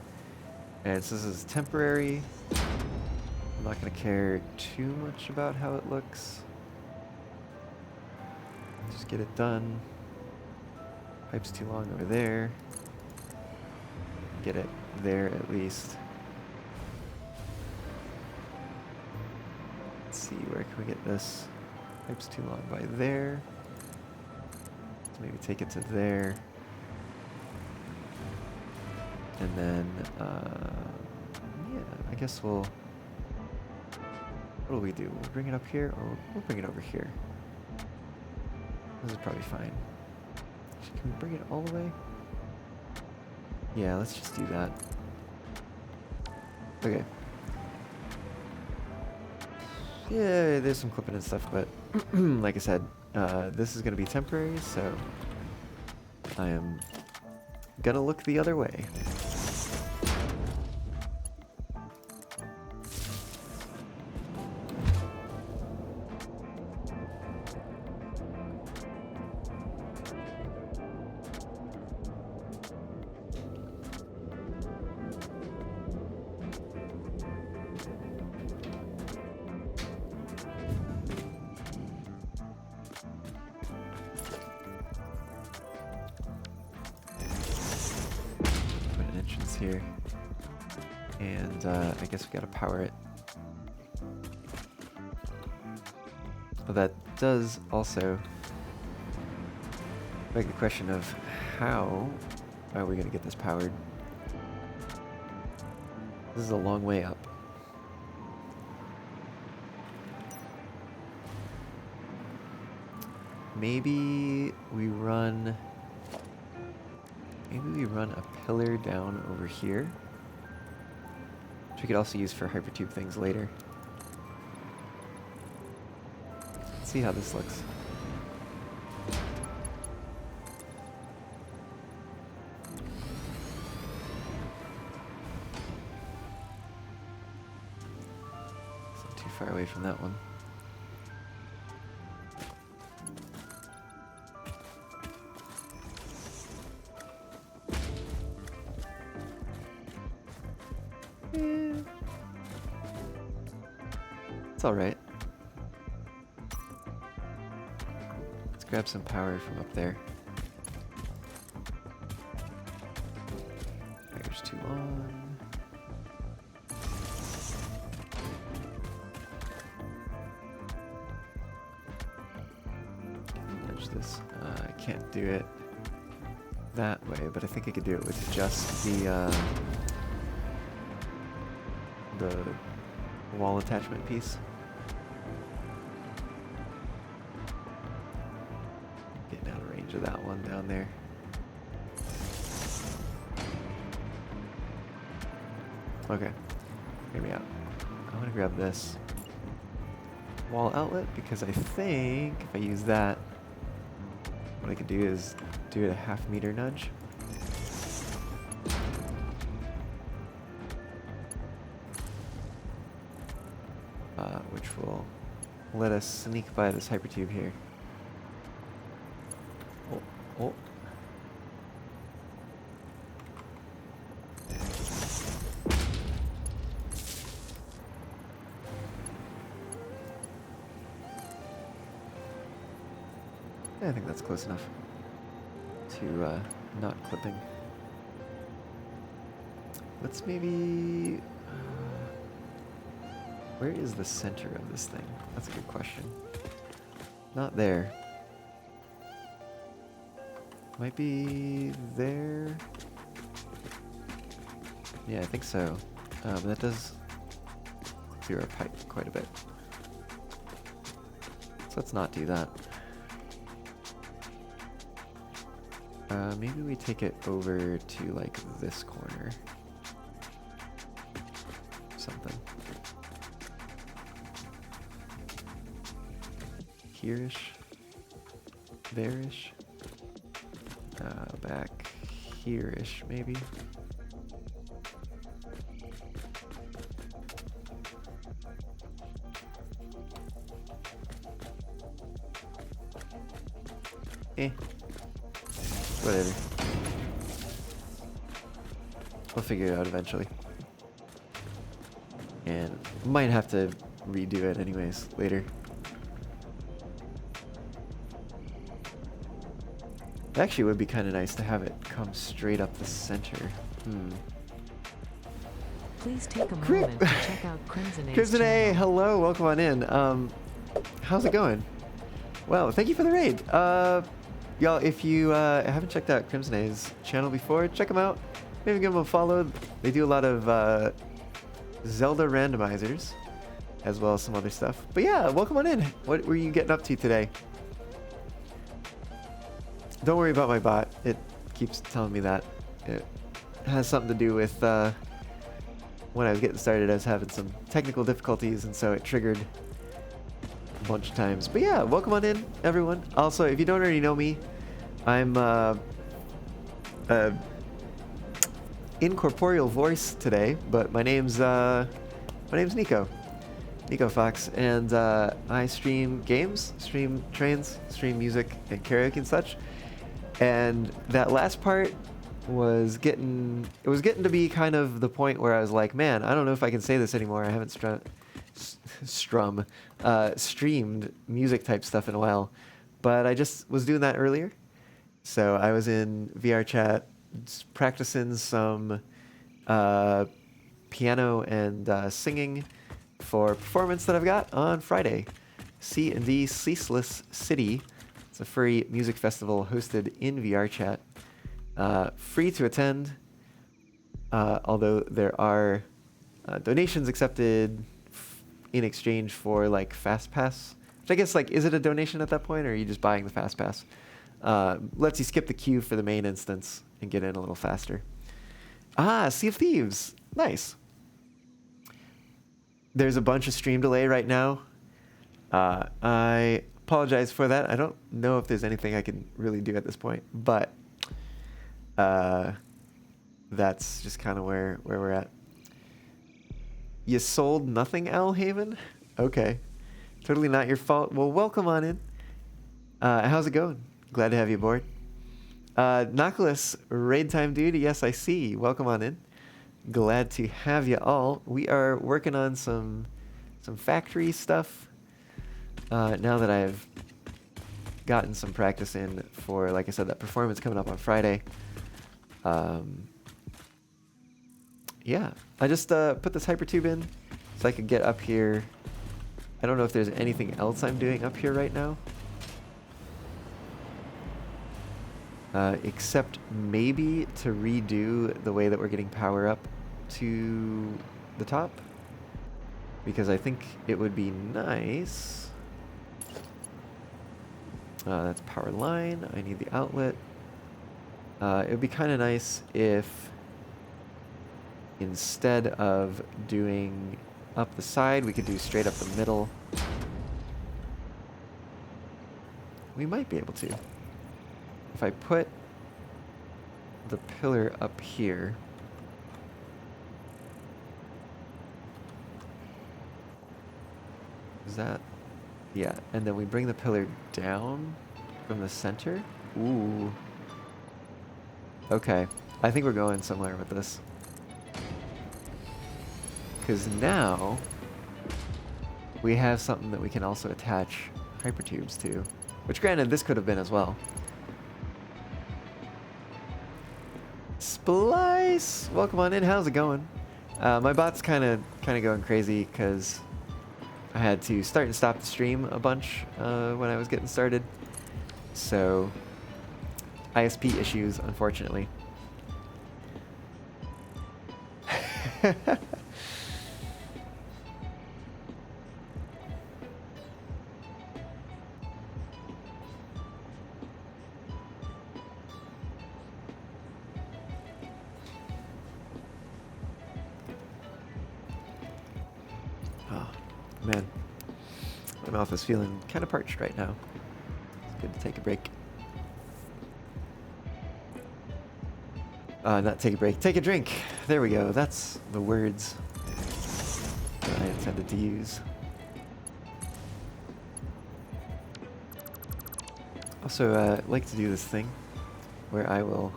And since this is temporary, I'm not going to care too much about how it looks. Just get it done. Pipe's too long over there. Get it there at least. Let's see, where can we get this? Pipe's too long by there. Let's maybe take it to there. And then, yeah, I guess we'll... What do we do? We'll bring it up here, or we'll bring it over here. This is probably fine. Actually, can we bring it all the way? Yeah, let's just do that. Okay. Yeah, there's some clipping and stuff, but like I said, this is going to be temporary, so I am going to look the other way. Here, and I guess we gotta power it. But that does also beg the question of how are we gonna get this powered? This is a long way up. Maybe we run a pillar down over here, which we could also use for hypertube things later. Let's see how this looks. It's not too far away from that one. It's alright. Let's grab some power from up there. Fire's too long. Nudge this. I can't do it that way, but I think I could do it with just the wall attachment piece. Getting out of range of that one down there. Okay, hear me out. I'm gonna grab this wall outlet because I think if I use that, what I can do is do it a half-meter nudge. Which will let us sneak by this hypertube here. Oh, oh. Yeah, I think that's close enough to not clipping. Let's maybe... where is the center of this thing? That's a good question. Not there. Might be there. Yeah, I think so. That does clear our pipe quite a bit. So let's not do that. Maybe we take it over to like this corner. Something. Here-ish. There-ish. Back here-ish, maybe. Whatever. We'll figure it out eventually. And might have to redo it anyways later. It actually would be kind of nice to have it come straight up the center. Please take a moment to check out Crimson A's Crimson A, channel. hello, welcome on in. How's it going? Well, thank you for the raid. Y'all, if you haven't checked out Crimson A's channel before, check them out. Maybe give them a follow. They do a lot of Zelda randomizers, as well as some other stuff. But yeah, welcome on in. What were you getting up to today? Don't worry about my bot. It keeps telling me that. It has something to do with when I was getting started, I was having some technical difficulties, and so it triggered bunch of times. But yeah, welcome on in, everyone. Also, if you don't already know me, I'm incorporeal voice today, but my name's Nico. Nico Fox, and I stream games, stream trains, stream music and karaoke and such. And that last part was getting to be kind of the point where I was like, man, I don't know if I can say this anymore. I haven't streamed music type stuff in a while, but I just was doing that earlier. So I was in VR chat practicing some piano and singing for a performance that I've got on Friday. C&D Ceaseless City. It's a furry music festival hosted in VR chat. Free to attend, although there are donations accepted in exchange for like Fast Pass. Which I guess, like, is it a donation at that point, or are you just buying the Fast Pass? Lets you skip the queue for the main instance and get in a little faster. Sea of Thieves. Nice. There's a bunch of stream delay right now. I apologize for that. I don't know if there's anything I can really do at this point, but that's just kind of where we're at. You sold nothing, Alhaven? Okay. Totally not your fault. Well, welcome on in. How's it going? Glad to have you aboard. Noculus, raid time dude. Yes, I see. Welcome on in. Glad to have you all. We are working on some factory stuff now that I've gotten some practice in for, like I said, that performance coming up on Friday. Yeah, I just put this hypertube in so I could get up here. I don't know if there's anything else I'm doing up here right now. Except maybe to redo the way that we're getting power up to the top. Because I think it would be nice. That's power line. I need the outlet. It would be kind of nice if instead of doing up the side, we could do straight up the middle. We might be able to. If I put the pillar up here, is that, yeah, and then we bring the pillar down from the center. Ooh. Okay, I think we're going somewhere with this. Because now we have something that we can also attach hypertubes to, which granted this could have been as well. Splice! Welcome on in, how's it going? My bot's kind of going crazy because I had to start and stop the stream a bunch when I was getting started. So, ISP issues, unfortunately. Man, my mouth is feeling kind of parched right now. It's good to take a break. Not take a break, take a drink. There we go. That's the words that I intended to use. Also, like to do this thing where I will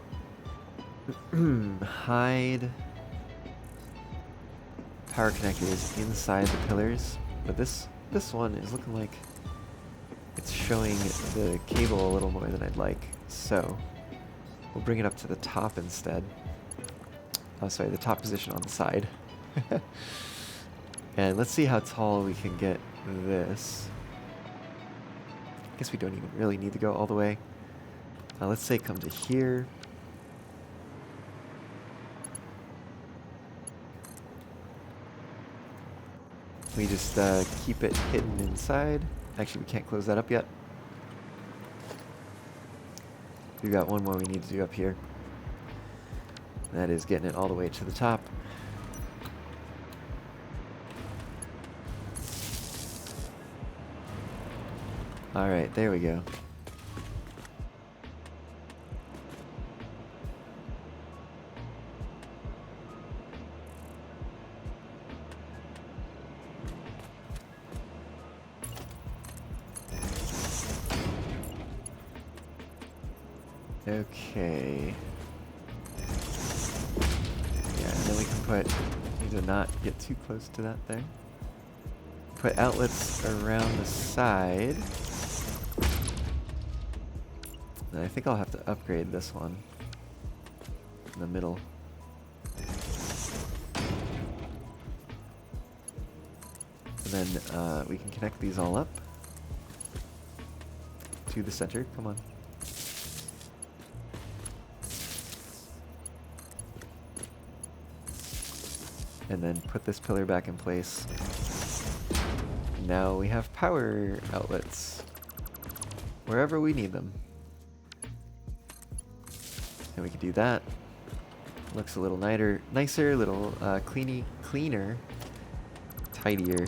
hide power connectors inside the pillars. But this one is looking like it's showing the cable a little more than I'd like. So we'll bring it up to the top instead. Oh, sorry, the top position on the side. And let's see how tall we can get this. I guess we don't even really need to go all the way. Let's say come to here. We just keep it hidden inside. Actually, we can't close that up yet. We've got one more we need to do up here. That is getting it all the way to the top. Alright, there we go. Okay. Yeah, and then we can put, need to not get too close to that there. Put outlets around the side. And I think I'll have to upgrade this one in the middle. And then we can connect these all up to the center. Come on. And then put this pillar back in place. Now we have power outlets wherever we need them. And we can do that. Looks a little nicer, little cleaner, tidier.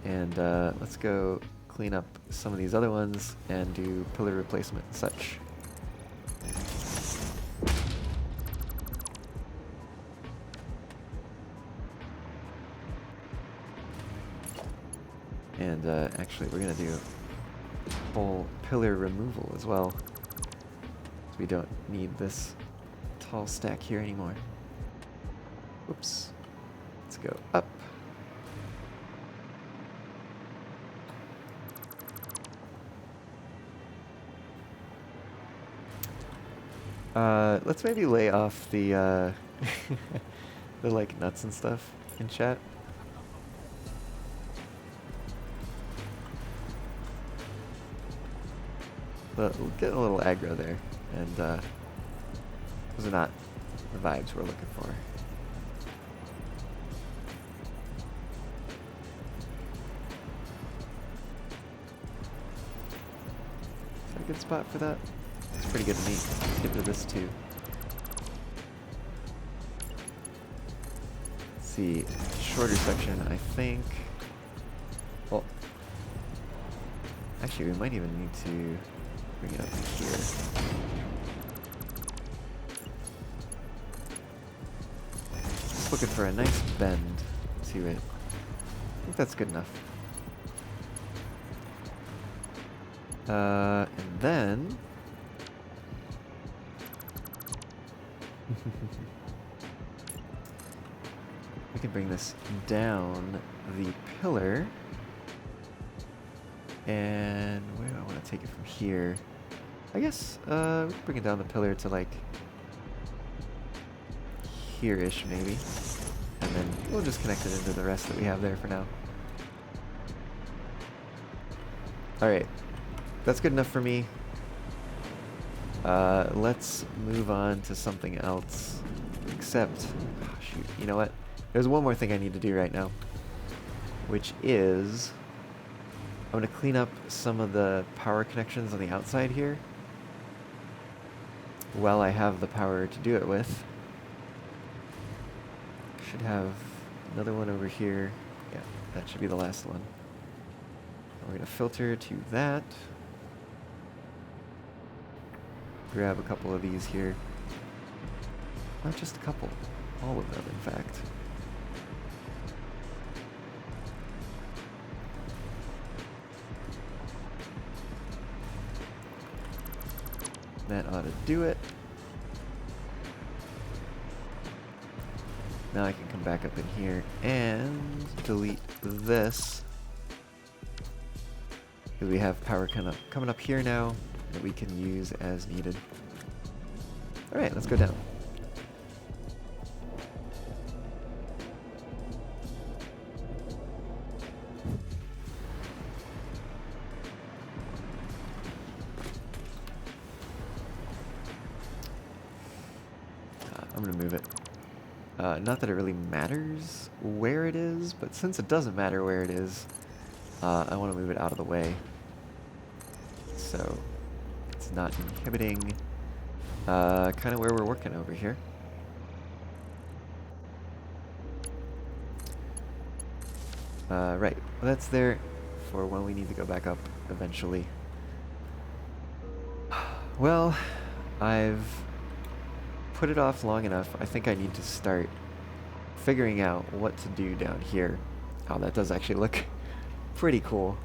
And let's go clean up some of these other ones and do pillar replacement and such. And actually, we're going to do whole pillar removal as well. So we don't need this tall stack here anymore. Oops. Let's go up. Let's maybe lay off the the like nuts and stuff in chat. But we'll get a little aggro there, and those are not the vibes we're looking for. Is that a good spot for that? It's pretty good to me. Let's get to this too. Let's see, shorter section, I think. Well, actually, we might even need to bring it up here. Just looking for a nice bend to it. I think that's good enough. And then we can bring this down the pillar. And where do I want to take it from here? I guess we can bring it down the pillar to like here-ish maybe. And then we'll just connect it into the rest that we have there for now. Alright, that's good enough for me. Let's move on to something else. Except, oh shoot, you know what? There's one more thing I need to do right now. Which is, I'm going to clean up some of the power connections on the outside here while I have the power to do it with. Should have another one over here. Yeah, that should be the last one. We're going to filter to that. Grab a couple of these here. Not just a couple, all of them in fact. That ought to do it. Now I can come back up in here and delete this. Because we have power coming up here now that we can use as needed. Alright, let's go down. I'm gonna move it. Not that it really matters where it is, but since it doesn't matter where it is, I want to move it out of the way. So it's not inhibiting kind of where we're working over here. Right, well, that's there for when we need to go back up eventually. Well, I've put it off long enough. I think I need to start figuring out what to do down here. Oh, that does actually look pretty cool.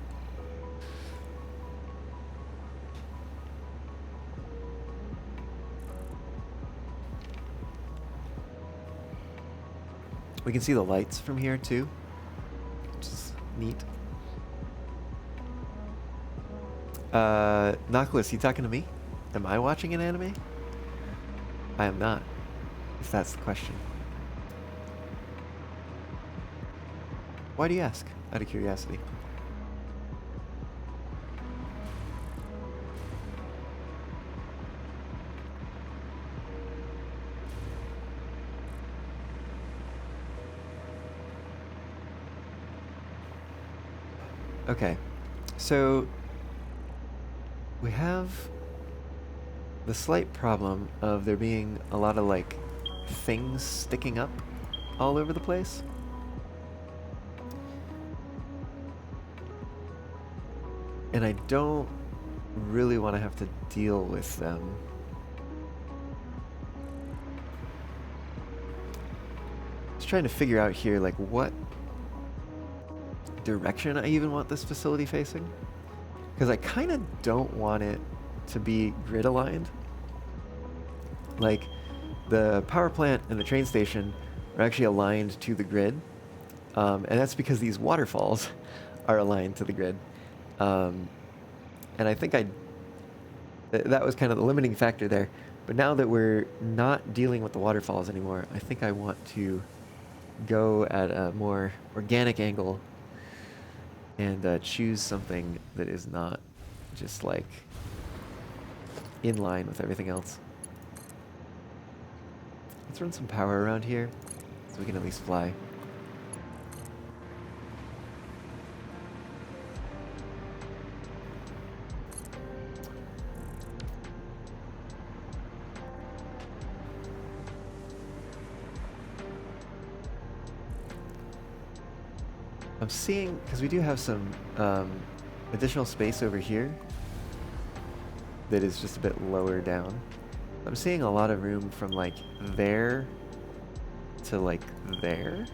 We can see the lights from here too, which is neat. Nautilus, you talking to me? Am I watching an anime? I am not, if that's the question. Why do you ask? Out of curiosity. Okay, so we have the slight problem of there being a lot of like things sticking up all over the place. And I don't really want to have to deal with them. Just trying to figure out here like what direction I even want this facility facing, because I kind of don't want it to be grid aligned. Like the power plant and the train station are actually aligned to the grid, and that's because these waterfalls are aligned to the grid. And I think that was kind of the limiting factor there. But now that we're not dealing with the waterfalls anymore, I think I want to go at a more organic angle and choose something that is not just like in line with everything else. Let's run some power around here so we can at least fly. I'm seeing, because we do have some additional space over here that is just a bit lower down. I'm seeing a lot of room from like there to like there.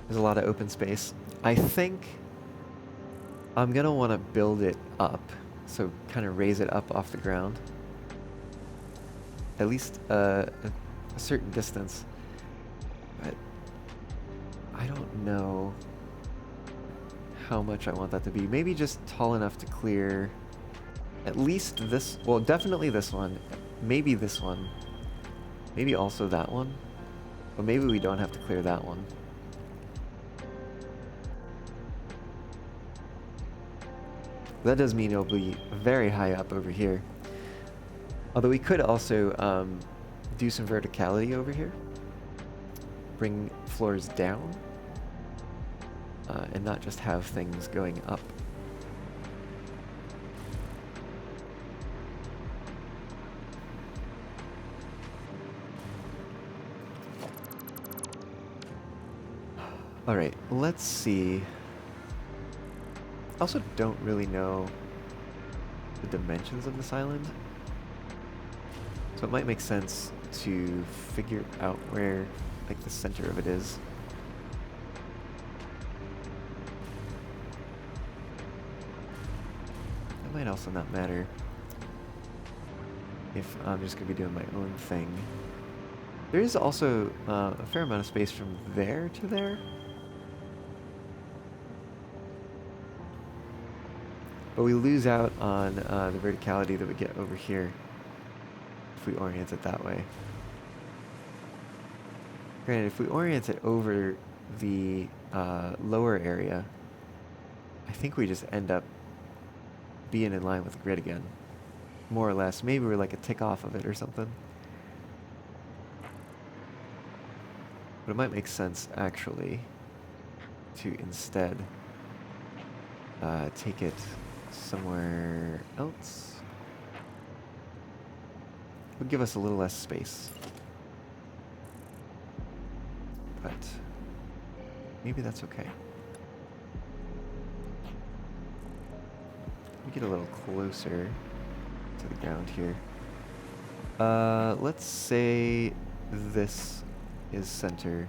There's a lot of open space. I think I'm gonna want to build it up, so kind of raise it up off the ground. At least a certain distance. But I don't know how much I want that to be. Maybe just tall enough to clear at least this, well, definitely this one, maybe this one, maybe also that one, but maybe we don't have to clear that one. That does mean it'll be very high up over here. Although we could also do some verticality over here, bring floors down, and not just have things going up. Alright, let's see. I also don't really know the dimensions of this island, so it might make sense to figure out where like the center of it is. That might also not matter if I'm just going to be doing my own thing. There is also a fair amount of space from there to there. But we lose out on the verticality that we get over here if we orient it that way. Granted, if we orient it over the lower area, I think we just end up being in line with the grid again. More or less. Maybe we're like a tick off of it or something. But it might make sense, actually, to instead take it somewhere else. Would give us a little less space. But maybe that's okay. me get a little closer to the ground here. Let's say this is center.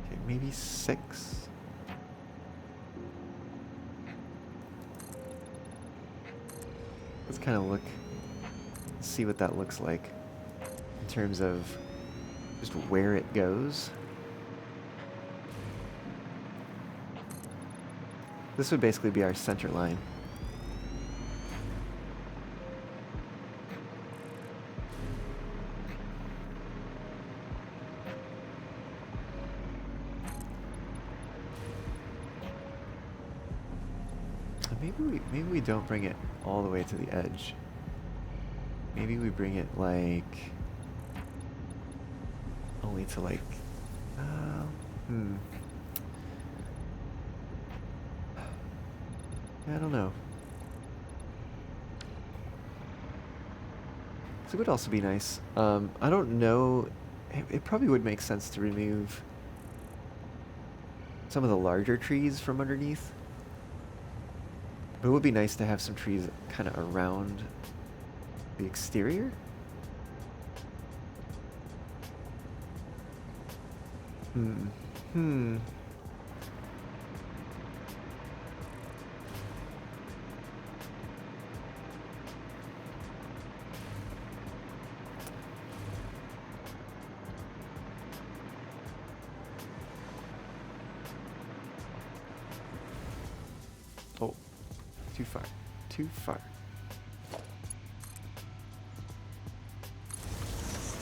Okay, maybe 6. Let's kind of look, see what that looks like in terms of just where it goes. This would basically be our center line. Maybe we don't bring it all the way to the edge. Maybe we bring it like only to like I don't know. So it would also be nice. I don't know. It probably would make sense to remove some of the larger trees from underneath. But it would be nice to have some trees kind of around the exterior. Oh, too far. Too far.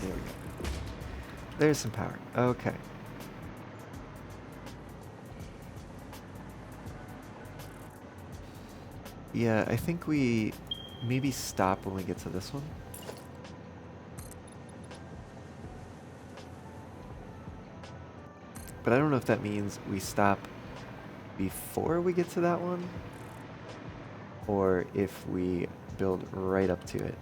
There we go. There's some power. Okay. Yeah, I think we maybe stop when we get to this one. But I don't know if that means we stop before we get to that one, or if we build right up to it.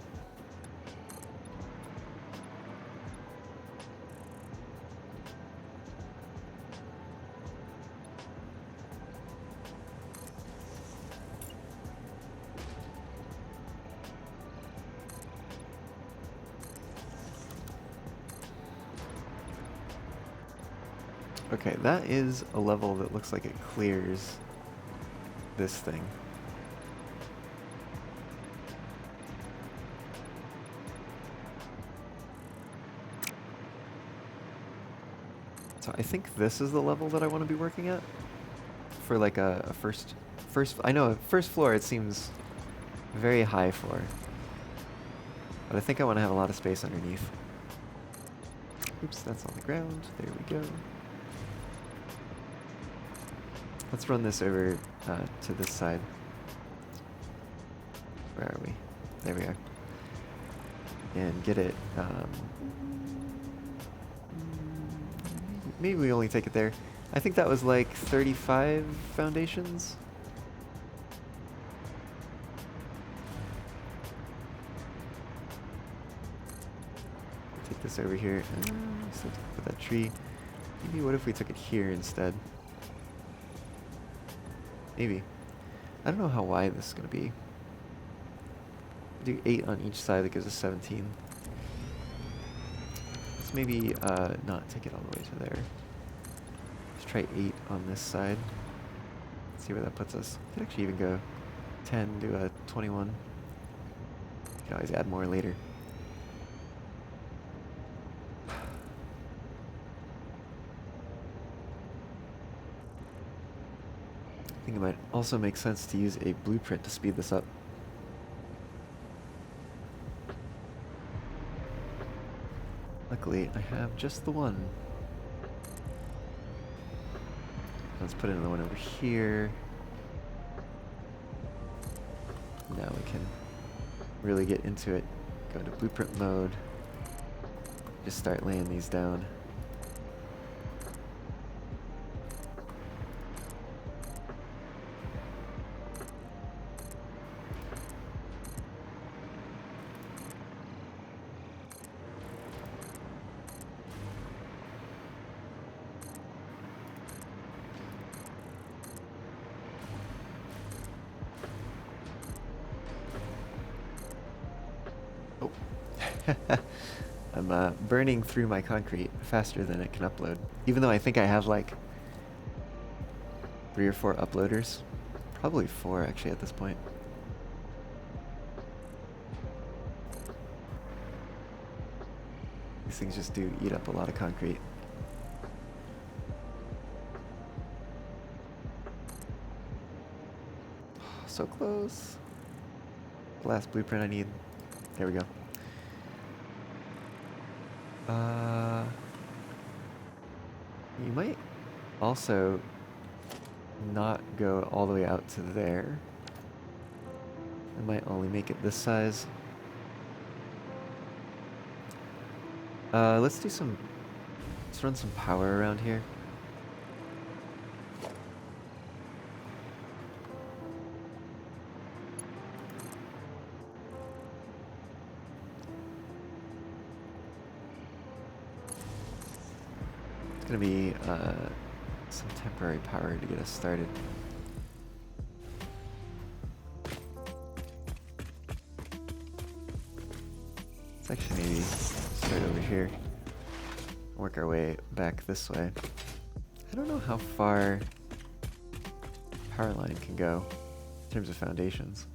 Okay, that is a level that looks like it clears this thing. So I think this is the level that I want to be working at for like a first, I know first floor it seems very high for, but I think I want to have a lot of space underneath. Oops, that's on the ground. There we go. Let's run this over to this side. Where are we? There we are. And get it. Maybe we only take it there. I think that was like 35 foundations. Take this over here. So put that tree. Maybe what if we took it here instead? Maybe. I don't know how wide this is going to be. Do 8 on each side, that gives us 17. Let's maybe not take it all the way to there. Let's try 8 on this side. See where that puts us. Could actually even go 10 to a 21. Can always add more later. I think it might also make sense to use a blueprint to speed this up. Luckily, I have just the one. Let's put in the one over here. Now we can really get into it. Go to blueprint mode. Just start laying these down. I'm burning through my concrete faster than it can upload. Even though I think I have like 3 or 4 uploaders. Probably 4 actually at this point. These things just do eat up a lot of concrete. So close. The last blueprint I need. There we go. You might also not go all the way out to there. I might only make it this size. Let's run some power around here. It's gonna be some temporary power to get us started. Let's actually maybe start over here. Work our way back this way. I don't know how far power line can go in terms of foundations.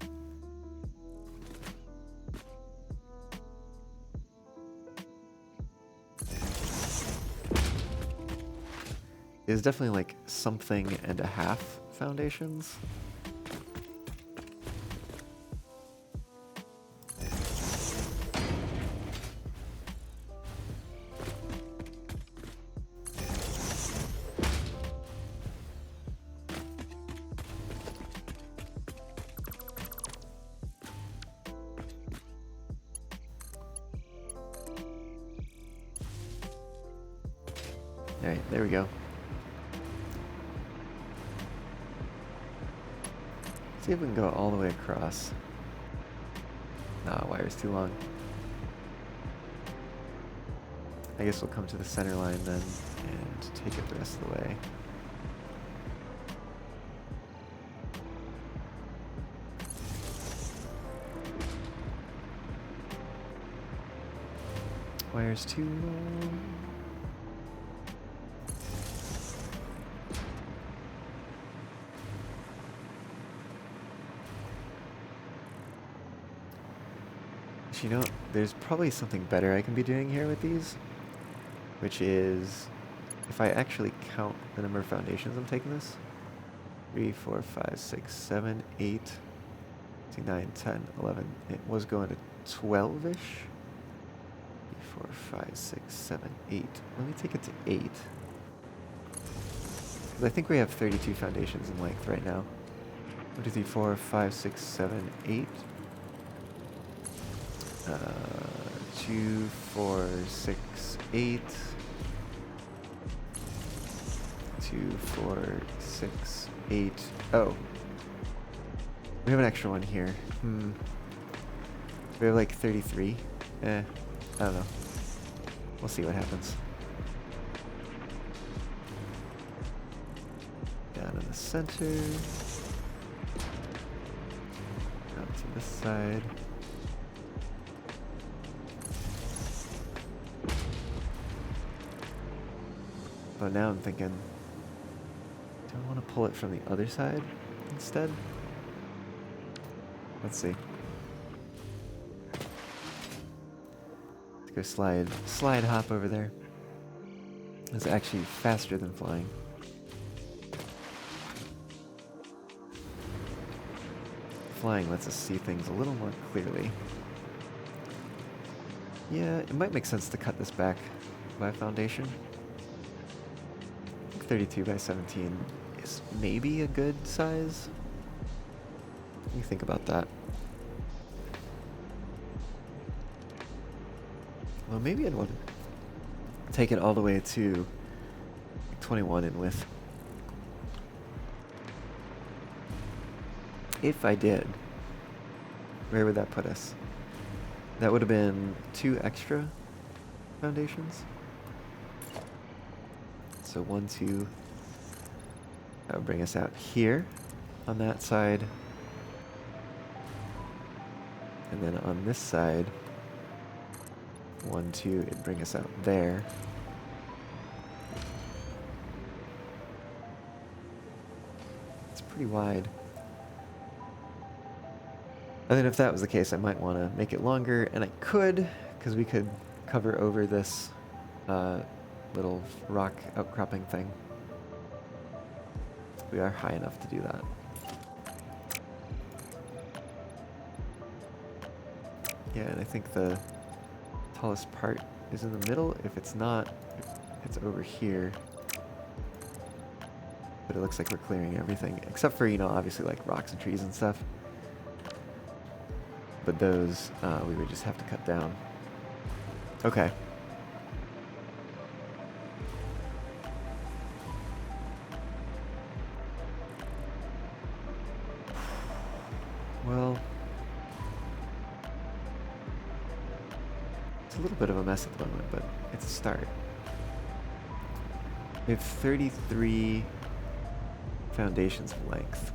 It's definitely like something and a half foundations. Alright, there we go. See if we can go all the way across. Nah, wire's too long. I guess we'll come to the center line then and take it the rest of the way. Wire's too long. You know, there's probably something better I can be doing here with these, which is if I actually count the number of foundations I'm taking this. 3, 4, 5, 6, 7, 8, 9, 10, 11. It was going to 12-ish. 3, 4, 5, 6, 7, 8. Let me take it to 8. Because I think we have 32 foundations in length right now. 1, 2, 3, 4, 5, 6, 7, 8. 2, 4, 6, 8. 2, 4, 6, 8. Oh. We have an extra one here. We have like 33. I don't know. We'll see what happens. Down in the center. Out to this side. But now I'm thinking, do I want to pull it from the other side instead? Let's see. Let's go slide hop over there. It's actually faster than flying. Flying lets us see things a little more clearly. Yeah, it might make sense to cut this back by foundation. 32 by 17 is maybe a good size. What do you think about that? Well, maybe I'd want to take it all the way to 21 in width. If I did, where would that put us? That would have been 2 extra foundations. So 1, 2, that would bring us out here on that side. And then on this side, 1, 2, it'd bring us out there. It's pretty wide. And then if that was the case, I might want to make it longer, and I could, because we could cover over this little rock outcropping thing. We are high enough to do that. Yeah, and I think the tallest part is in the middle. If it's not, it's over here. But it looks like we're clearing everything, except for, you know, obviously like rocks and trees and stuff. But those, we would just have to cut down. Okay. Well, it's a little bit of a mess at the moment, but it's a start. We have 33 foundations of length.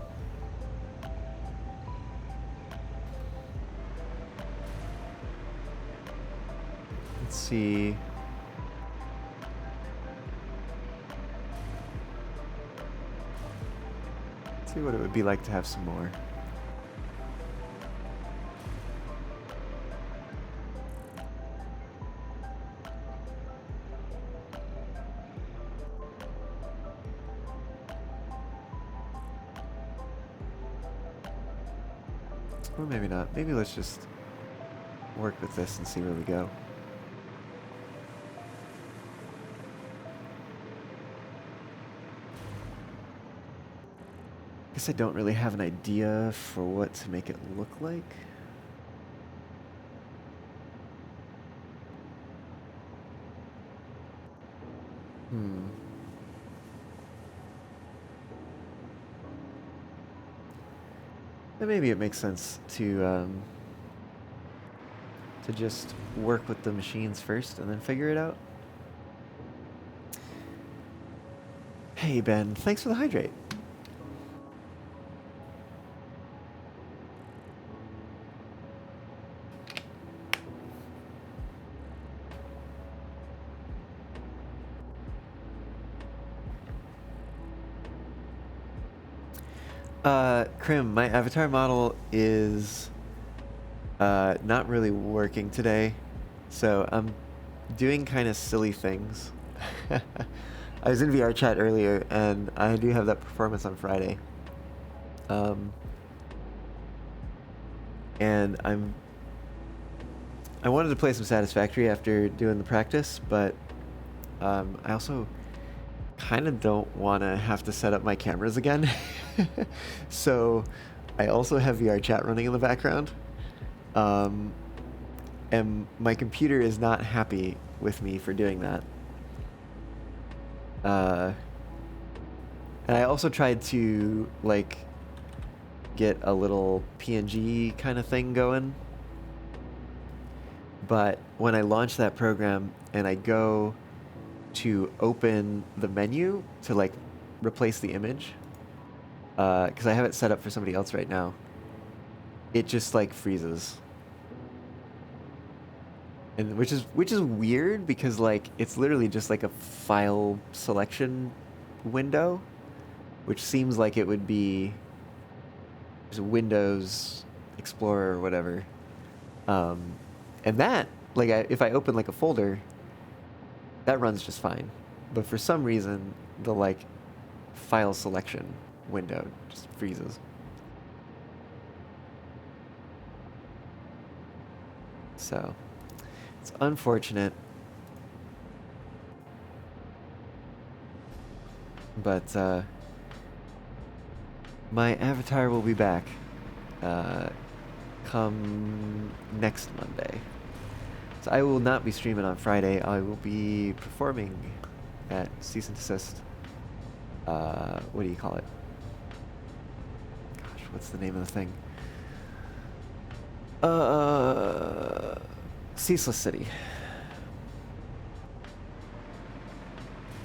Let's see. Let's see what it would be like to have some more. Or maybe not. Maybe let's just work with this and see where we go. Guess I don't really have an idea for what to make it look like. And maybe it makes sense to just work with the machines first and then figure it out. Hey Ben, thanks for the hydrate. Krim, my avatar model is not really working today, so I'm doing kind of silly things. I was in VR chat earlier, and I do have that performance on Friday. And I wanted to play some Satisfactory after doing the practice, but I also kind of don't want to have to set up my cameras again. So I also have VR chat running in the background. And my computer is not happy with me for doing that. And I also tried to like get a little PNG kind of thing going. But when I launch that program and I go to open the menu to like replace the image, because I have it set up for somebody else right now, it just like freezes. And which is weird because like it's literally just like a file selection window, which seems like it would be just Windows Explorer or whatever. And that, like, if I open like a folder, that runs just fine. But for some reason, the like file selection window just freezes. So it's unfortunate. But my avatar will be back come next Monday. So I will not be streaming on Friday. I will be performing at Cease and Desist. What do you call it? Gosh, what's the name of the thing? Ceaseless City.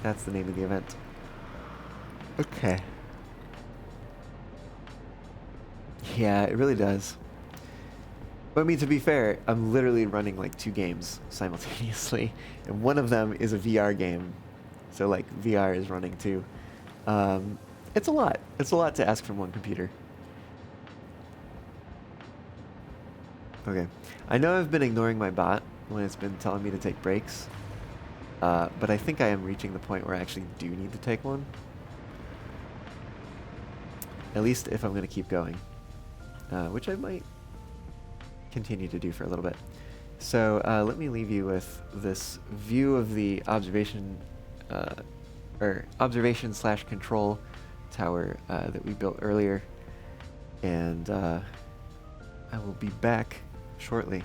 That's the name of the event. Okay. Yeah, it really does. But I mean, to be fair, I'm literally running like 2 games simultaneously, and one of them is a VR game, so like VR is running too. Um, it's a lot. It's a lot to ask from one computer. Okay, I know I've been ignoring my bot when it's been telling me to take breaks, but I think I am reaching the point where I actually do need to take one. At least if I'm going to keep going, which I might continue to do for a little bit. So let me leave you with this view of the observation slash control tower that we built earlier, and I will be back shortly.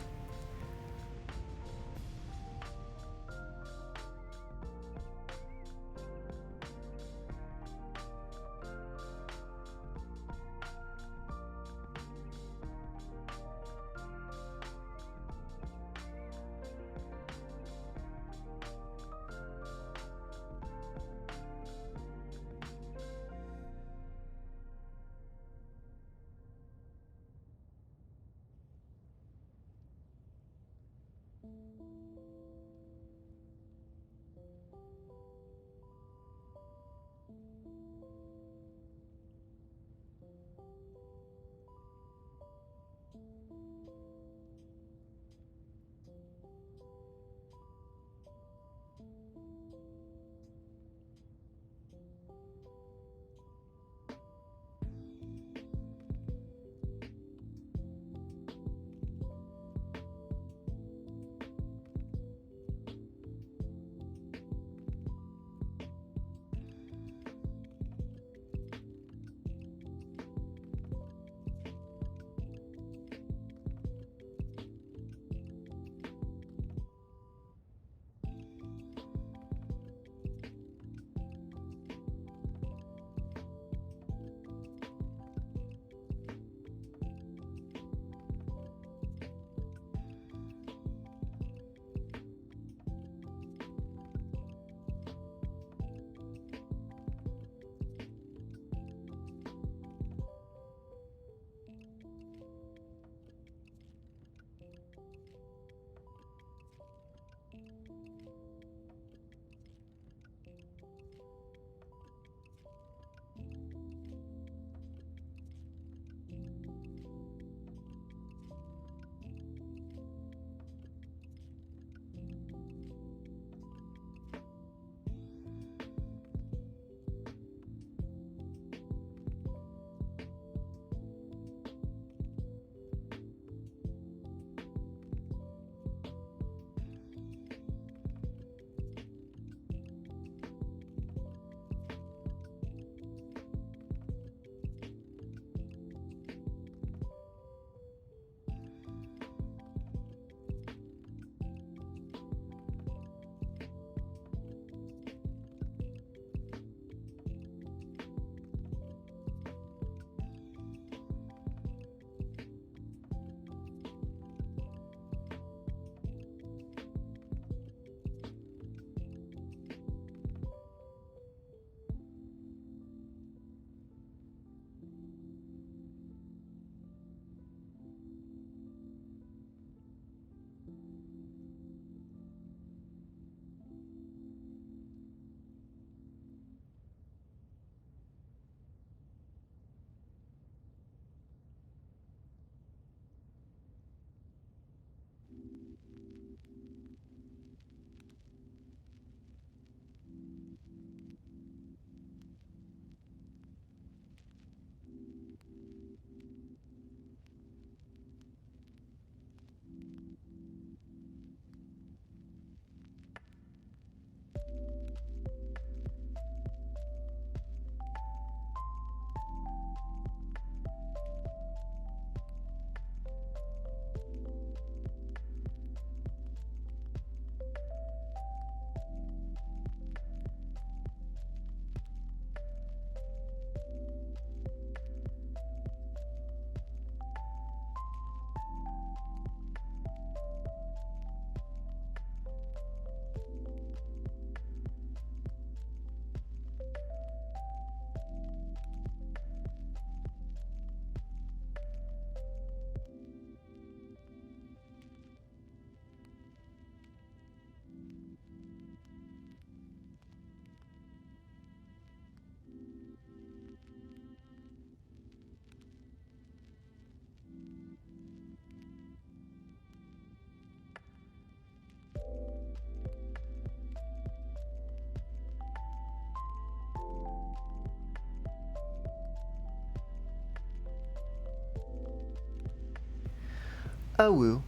Oh woo,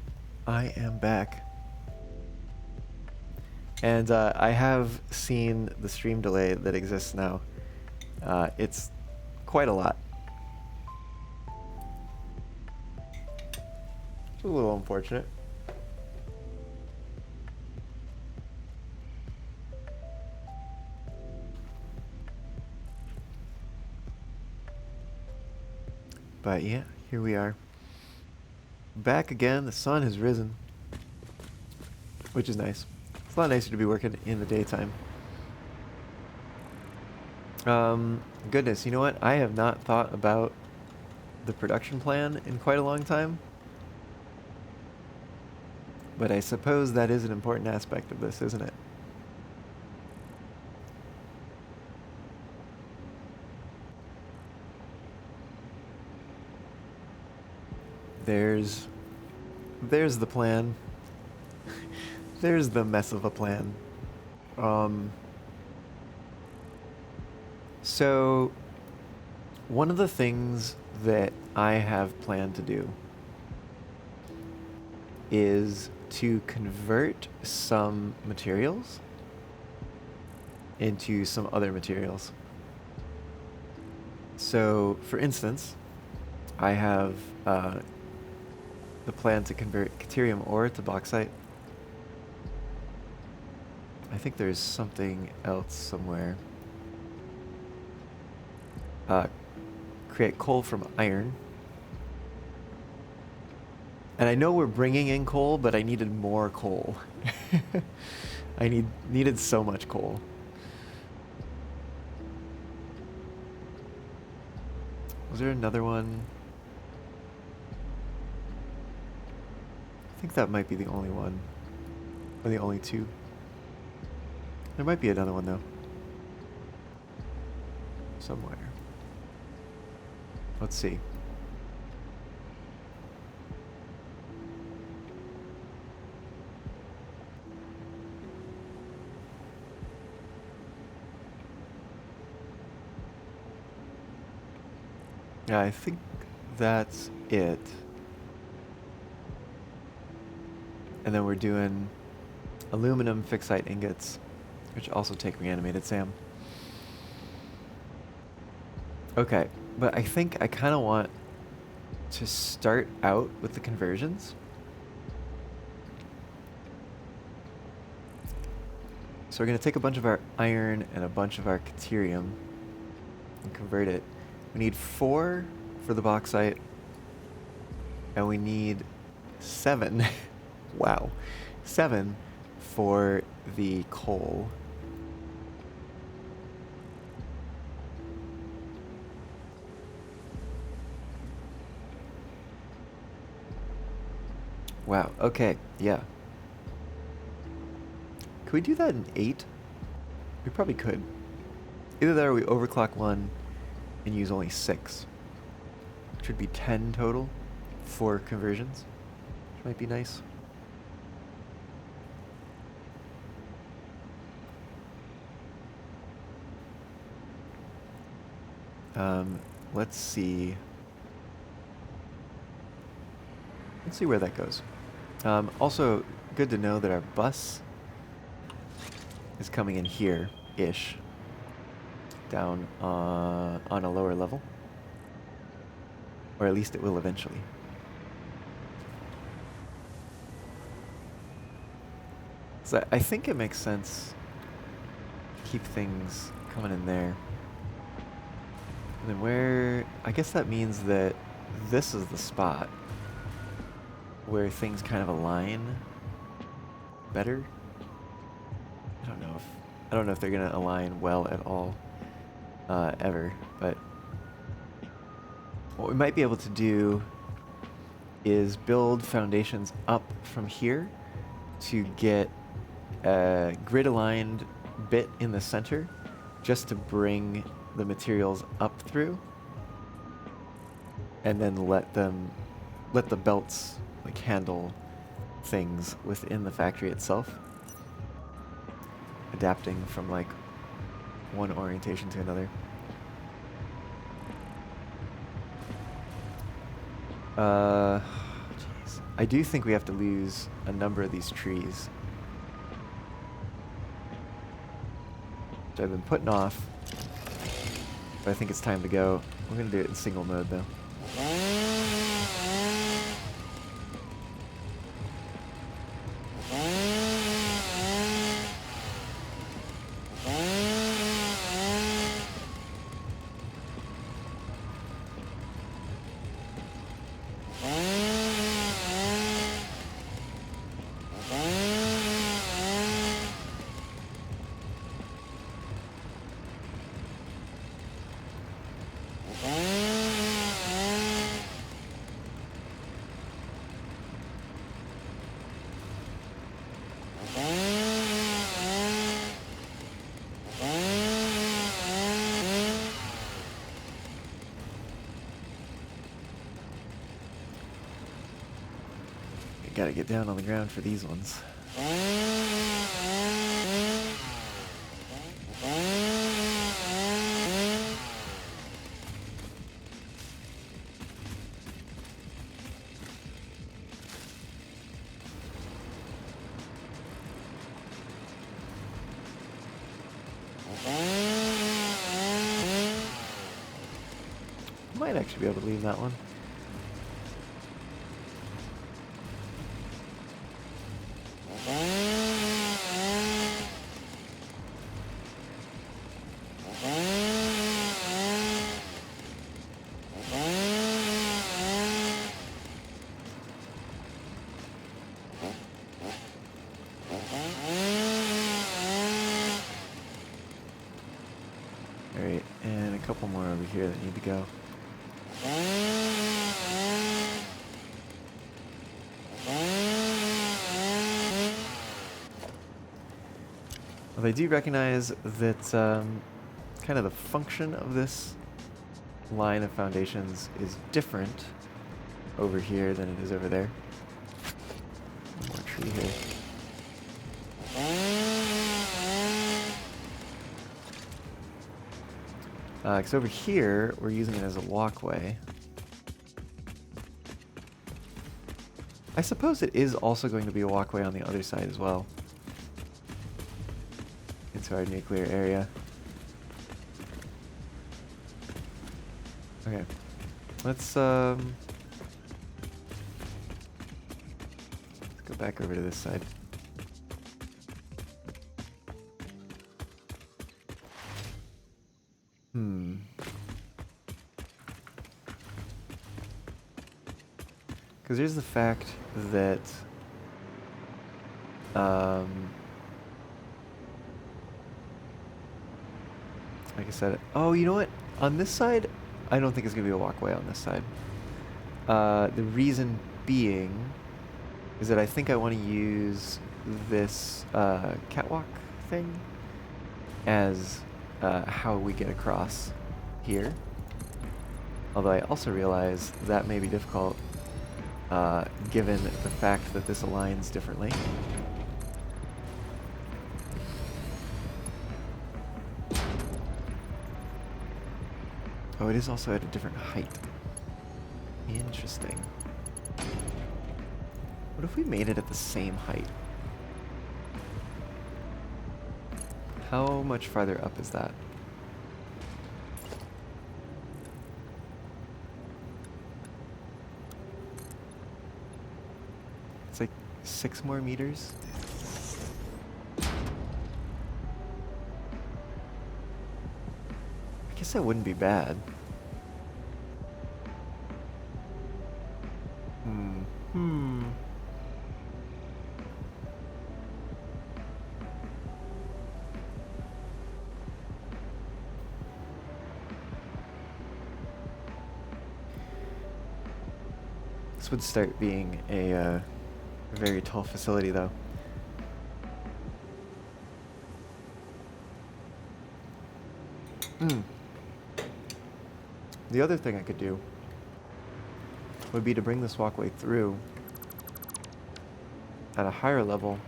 I am back. And I have seen the stream delay that exists now. It's quite a lot. It's a little unfortunate. But yeah, here we are. Back again, the sun has risen. Which is nice. It's a lot nicer to be working in the daytime. Goodness, you know what? I have not thought about the production plan in quite a long time. But I suppose that is an important aspect of this, isn't it? There's the plan. There's the mess of a plan. So one of the things that I have planned to do is to convert some materials into some other materials. So, for instance, I have the plan to convert Caterium ore to bauxite. I think there's something else somewhere. Create coal from iron. And I know we're bringing in coal, but I needed more coal. I needed so much coal. Was there another one? I think that might be the only one. Or the only two. There might be another one though. Somewhere. Let's see. Yeah, I think that's it. And then we're doing aluminum fixite ingots, which also take reanimated SAM. Okay, but I think I kind of want to start out with the conversions. So we're going to take a bunch of our iron and a bunch of our Caterium and convert it. We need 4 for the bauxite, and we need 7. Wow. 7 for the coal. Wow, okay, yeah. Could we do that in 8? We probably could. Either that or we overclock 1 and use only 6. Which would be 10 total for conversions. Which might be nice. Let's see. Let's see where that goes. Also, good to know that our bus is coming in here-ish. Down on a lower level. Or at least it will eventually. So I think it makes sense to keep things coming in there. And then where... I guess that means that this is the spot where things kind of align better. I don't know if they're gonna align well at all ever, but what we might be able to do is build foundations up from here to get a grid aligned bit in the center just to bring the materials up through, and then let the belts like handle things within the factory itself, adapting from like one orientation to another. Jeez. I do think we have to lose a number of these trees. Which I've been putting off. But I think it's time to go. We're going to do it in single mode though. Gotta get down on the ground for these ones. Might actually be able to leave that one. Alright, and a couple more over here that need to go. Well, I do recognize that kind of the function of this line of foundations is different over here than it is over there. One more tree here. Because over here, we're using it as a walkway. I suppose it is also going to be a walkway on the other side as well. Into our nuclear area. Okay. Let's go back over to this side. Because there's the fact that like I said, oh, you know what? On this side, I don't think it's going to be a walkway on this side. The reason being is that I think I want to use this catwalk thing as how we get across here. Although I also realize that may be difficult given the fact that this aligns differently. Oh, it is also at a different height. Interesting. What if we made it at the same height? How much farther up is that? It's like 6 more meters. I guess that wouldn't be bad. This would start being a very tall facility, though. The other thing I could do would be to bring this walkway through at a higher level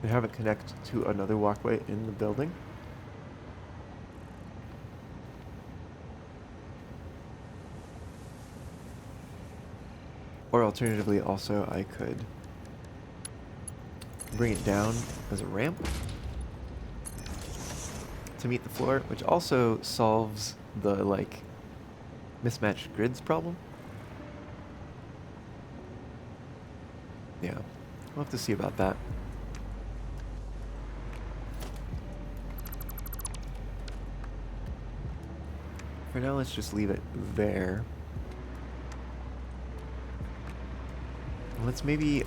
and have it connect to another walkway in the building. Or alternatively, also, I could bring it down as a ramp to meet the floor, which also solves the, like, mismatched grids problem. Yeah, we'll have to see about that. For now, let's just leave it there. Let's maybe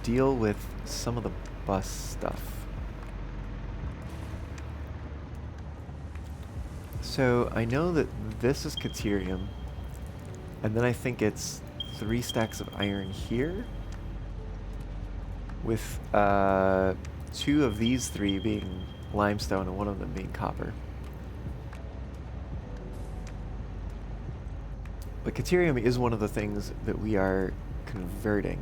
deal with some of the bus stuff. So I know that this is Caterium, and then I think it's 3 stacks of iron here, with 2 of these 3 being limestone and 1 of them being copper. But Caterium is one of the things that we are converting.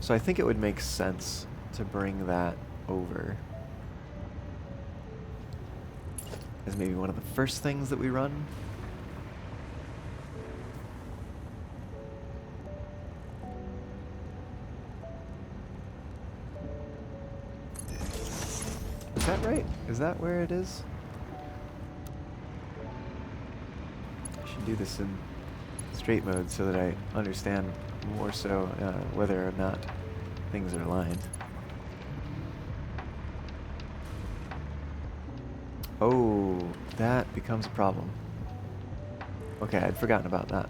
So I think it would make sense to bring that over as maybe one of the first things that we run. Is that right? Is that where it is? I should do this in straight mode so that I understand more so whether or not things are aligned. Oh, that becomes a problem. Okay, I'd forgotten about that.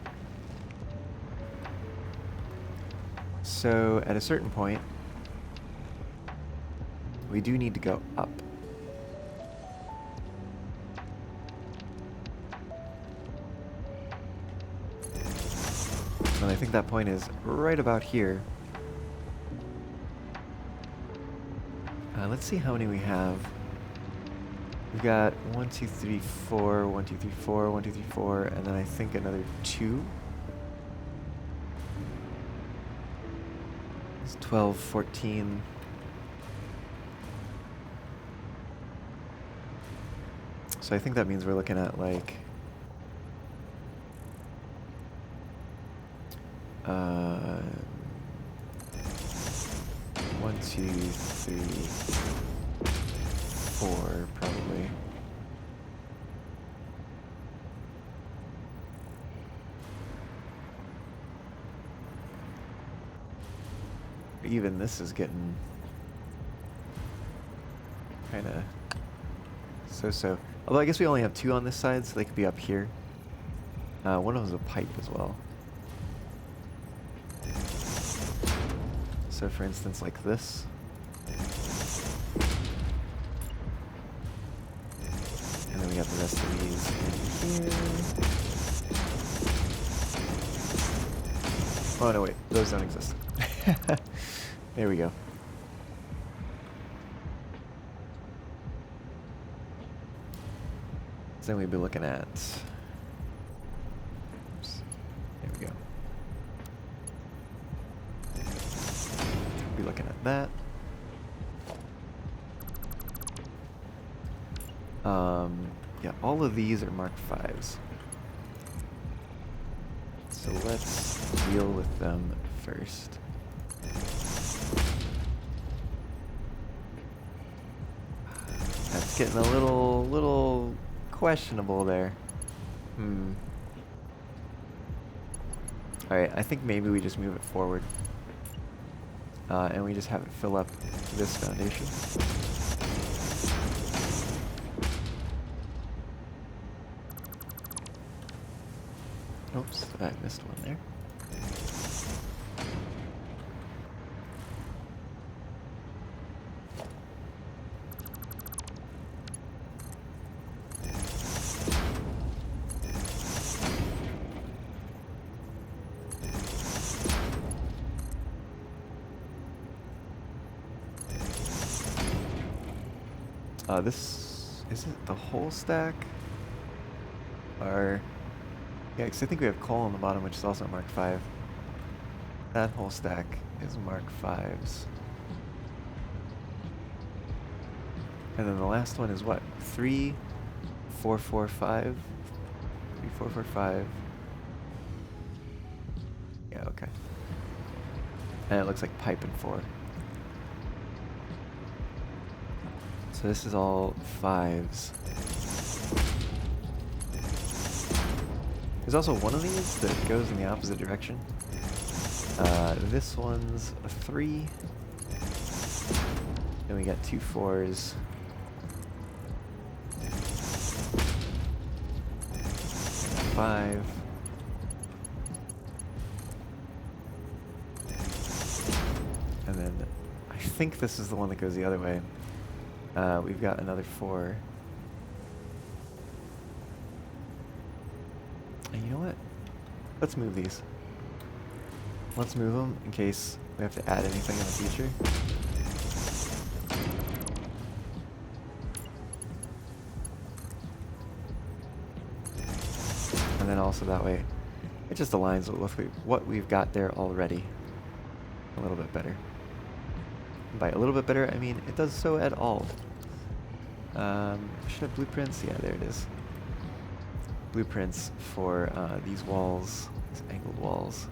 So at a certain point, we do need to go up. And I think that point is right about here. Let's see how many we have. We've got 1, 2, 3, 4, 1, 2, 3, 4, 1, 2, 3, 4, and then I think another 2. It's 12, 14. So I think that means we're looking at like 1, 2, 3, 4 probably. Even this is getting kind of so. Although I guess we only have 2 on this side, so they could be up here. One of them's a pipe as well. So for instance, like this. And then we got the rest of these in here. Oh no, wait, those don't exist. There we go. So then we'd be looking at, oops, there we go. Be looking at that. Yeah, all of these are Mark 5s. So let's deal with them first. That's getting a little questionable there. Alright, I think maybe we just move it forward. And we just have it fill up this foundation. Oops, I missed one there. This, is it the whole stack? Or, yeah, because I think we have coal on the bottom, which is also Mark 5. That whole stack is Mark 5s. And then the last one is what? 3, 445. 3445. Yeah, okay. And it looks like pipe and 4. So this is all 5s. There's also one of these that goes in the opposite direction. This one's a 3. Then we got 2 4s. 5. And then I think this is the one that goes the other way. We've got another 4. And you know what? Let's move these. Let's move them in case we have to add anything in the future. And then also that way, it just aligns with what we've got there already a little bit better. And by a little bit better, I mean it does so at all. Should have blueprints? Yeah, there it is. Blueprints for these walls, these angled walls.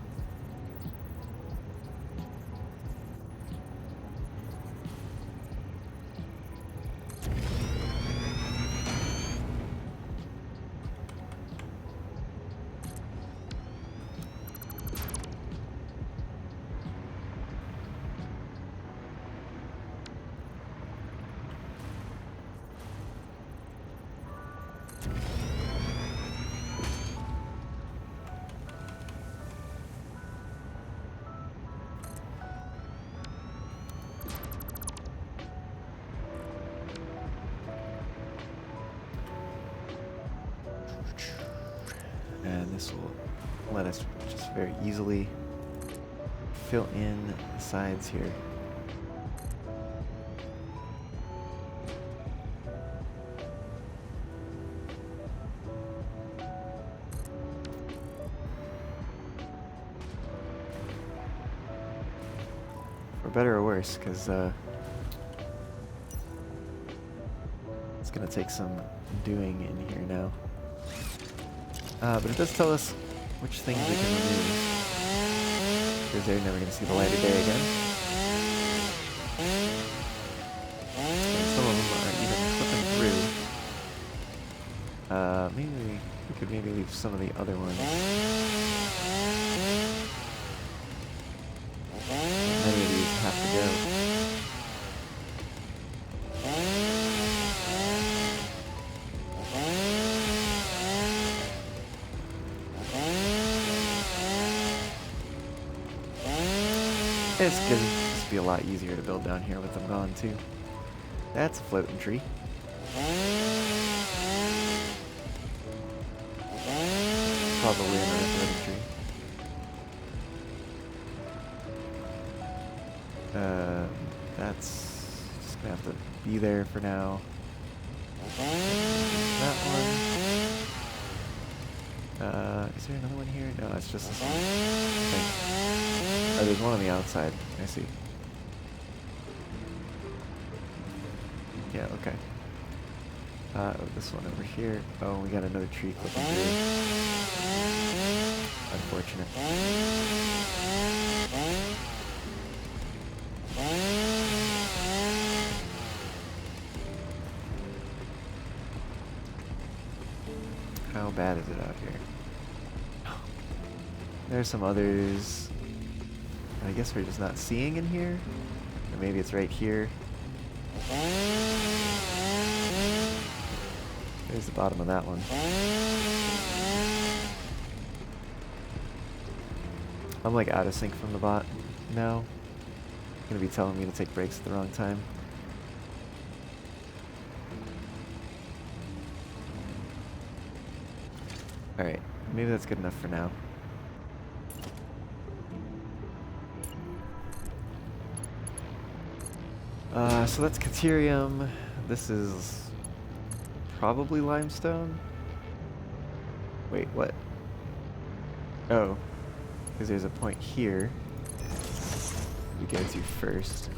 And this will let us just very easily fill in the sides here. For better or worse, because it's going to take some doing in here now. But it does tell us which things we can remove, because they're never going to see the light of day again. And some of them aren't even clipping through. Maybe we could maybe leave some of the other ones. Many of these have to go. It's gonna just be a lot easier to build down here with them gone too. That's a floating tree. Probably another floating tree. That's just gonna have to be there for now. That one. Is there another one here? No, it's just this one. I think. Oh, there's one on the outside. I see. Yeah, okay. This one over here. Oh, we got another tree clipping through. Unfortunate. How bad is it out here? There's some others. I guess we're just not seeing in here. Or maybe it's right here. There's the bottom of that one. I'm like out of sync from the bot now. It's gonna be telling me to take breaks at the wrong time. Alright, maybe that's good enough for now. So that's Caterium. This is probably limestone. Wait, what? Oh, because there's a point here we go to first.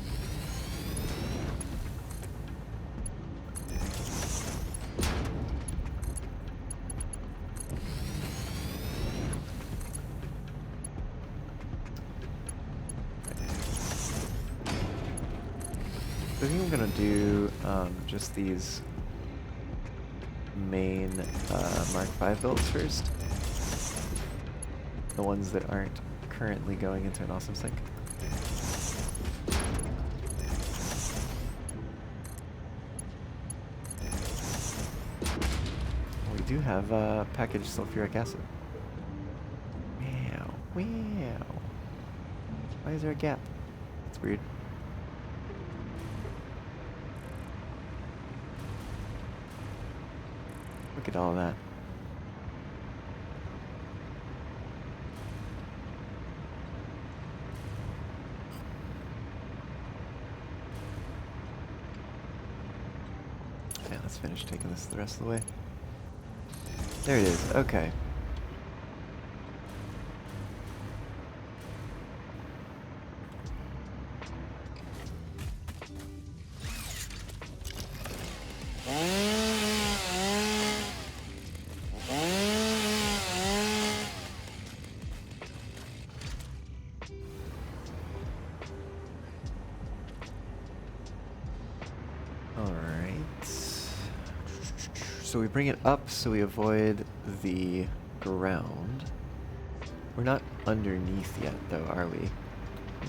think I'm gonna do just these main Mark V builds first. The ones that aren't currently going into an awesome sync. We do have packaged sulfuric acid. Meow, meow. Why is there a gap? That's weird. Look at all that. Yeah, let's finish taking this the rest of the way. There it is. Okay. So we bring it up so we avoid the ground. We're not underneath yet though, are we?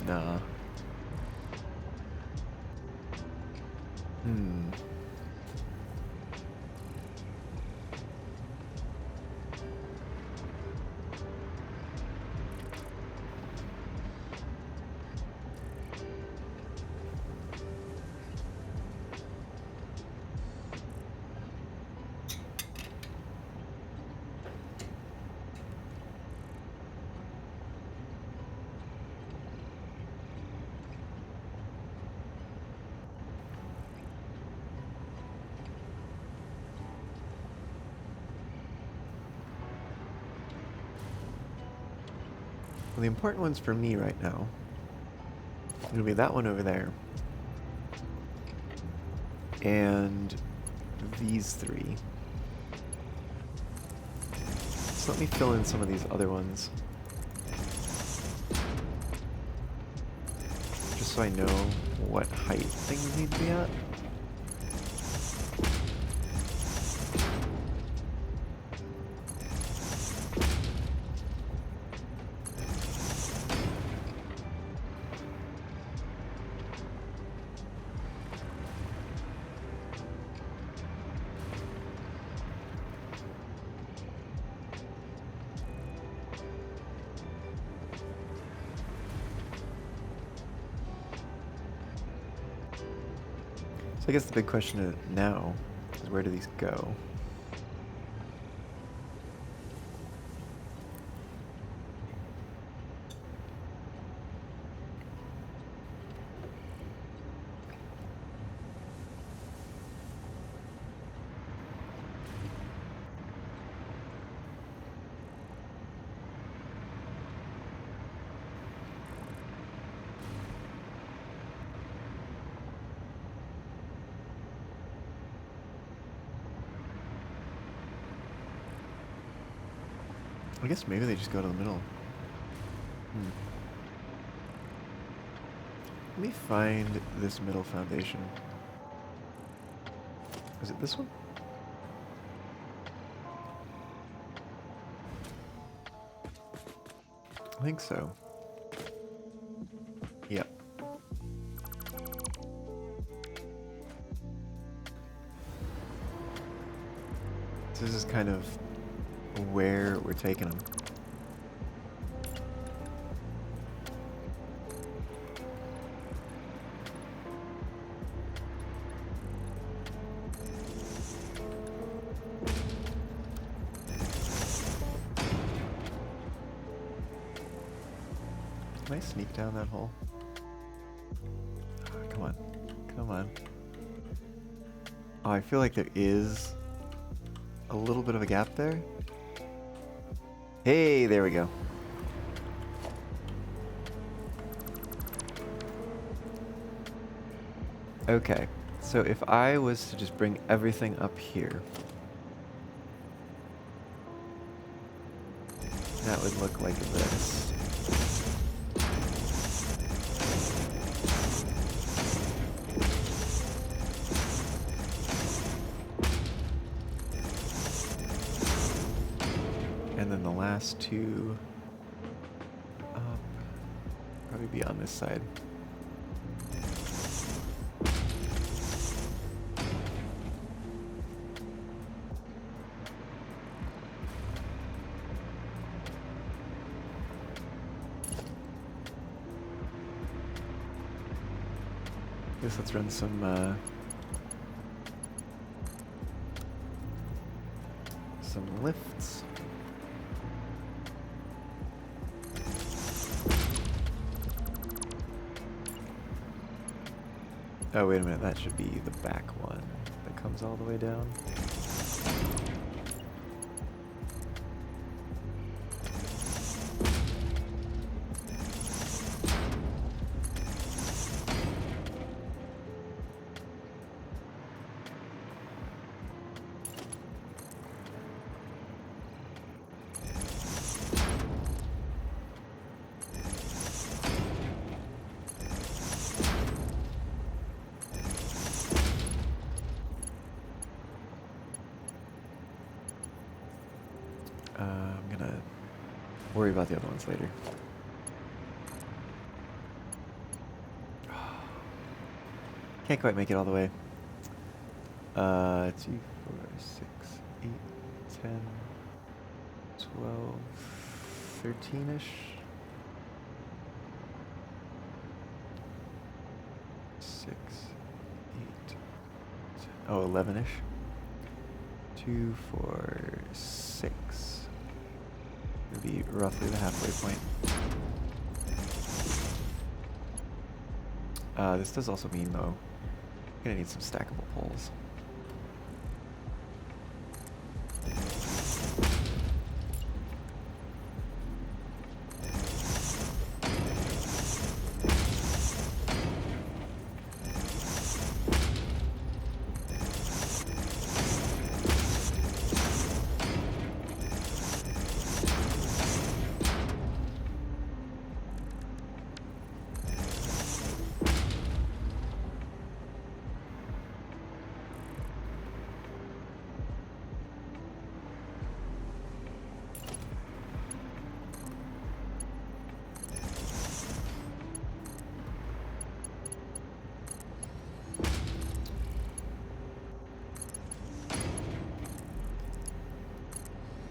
Nah. Well, the important ones for me right now are going to be that one over there and these three. So let me fill in some of these other ones just so I know what height things need to be at. So I guess the big question now is, where do these go? I guess maybe they just go to the middle. Let me find this middle foundation. Is it this one? I think so. Yep. So this is kind of where we're taking them. Can I sneak down that hole? Oh, come on. Come on. Oh, I feel like there is a little bit of a gap there. Hey, there we go. Okay, so if I was to just bring everything up here, that would look like this. last two up. Probably be on this side. Guess let's run some lifts. Oh, wait a minute, that should be the back one that comes all the way down. I'm gonna worry about the other ones later. Can't quite make it all the way. 2, 4, 6, 8, 10, 12, 13-ish. 6, 8, 10, 11-ish. 2, 4, 6. It'll be roughly the halfway point. This does also mean, though, I'm gonna need some stackable poles.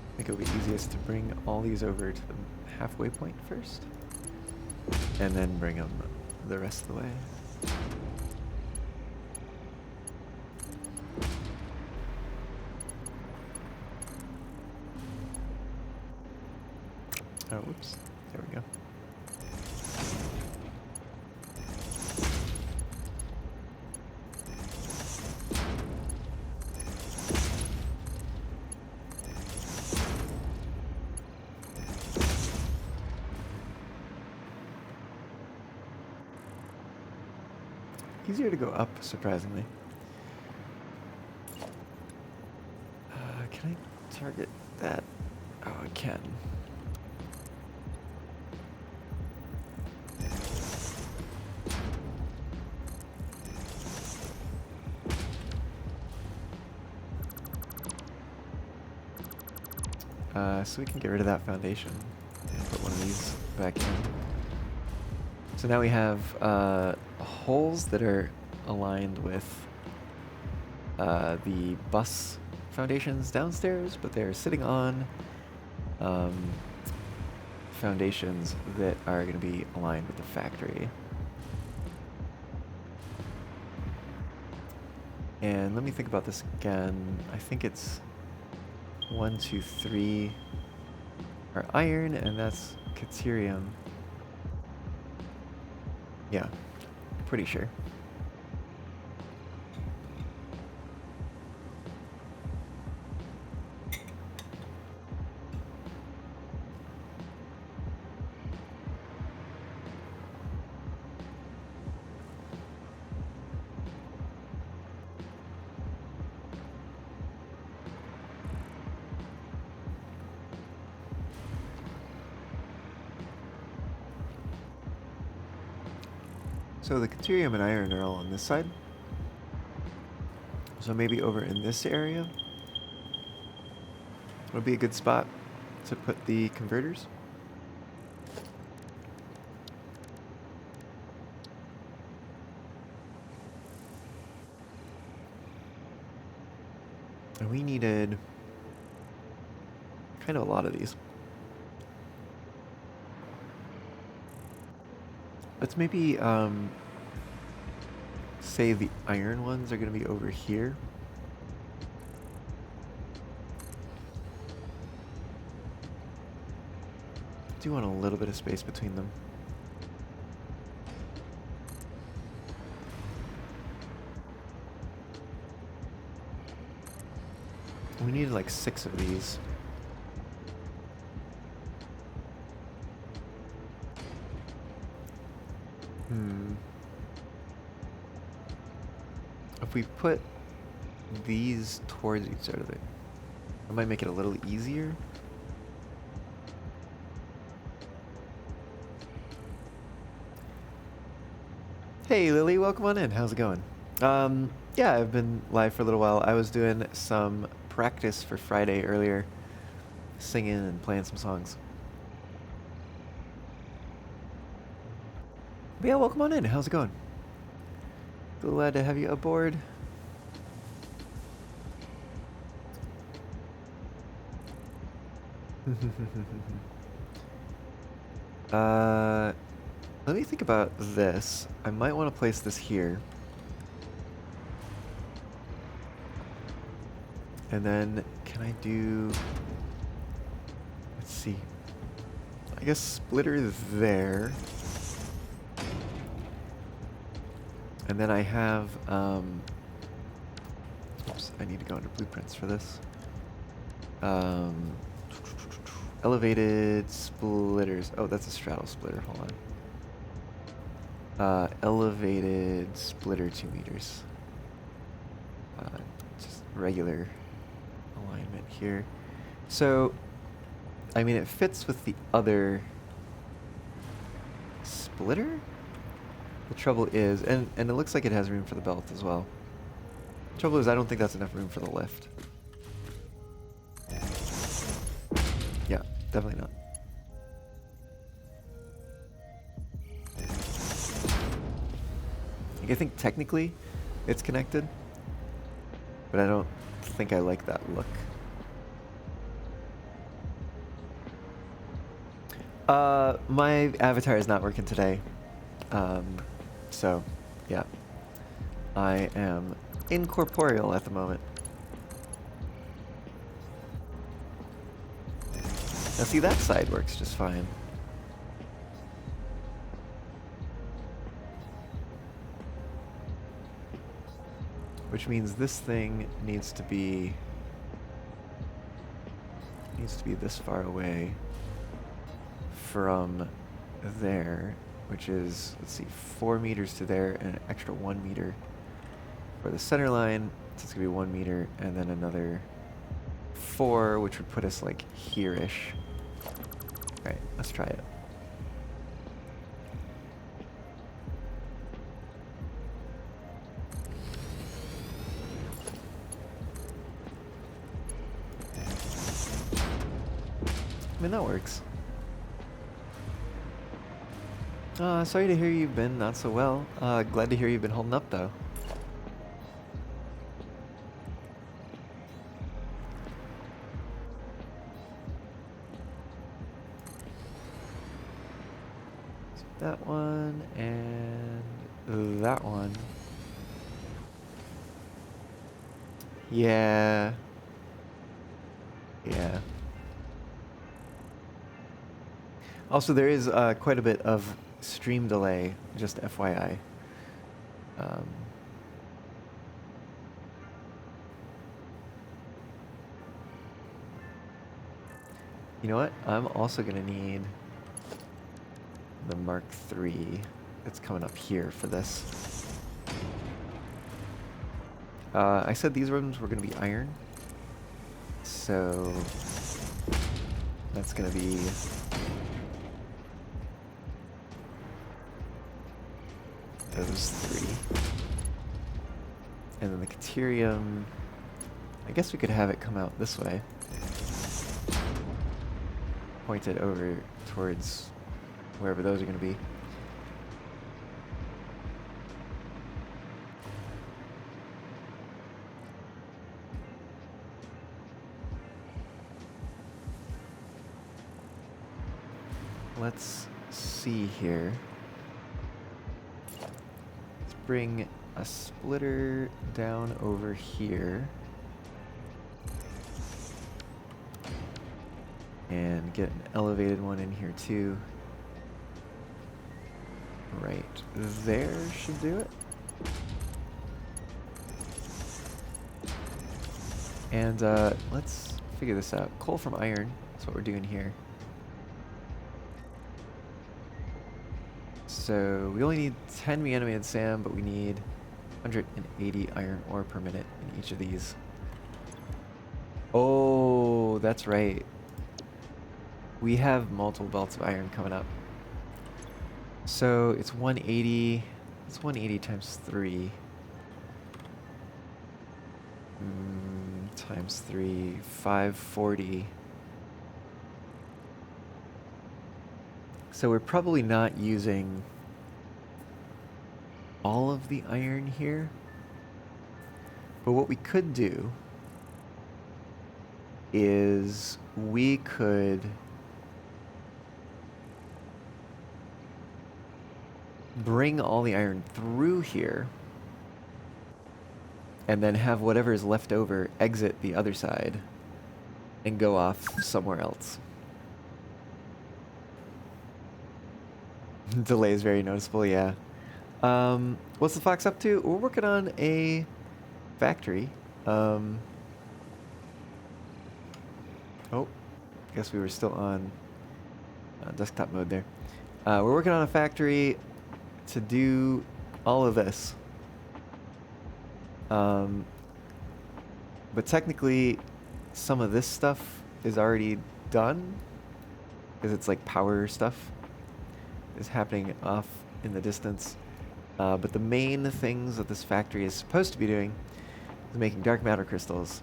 I think it'll be easiest to bring all these over to the halfway point first, and then bring them the rest of the way. Oh, whoops. There we go. Easier to go up, surprisingly. Can I target that? Oh, I can. So we can get rid of that foundation and put one of these back in. So now we have holes that are aligned with the bus foundations downstairs, but they're sitting on foundations that are going to be aligned with the factory. And let me think about this again. I think it's 1, 2, 3 are iron, and that's caterium. Yeah, pretty sure. So the caterium and iron are all on this side. So maybe over in this area would be a good spot to put the converters. And we needed kind of a lot of these. Let's maybe say the iron ones are going to be over here. Do want a little bit of space between them. We need like 6 of these. If we put these towards each other, it might make it a little easier. Hey Lily, welcome on in. How's it going? Yeah, I've been live for a little while. I was doing some practice for Friday earlier, singing and playing some songs. But yeah, welcome on in. How's it going? Glad to have you aboard. Let me think about this. I might want to place this here. And then, can I do... Let's see. I guess splitter there. And then I have, oops, I need to go into blueprints for this. Elevated splitters. Oh, that's a straddle splitter. Hold on. Elevated splitter 2 meters. Just regular alignment here. So, I mean, it fits with the other splitter? The trouble is, and it looks like it has room for the belt as well. The trouble is, I don't think that's enough room for the lift. Yeah, definitely not. Like, I think technically it's connected, but I don't think I like that look. My avatar is not working today. So, yeah. I am incorporeal at the moment. Now see, that side works just fine. Which means this thing needs to be this far away from there, which is, let's see, 4 meters to there and an extra 1 meter for the center line. So it's gonna be 1 meter and then another 4, which would put us like here-ish. All right, let's try it. I mean, that works. Sorry to hear you've been not so well. Glad to hear you've been holding up, though. So that one and that one. Yeah. Yeah. Also, there is quite a bit of stream delay, just FYI. You know what? I'm also going to need the Mark III that's coming up here for this. I said these rooms were going to be iron. So that's going to be... those 3. And then the Caterium, I guess we could have it come out this way. point it over towards wherever those are going to be. Let's see here. Let's bring a splitter down over here. And get an elevated one in here too. Right there should do it. And let's figure this out. Coal from iron, that's what we're doing here. So we only need 10 reanimated sand, but we need 180 iron ore per minute in each of these. Oh, that's right. We have multiple belts of iron coming up. So it's 180. It's 180 times 3. Times 3, 540. So we're probably not using all of the iron here. But what we could do is we could bring all the iron through here and then have whatever is left over exit the other side and go off somewhere else. Delay is very noticeable, yeah. What's the Fox up to? We're working on a factory. Oh, guess we were still on desktop mode there. We're working on a factory to do all of this. But technically, some of this stuff is already done, because it's like power stuff is happening off in the distance. But the main things that this factory is supposed to be doing is making dark matter crystals,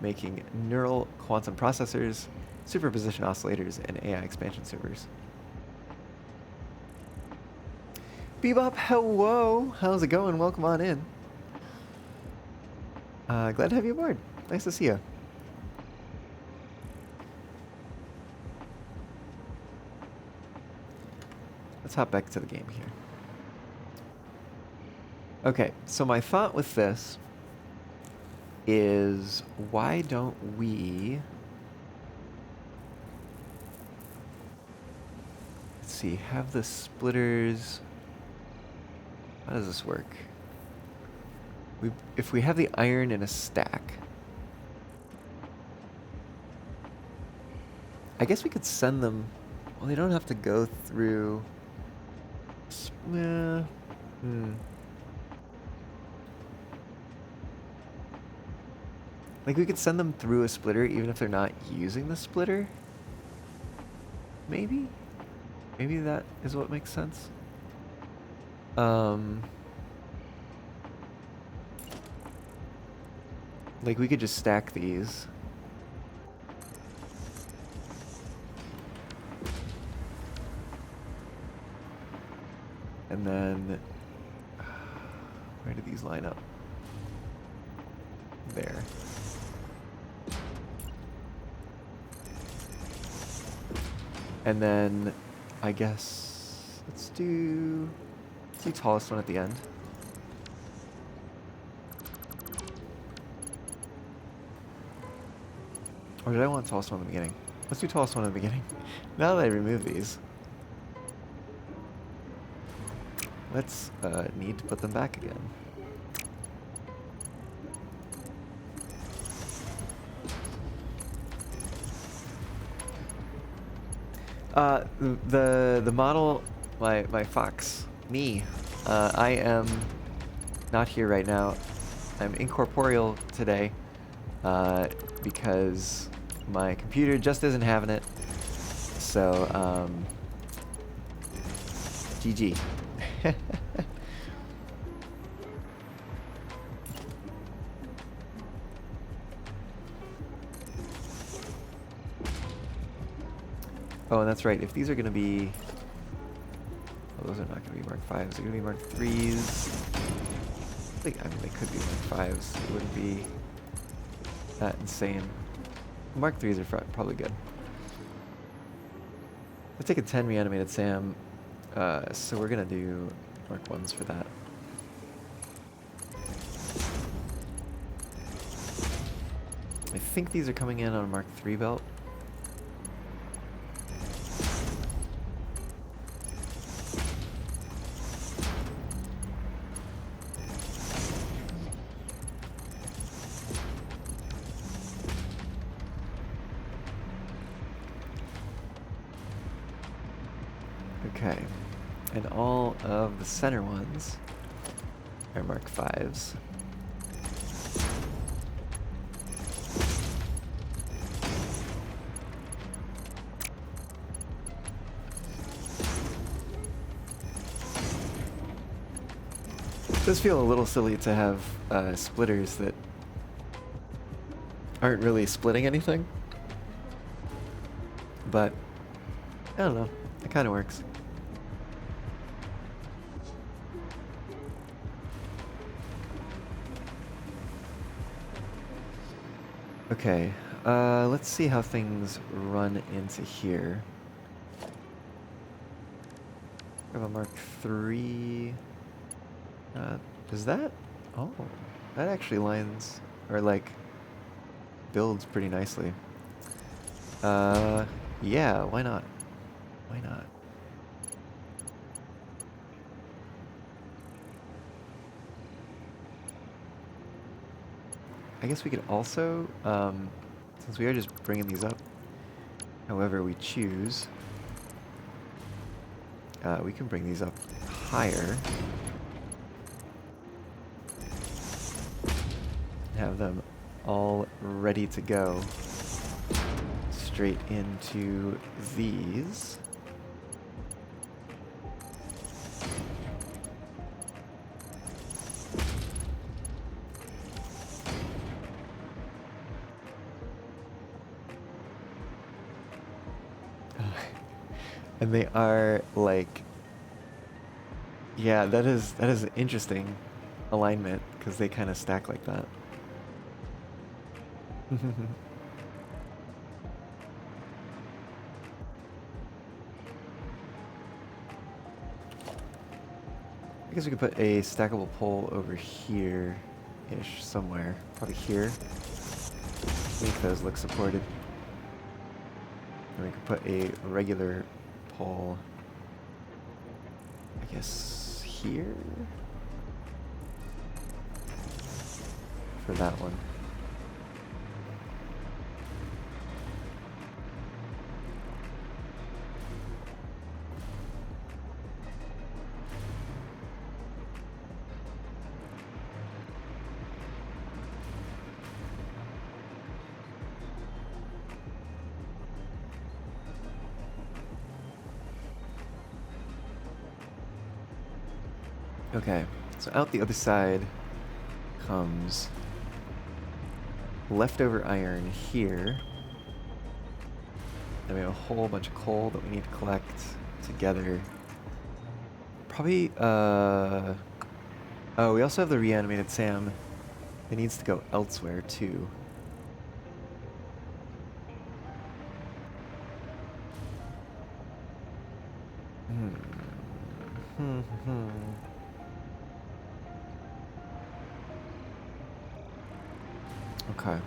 making neural quantum processors, superposition oscillators, and AI expansion servers. Bebop, hello! How's it going? Welcome on in. Glad to have you aboard. Nice to see you. Let's hop back to the game here. Okay, so my thought with this is, why don't we... Let's see, have the splitters... How does this work? If we have the iron in a stack, I guess we could send them... Well, they don't have to go through... Like, we could send them through a splitter even if they're not using the splitter? Maybe? Maybe that is what makes sense? Like, we could just stack these. And then... Where do these line up? There. And then, I guess, let's do tallest one at the end. Or did I want tallest one in the beginning? Let's do tallest one in the beginning. Now that I remove these, let's need to put them back again. The model, my Fox, me, I am not here right now. I'm incorporeal today because my computer just isn't having it. So, GG. Oh, and that's right. If these are going to be... Oh, those are not going to be Mark 5s. They're going to be Mark 3s. I mean, they could be Mark 5s. It wouldn't be that insane. Mark 3s are probably good. Let's take a 10 reanimated Sam. So we're going to do Mark 1s for that. I think these are coming in on a Mark 3 belt. Okay, and all of the center ones are Mark 5s. It does feel a little silly to have splitters that aren't really splitting anything, but I don't know, it kind of works. Okay, let's see how things run into here. We have a Mark 3. Does that? Oh, that actually lines, or like, builds pretty nicely. Yeah, why not? Why not? I guess we could also, since we are just bringing these up however we choose, we can bring these up higher. Have them all ready to go straight into these. And they are like, yeah, that is an interesting alignment because they kind of stack like that. I guess we could put a stackable pole over here-ish somewhere. Probably here. Make those look supported. And we could put a regular pole, I guess, here? For that one. Okay, so out the other side comes leftover iron here. Then we have a whole bunch of coal that we need to collect together. Probably, oh, we also have the reanimated Sam. It needs to go elsewhere too. Okay.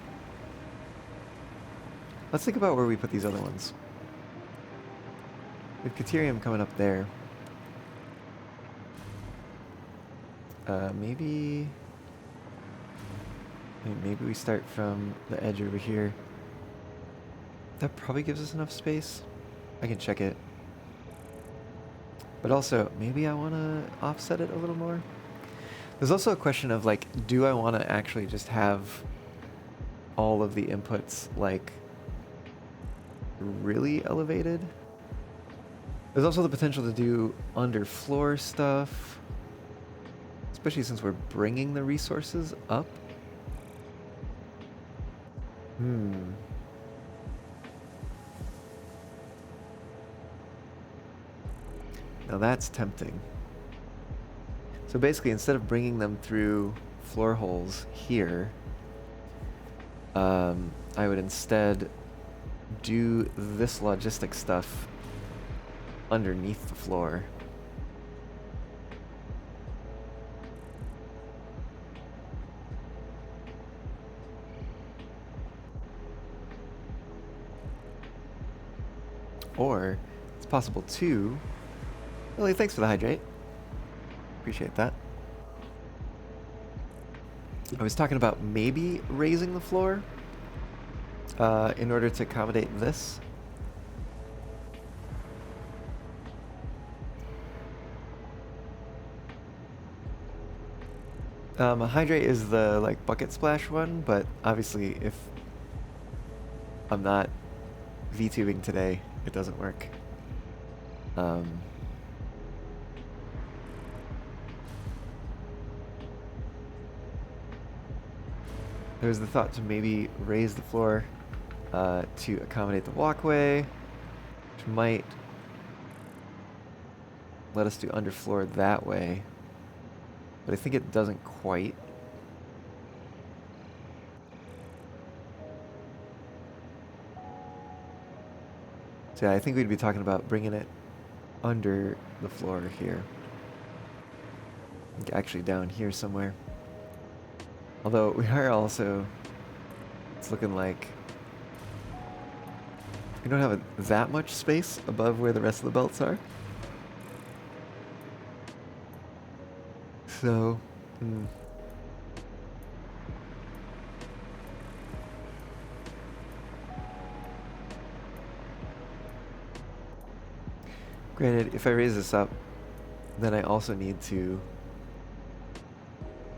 Let's think about where we put these other ones. We have Caterium coming up there. Maybe we start from the edge over here. That probably gives us enough space. I can check it. But also, maybe I want to offset it a little more. There's also a question of, like, do I want to actually just have all of the inputs, like, really elevated? There's also the potential to do underfloor stuff, especially since we're bringing the resources up. Now that's tempting. So basically, instead of bringing them through floor holes here, I would instead do this logistic stuff underneath the floor. Or it's possible to... Lily, thanks for the hydrate. Appreciate that. I was talking about maybe raising the floor in order to accommodate this. Hydrate is the like bucket splash one, but obviously if I'm not VTubing today, it doesn't work. There's the thought to maybe raise the floor to accommodate the walkway, which might let us do underfloor that way, but I think it doesn't quite. So yeah, I think we'd be talking about bringing it under the floor here. Actually down here somewhere. Although we are also, it's looking like we don't have that much space above where the rest of the belts are. So, Granted, if I raise this up, then I also need to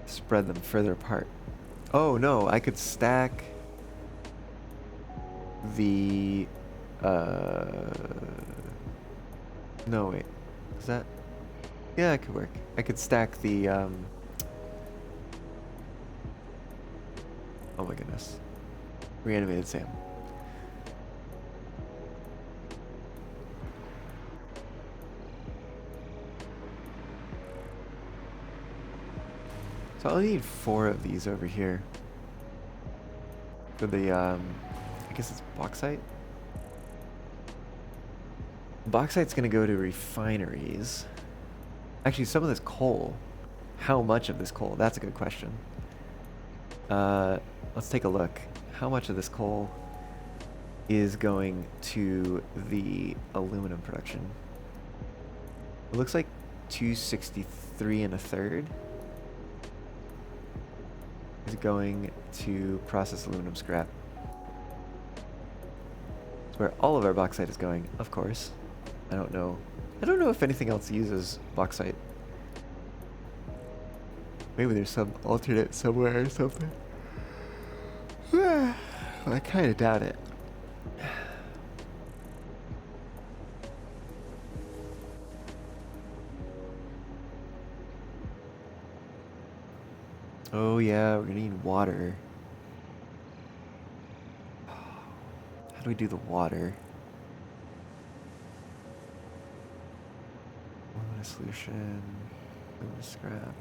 spread them further apart. Oh no, I could stack the no wait, is that, yeah, it could work. I could stack the oh my goodness, reanimated Sam. So I'll need 4 of these over here. For the, I guess it's bauxite? Bauxite's gonna go to refineries. Actually, some of this coal. How much of this coal? That's a good question. Let's take a look. How much of this coal is going to the aluminum production? It looks like 263 1/3. Is going to process aluminum scrap. It's where all of our bauxite is going, of course. I don't know if anything else uses bauxite. Maybe there's some alternate somewhere or something. I kind of doubt it. Oh yeah, we're gonna need water. How do we do the water? Aluminum solution, aluminum scrap.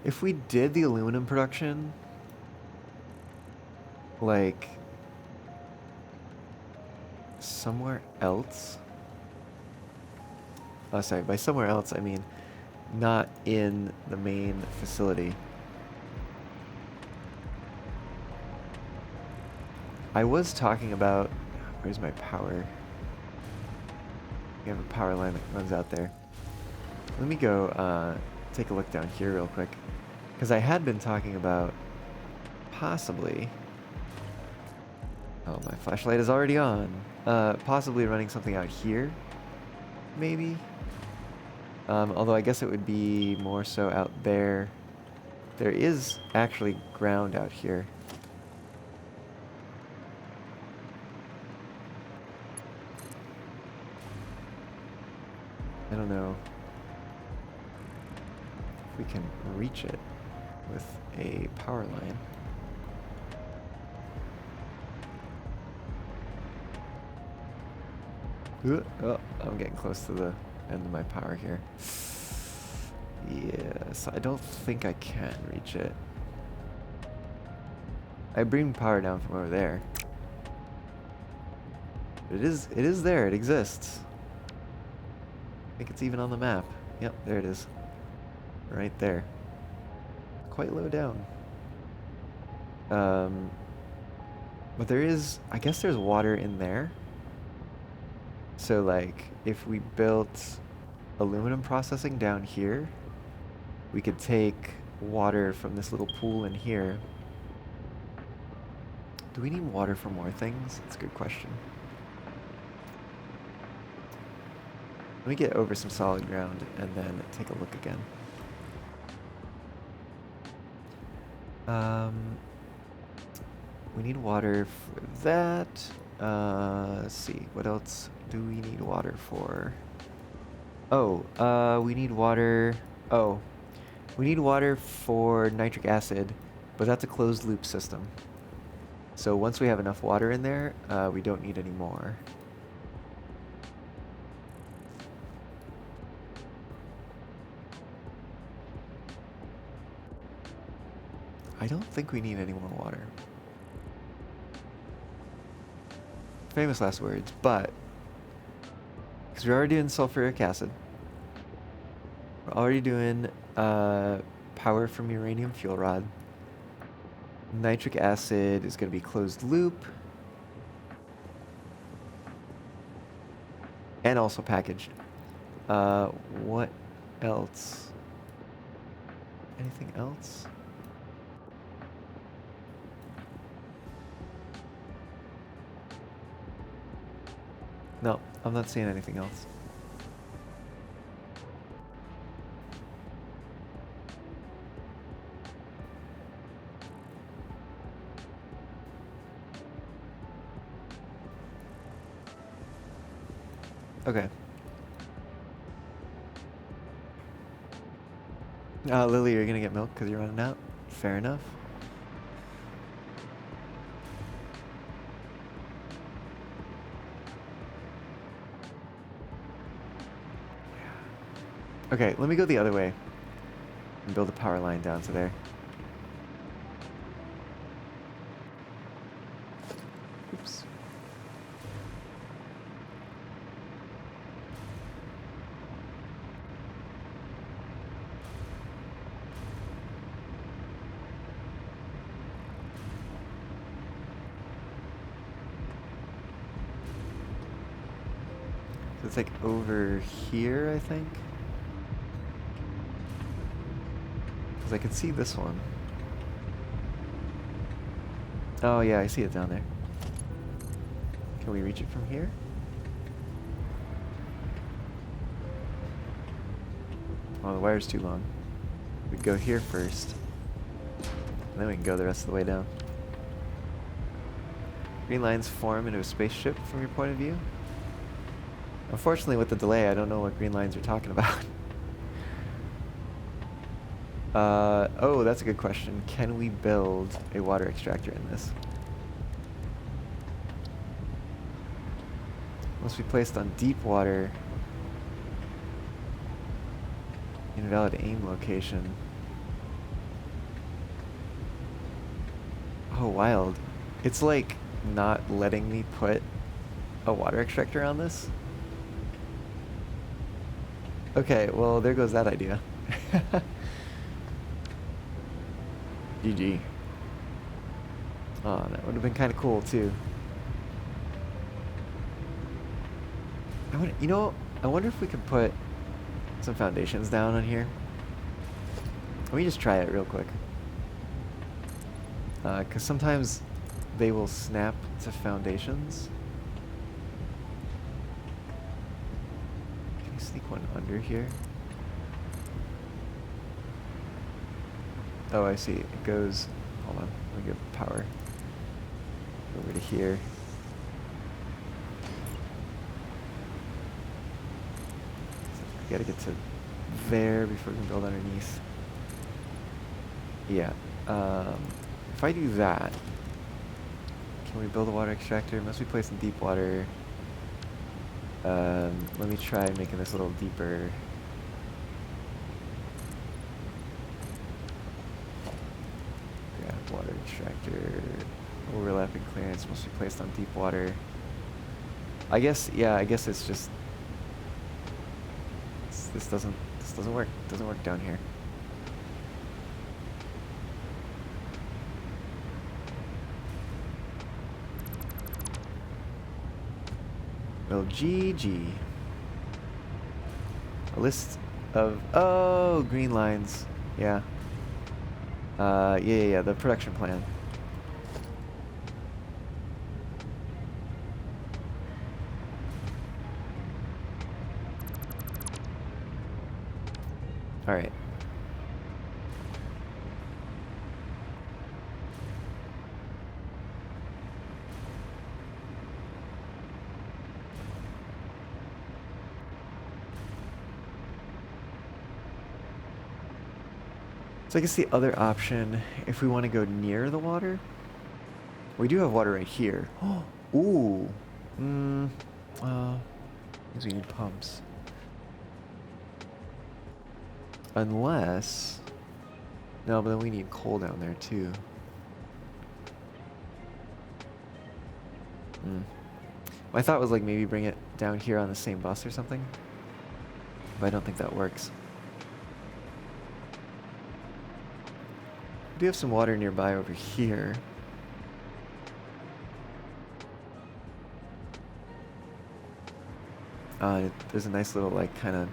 If we did the aluminum production, like somewhere else. Oh, sorry, by somewhere else, I mean not in the main facility. I was talking about, where's my power? We have a power line that runs out there. Let me go take a look down here real quick. Because I had been talking about possibly, oh, my flashlight is already on. Possibly running something out here, maybe. Although I guess it would be more so out there. There is actually ground out here. I don't know if we can reach it with a power line. Oh, I'm getting close to the end of my power here. Yes, I don't think I can reach it. I bring power down from over there. It is there, it exists. I think it's even on the map. Yep, there it is. Right there. Quite low down. But there is, I guess there's water in there. So like, if we built aluminum processing down here, we could take water from this little pool in here. Do we need water for more things? That's a good question. Let me get over some solid ground and then take a look again. We need water for that. Let's see, what else do we need water for? Oh, we need water. Oh, we need water for nitric acid, but that's a closed loop system. So once we have enough water in there, we don't need any more. I don't think we need any more water. Famous last words, but because we're already doing sulfuric acid, we're already doing power from uranium fuel rod. Nitric acid is going to be closed loop and also packaged. What else? Anything else? No, I'm not seeing anything else. Okay. Lily, you're gonna get milk because you're running out? Fair enough. Okay, let me go the other way and build a power line down to there. Oops. So it's like over here, I think. Because I can see this one. Oh yeah, I see it down there. Can we reach it from here? Oh, the wire's too long. We'd go here first. And then we can go the rest of the way down. Green lines form into a spaceship from your point of view? Unfortunately, with the delay, I don't know what green lines you're talking about. Oh, that's a good question. Can we build a water extractor in this? Must be placed on deep water. Invalid aim location. Oh, wild. It's like not letting me put a water extractor on this. Okay, well, there goes that idea. GG. Oh, that would have been kind of cool, too. You know, I wonder if we could put some foundations down on here. Let me just try it real quick. Because sometimes they will snap to foundations. Can you sneak one under here? Oh, I see. It goes... Hold on. Let me give power. Over to here. We gotta get to there before we can build underneath. Yeah. If I do that, can we build a water extractor? It must be placed in deep water. Let me try making this a little deeper. Grab water extractor. Overlapping clearance must be placed on deep water. I guess, yeah, I guess it's just this doesn't work. It doesn't work down here. Well, GG. A list of green lines. Yeah. Yeah, the production plan. All right. So I guess the other option, if we want to go near the water, we do have water right here. Ooh. Well, means we need pumps. Unless, no, but then we need coal down there too. My thought was like maybe bring it down here on the same bus or something, but I don't think that works. We do have some water nearby over here. There's a nice little like kind of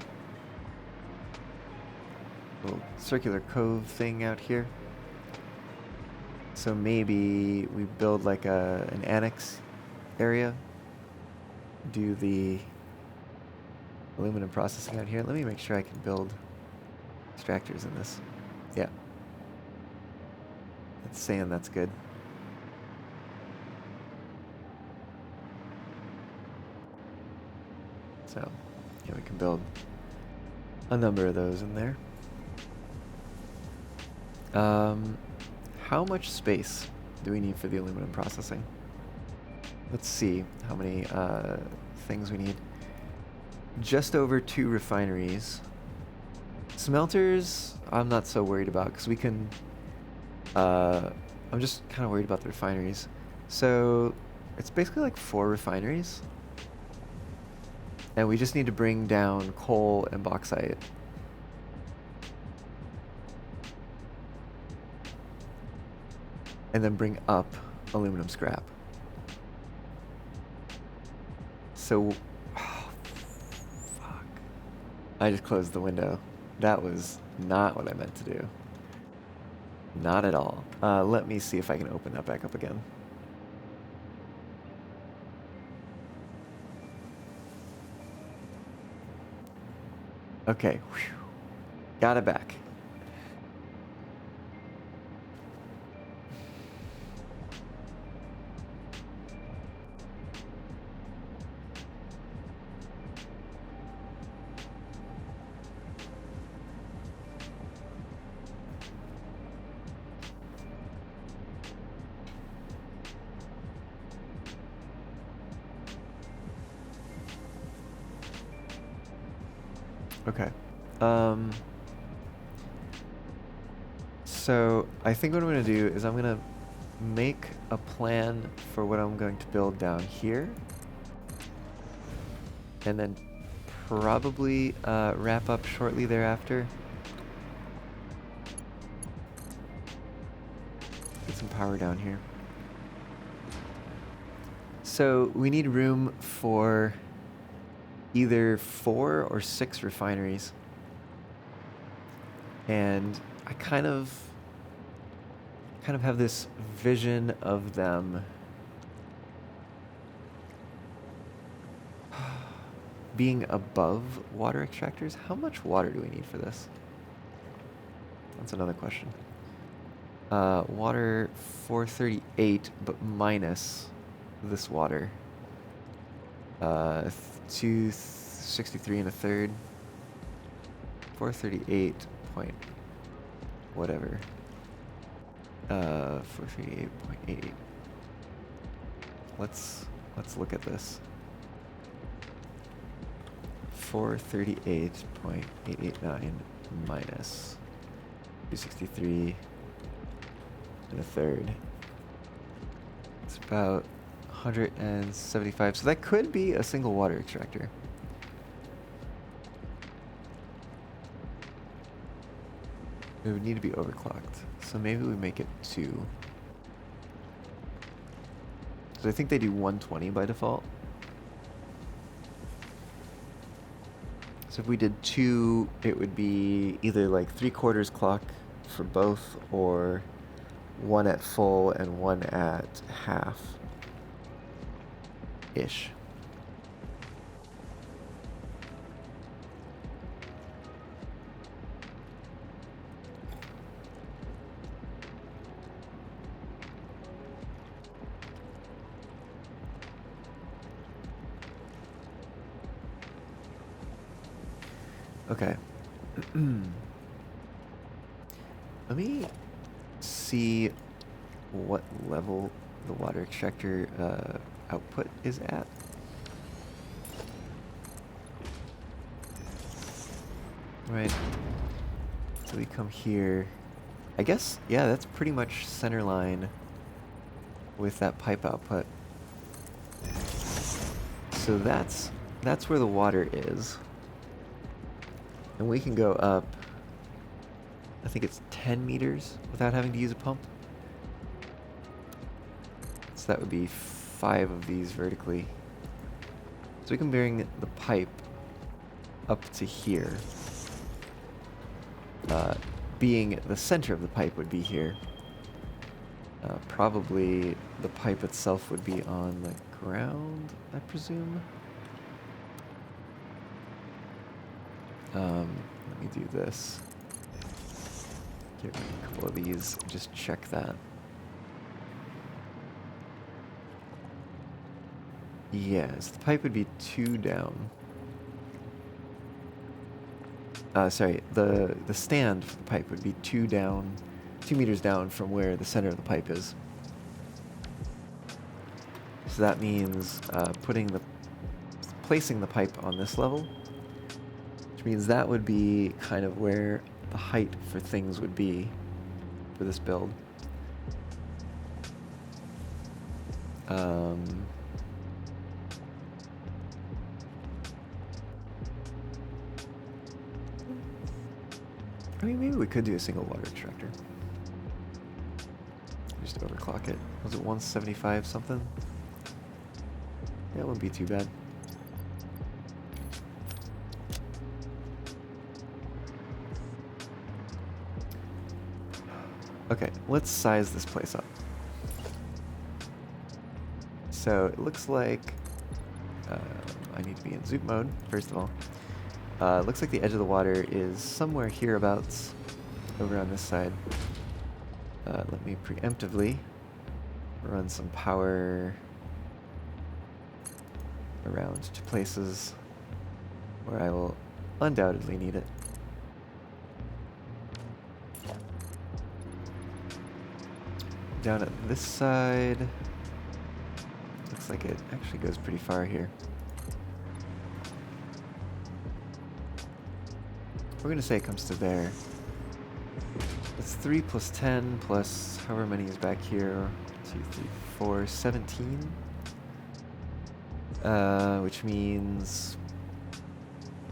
little circular cove thing out here. So maybe we build like an annex area. Do the aluminum processing out here. Let me make sure I can build extractors in this. Yeah. It's saying that's good. So, yeah, we can build a number of those in there. How much space do we need for the aluminum processing? Let's see how many things we need. Just over 2 refineries. Smelters, I'm not so worried about because we can... I'm just kind of worried about the refineries. So it's basically like 4 refineries. And we just need to bring down coal and bauxite. And then bring up aluminum scrap. So, oh, fuck. I just closed the window. That was not what I meant to do. Not at all. Let me see if I can open that back up again. Okay. Whew. Got it back. Okay. So I think what I'm going to do is I'm going to make a plan for what I'm going to build down here. And then probably wrap up shortly thereafter. Get some power down here. So we need room for either 4 or 6 refineries. And I kind of have this vision of them being above water extractors. How much water do we need for this? That's another question. Water 438, but minus this water. 263 and a third. 438 point whatever. 438.88. Let's look at this. 438.889 minus 263 and a third. It's about 175. So that could be a single water extractor. It would need to be overclocked. So maybe we make it 2. So I think they do 120 by default. So if we did 2, it would be either like 3/4 clock for both, or 1 at full and 1 at half-ish. Okay. Let me see what level the water extractor output is at. Right. So we come here. I guess, yeah, that's pretty much center line with that pipe output. So that's where the water is. And we can go up, I think it's 10 meters without having to use a pump. So that would be 5 of these vertically. So we can bring the pipe up to here. Being the center of the pipe would be here. Probably the pipe itself would be on the ground, I presume. Let me do this. Get rid of a couple of these, just check that. Yes, the pipe would be 2 down. Sorry, the stand for the pipe would be 2 down, 2 meters down from where the center of the pipe is. So that means placing the pipe on this level, which means that would be kind of where the height for things would be for this build. I mean, maybe we could do a single water extractor. Just overclock it. Was it 175 something? That wouldn't be too bad. Okay, let's size this place up. So it looks like I need to be in zoom mode, first of all. It looks like the edge of the water is somewhere hereabouts over on this side. Let me preemptively run some power around to places where I will undoubtedly need it. Down at this side, looks like it actually goes pretty far here. We're gonna say it comes to there. It's 3 plus 10 plus however many is back here. 2, 3, 4, 17. Which means,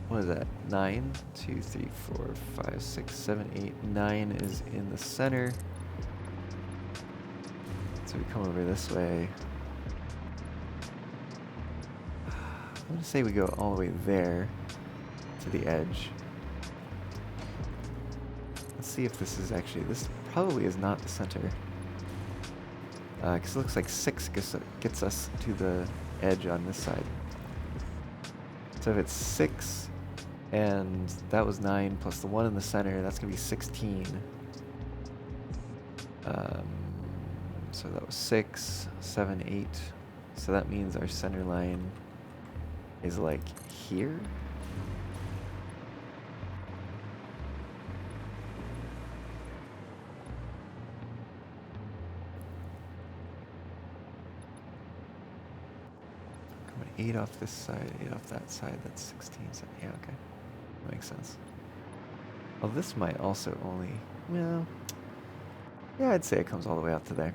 what is that? 9? 2, 3, 4, 5, 6, 7, 8, 9 is in the center. So we come over this way. I'm gonna say we go all the way there to the edge. Let's see if this is actually, this probably is not the center. Because it looks like 6 gets us to the edge on this side. So if it's 6 and that was 9 plus the 1 in the center, that's going to be 16. So that was 6, 7, 8. So that means our center line is like here. 8 off this side, 8 off that side. That's 16. So yeah, okay. Makes sense. Well, this might also only... Well, yeah, I'd say it comes all the way out to there.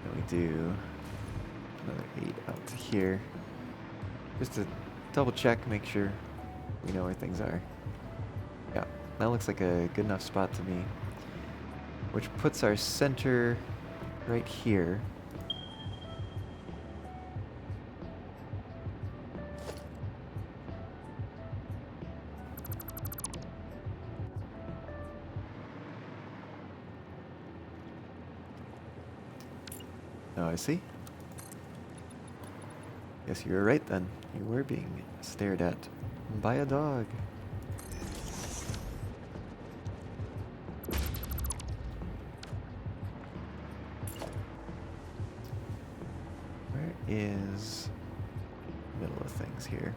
And we do another 8 out to here. Just to double check, make sure we know where things are. Yeah, that looks like a good enough spot to me. Which puts our center right here. Oh, I see. Yes, you were right then. You were being stared at by a dog. Where is middle of things here?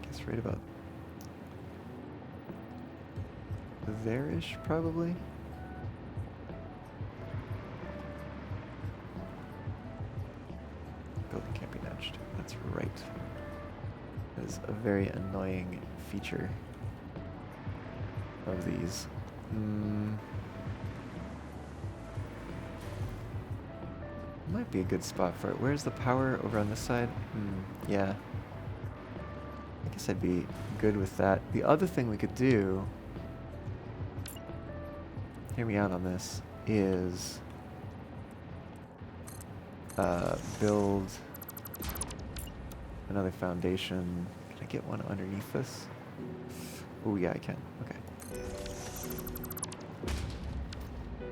I guess right about there-ish, probably. Building can't be nudged. That's right. That is a very annoying feature of these. Might be a good spot for it. Where's the power? Over on this side? Yeah. I guess I'd be good with that. The other thing we could do, hear me out on this, is build another foundation. Can I get one underneath this? Oh yeah, I can. Okay.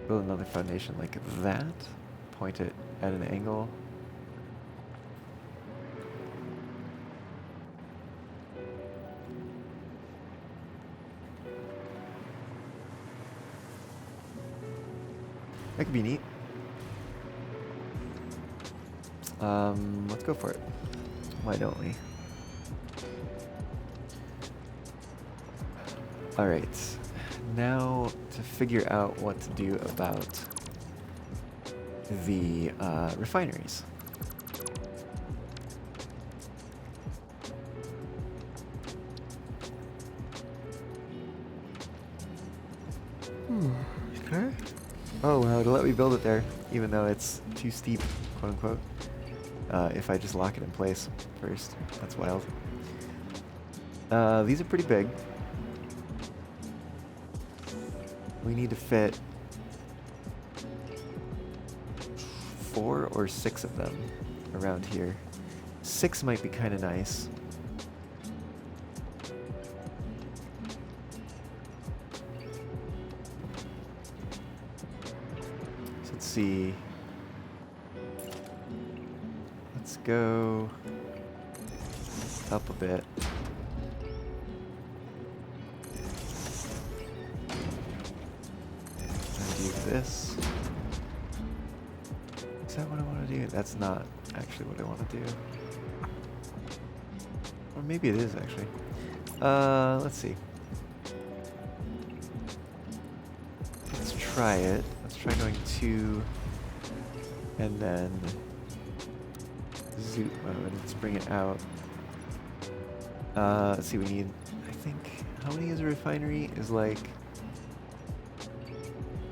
Build another foundation like that. Point it at an angle. That could be neat. Let's go for it. Why don't we? Alright. Now to figure out what to do about the refineries. Okay. Oh, wow, to let me build it there, even though it's too steep, quote unquote. If I just lock it in place first. That's wild. These are pretty big. We need to fit 4 or 6 of them around here. 6 might be kind of nice. So let's see. Let's go up a bit. And do this. Is that what I want to do? That's not actually what I want to do. Or maybe it is actually. Let's see. Let's try it. Let's try going 2 and then zoom mode. Let's bring it out. Let's see, we need, I think, how many is a refinery? Is like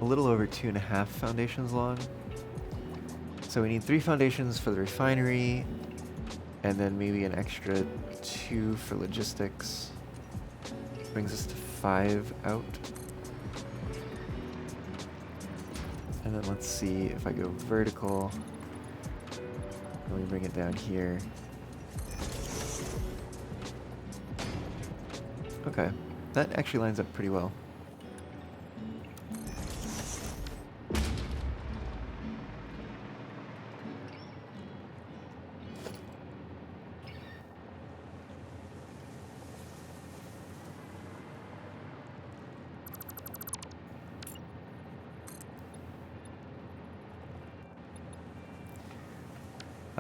a little over 2.5 foundations long. So we need 3 foundations for the refinery, and then maybe an extra 2 for logistics. Brings us to 5 out. And then let's see if I go vertical. Let me bring it down here. Okay, that actually lines up pretty well.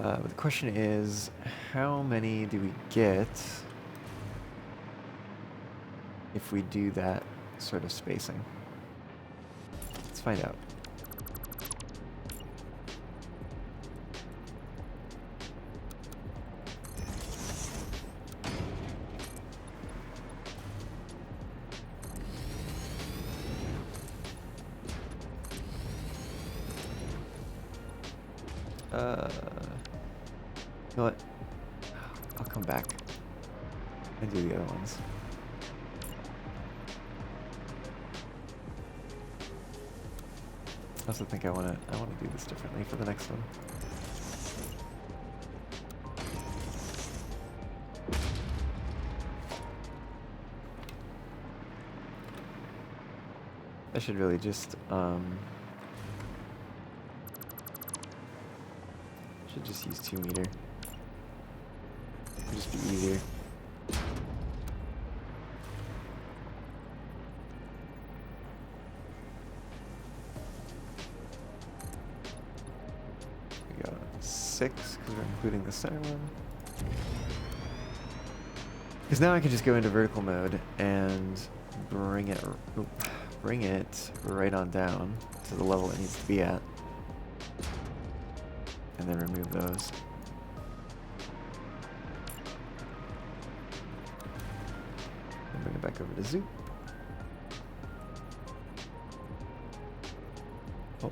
But the question is, how many do we get if we do that sort of spacing? Let's find out. You know what? I'll come back and do the other ones. I also think I wanna do this differently for the next one. I should really just should just use 2 meter. It'll just be easier. We got 6 because we're including the center one. Because now I can just go into vertical mode and bring it right on down to the level it needs to be at, and then remove those. And bring it back over to Zoop. Oh.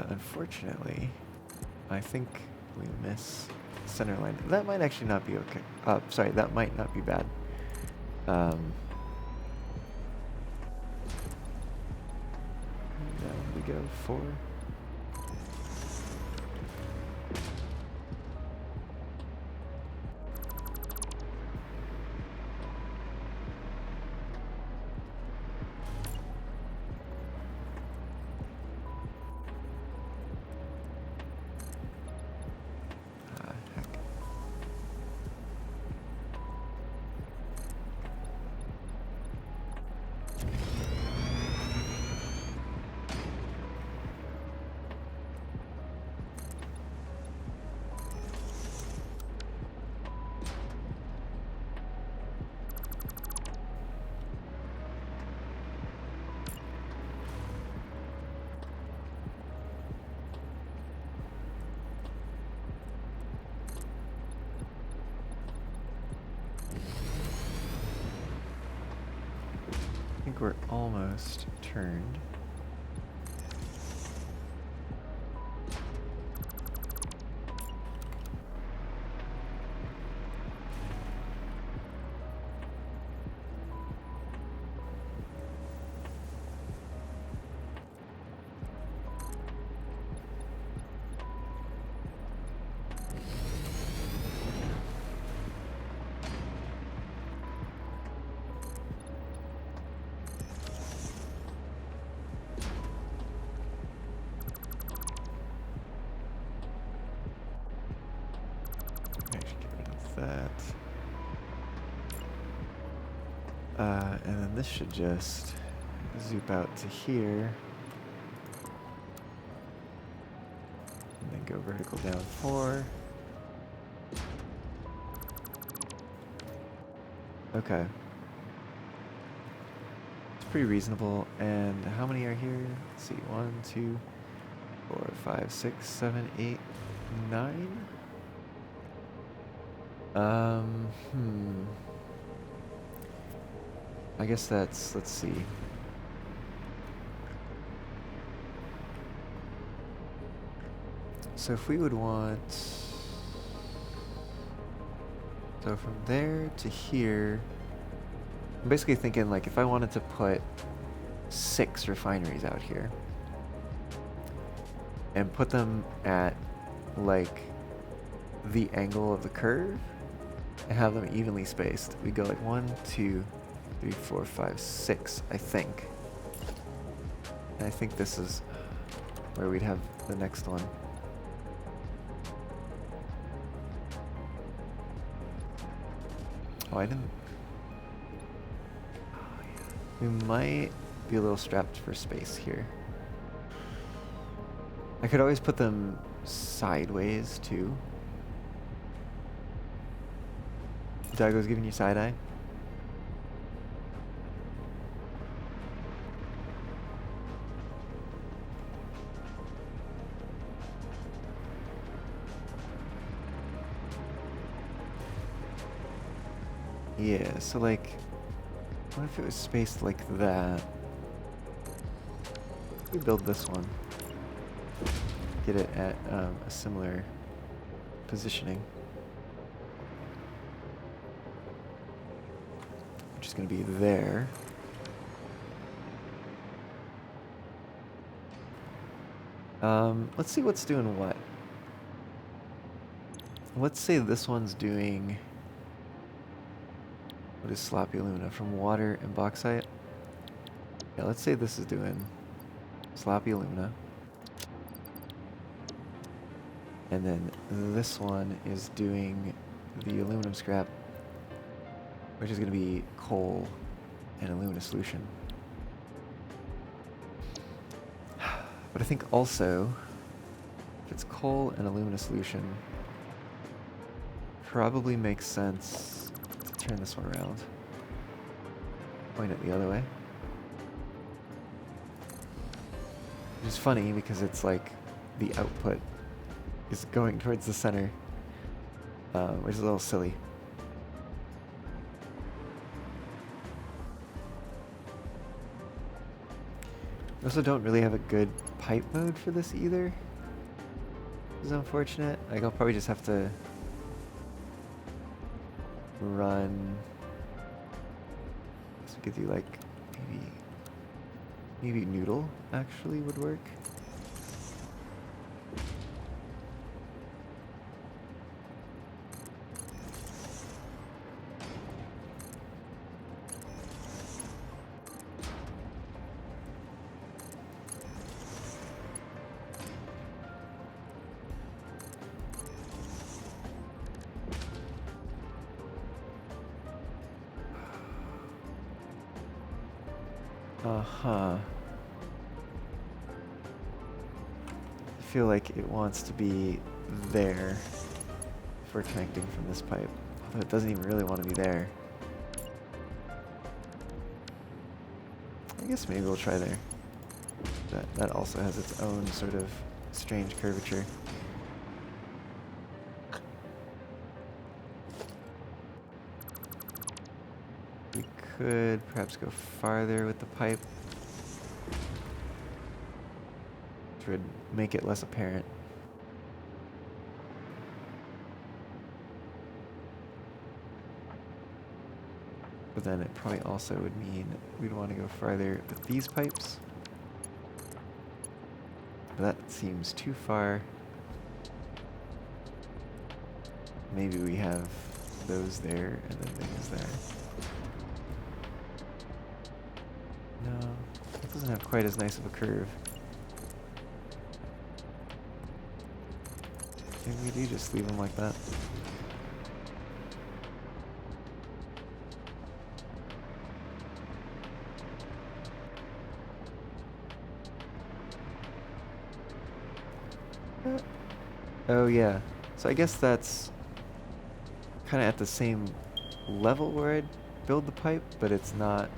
Unfortunately, I think we miss center line. That might actually not be okay. Sorry, that might not be bad. Down we go, 4. Heck. I think we're almost turned. Actually, get rid of that. And then this should just zoop out to here. And then go vertical down 4. Okay. It's pretty reasonable. And how many are here? Let's see. 1, 2, 4, 5, 6, 7, 8, 9. I guess that's, let's see. So if we would want, so from there to here, I'm basically thinking like if I wanted to put 6 refineries out here and put them at like the angle of the curve and have them evenly spaced. We go like 1, 2, 3, 4, 5, 6, I think. And I think this is where we'd have the next one. Oh, I didn't... Oh, yeah. We might be a little strapped for space here. I could always put them sideways, too. Dago's giving you side-eye? Yeah, so like, what if it was spaced like that? We build this one. Get it at a similar positioning. Which is going to be there. Let's see what's doing what. Let's say this one's doing... What is sloppy alumina? From water and bauxite? Yeah, let's say this is doing sloppy alumina. And then this one is doing the aluminum scrap, which is going to be coal and alumina solution. But I think also, if it's coal and alumina solution, probably makes sense to turn this one around. Point it the other way. Which is funny because it's like the output is going towards the center, which is a little silly. We also don't really have a good pipe mode for this either, which is unfortunate. Like, I'll probably just have to run. So we could do like maybe noodle actually would work. Uh-huh. I feel like it wants to be there for connecting from this pipe. Although it doesn't even really want to be there. I guess maybe we'll try there. That also has its own sort of strange curvature. We could perhaps go farther with the pipe to make it less apparent. But then it probably also would mean we'd want to go farther with these pipes. But that seems too far. Maybe we have those there and then things there. No, it doesn't have quite as nice of a curve. Maybe we do just leave them like that. Oh yeah, so I guess that's kind of at the same level where I'd build the pipe, but it's not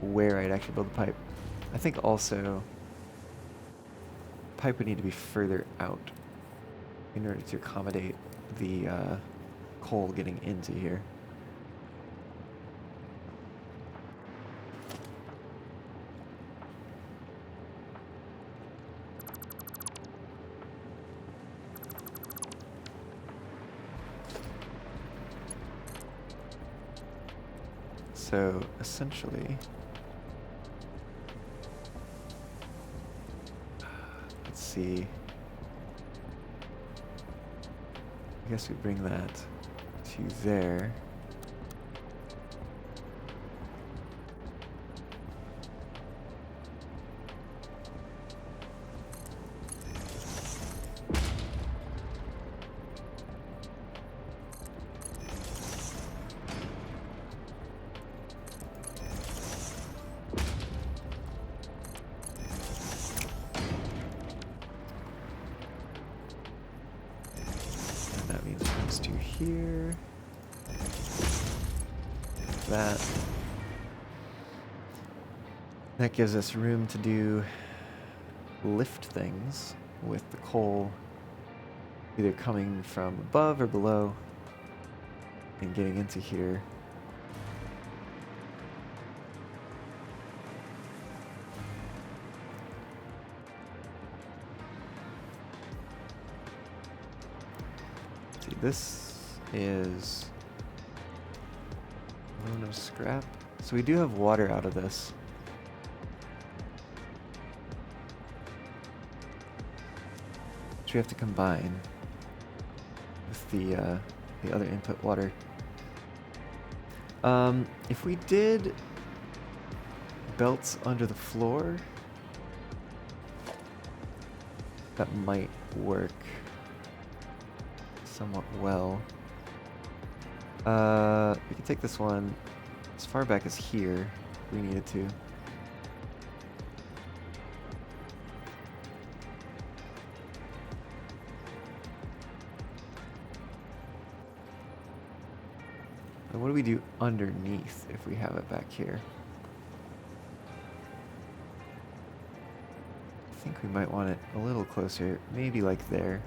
where I'd actually build the pipe. I think also pipe would need to be further out in order to accommodate the coal getting into here. So essentially, let's see. guess we bring that to there. That means it comes to here. That. That gives us room to do lift things with the coal either coming from above or below and getting into here. See, this is no scrap. So we do have water out of this. Which we have to combine with the other input water. If we did belts under the floor, that might work somewhat well. We could take this one as far back as here if we needed to. And what do we do underneath if we have it back here? I think we might want it a little closer, maybe like there.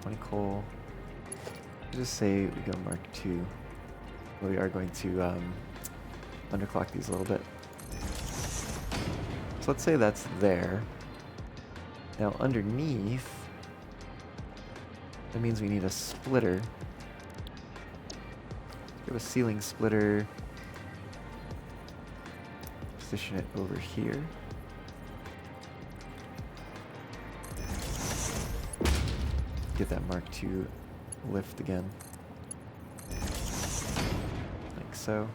20 coal. Just say we go Mark II. We are going to underclock these a little bit. So let's say that's there. Now underneath, that means we need a splitter. We have a ceiling splitter. Position it over here. Get that Mark II lift again. Like so.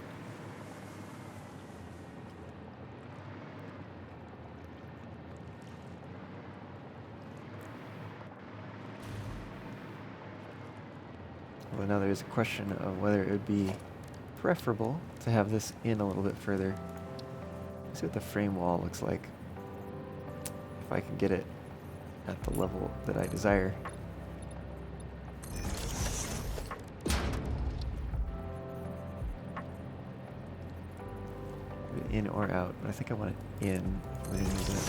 Well, now there's a question of whether it would be preferable to have this in a little bit further. Let's see what the frame wall looks like. If I can get it at the level that I desire. In or out, but I think I want it in if we're gonna use it.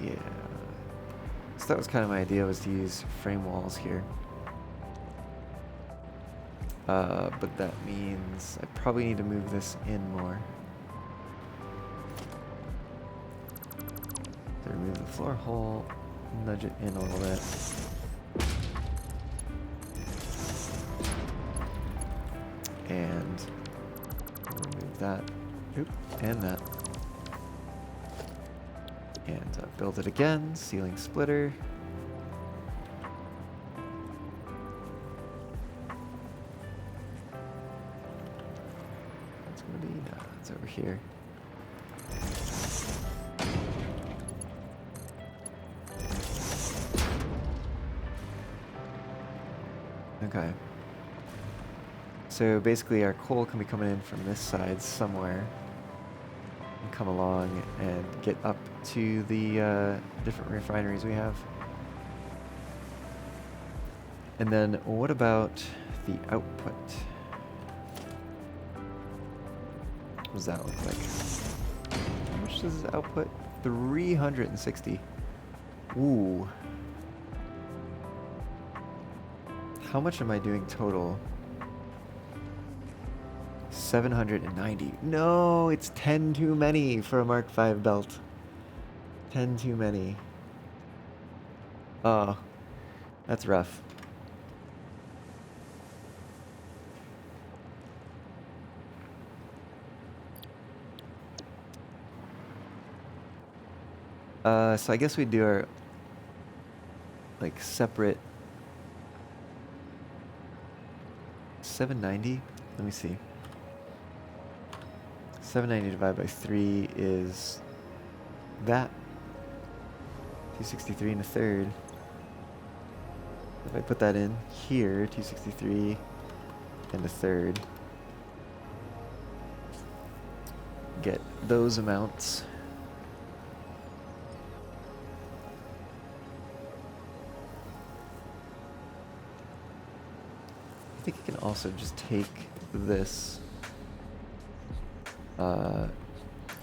Yeah. So that was kind of my idea, was to use frame walls here. But that means I probably need to move this in more. So remove the floor hole, nudge it in a little bit. And remove that, and that. And build it again, ceiling splitter. That's gonna be, no, it's over here. Okay. So basically our coal can be coming in from this side somewhere and come along and get up to the different refineries we have. And then what about the output? What does that look like? How much does this output? 360. Ooh. How much am I doing total? 790. No, it's 10 too many for a Mark V belt. 10 too many. Oh, that's rough. So I guess we'd do our like separate 790. Let me see. 790 divided by 3 is that 263 and a third. If I put that in here, 263 and a third, get those amounts. I think I can also just take this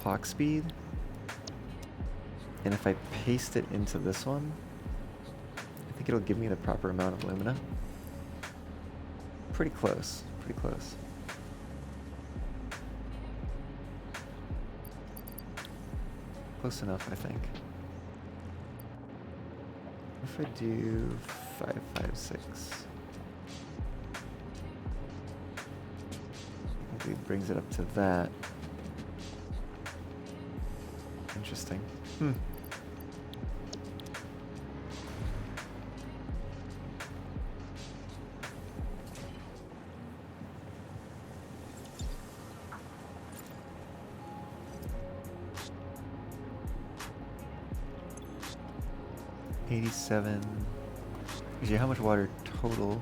clock speed, and if I paste it into this one, I think it'll give me the proper amount of lumina. Pretty close, pretty close. Close enough, I think. If I do 556, maybe it brings it up to that. Interesting. Hmm. $87. Actually, how much water total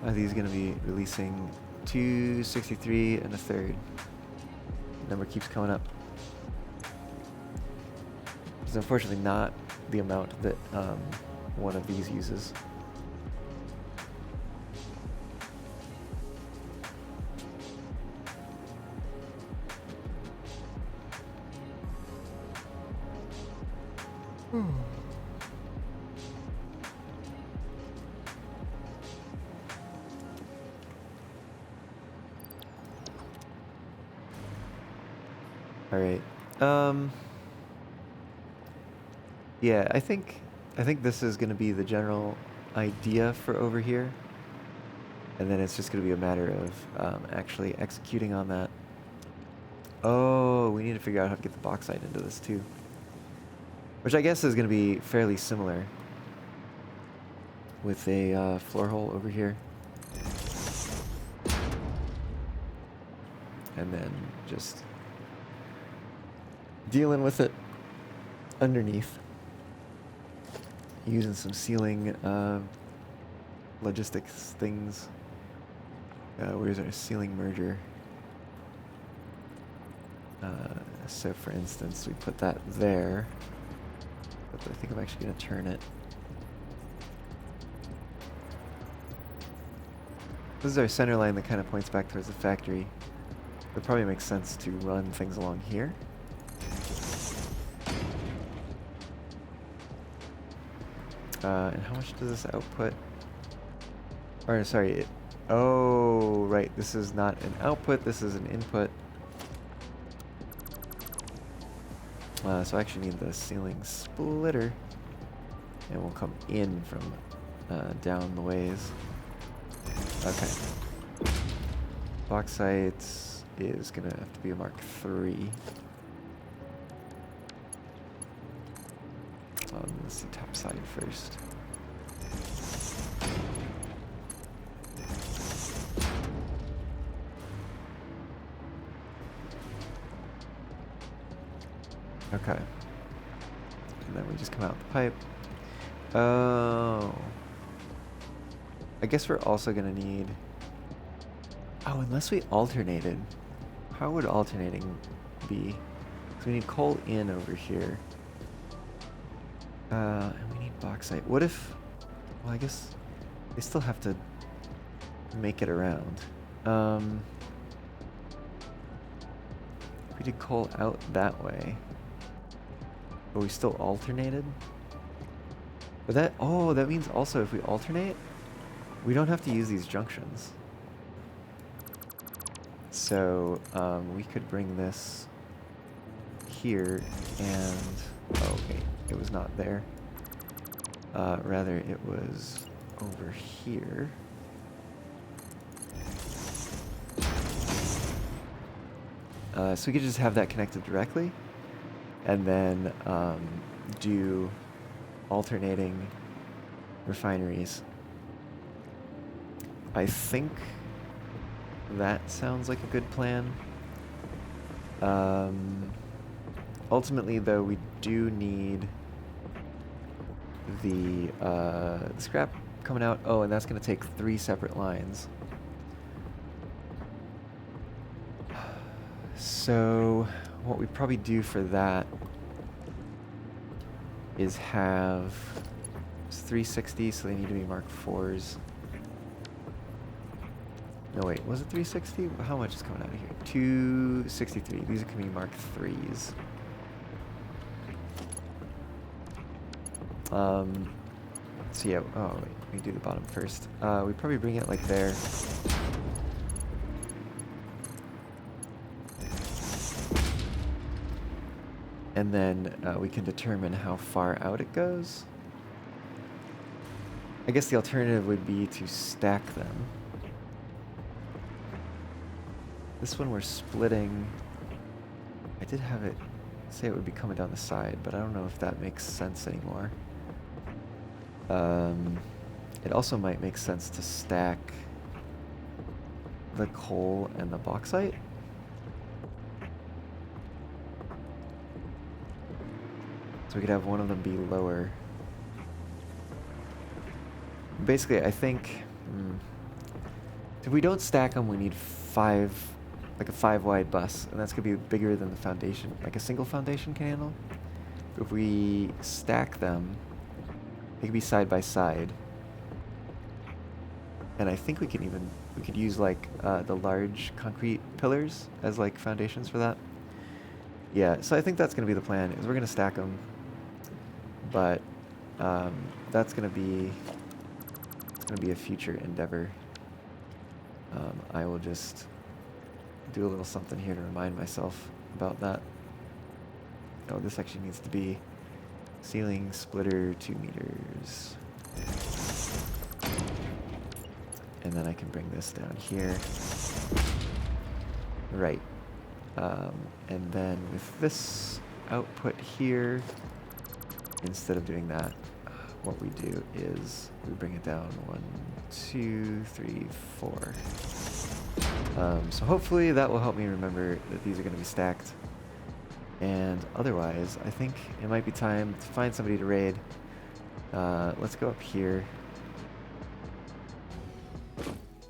are these going to be releasing? 263 and a third. The number keeps coming up. It's unfortunately not the amount that one of these uses. All right. Yeah, I think this is going to be the general idea for over here, and then it's just going to be a matter of actually executing on that. Oh, we need to figure out how to get the bauxite into this too, which I guess is going to be fairly similar with a floor hole over here, and then just dealing with it underneath, using some ceiling logistics things. Where's our ceiling merger? So for instance, we put that there, but I think I'm actually going to turn it. This is our center line that kind of points back towards the factory. It probably makes sense to run things along here. And how much does this output? Or sorry, oh right, this is not an output, this is an input. So I actually need the ceiling splitter, and we'll come in from down the ways. Okay. Bauxite is gonna have to be a Mark III. Let's see top side first. Okay. And then we just come out the pipe. Oh. I guess we're also gonna need... Oh, unless we alternated. How would alternating be? So we need coal in over here. And we need bauxite. What if... Well, I guess they still have to make it around. We did coal out that way, but we still alternated. But that... Oh, that means also if we alternate, we don't have to use these junctions. So, we could bring this here and... Oh, okay. It was not there. Rather, it was over here. So we could just have that connected directly. and then do alternating refineries. I think that sounds like a good plan. Ultimately, though, we do need the scrap coming out. Oh, and that's going to take 3 separate lines. So what we probably do for that is have 360, so they need to be Mark 4s. No, wait, was it 360? How much is coming out of here? 263. These are going to be Mark 3s. So yeah, oh wait, we do the bottom first. We probably bring it like there. And then we can determine how far out it goes. I guess the alternative would be to stack them. This one we're splitting. I did have it say it would be coming down the side, but I don't know if that makes sense anymore. It also might make sense to stack the coal and the bauxite. So we could have one of them be lower. Basically, I think if we don't stack them, we need 5, like a 5-wide bus, and that's gonna be bigger than the foundation, like a single foundation can handle. If we stack them, they could be side by side, and I think we could use like the large concrete pillars as like foundations for that. Yeah, so I think that's gonna be the plan. Is we're gonna stack them, but that's gonna be a future endeavor. I will just do a little something here to remind myself about that. Oh, this actually needs to be ceiling splitter 2 meters. And then I can bring this down here. Right. And then with this output here, instead of doing that, what we do is we bring it down 1, 2, 3, 4. So hopefully that will help me remember that these are going to be stacked. And otherwise, I think it might be time to find somebody to raid. Let's go up here.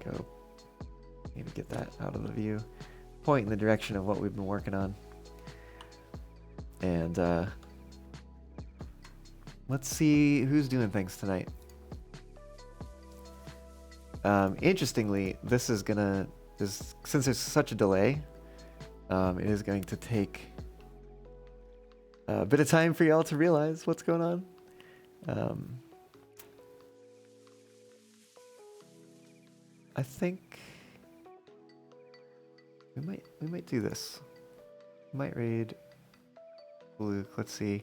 Go. Maybe get that out of the view. Point in the direction of what we've been working on. And let's see who's doing things tonight. Interestingly, this is gonna, since there's such a delay, it is going to take a bit of time for y'all to realize what's going on. I think we might do this. We might raid Luke. Let's see.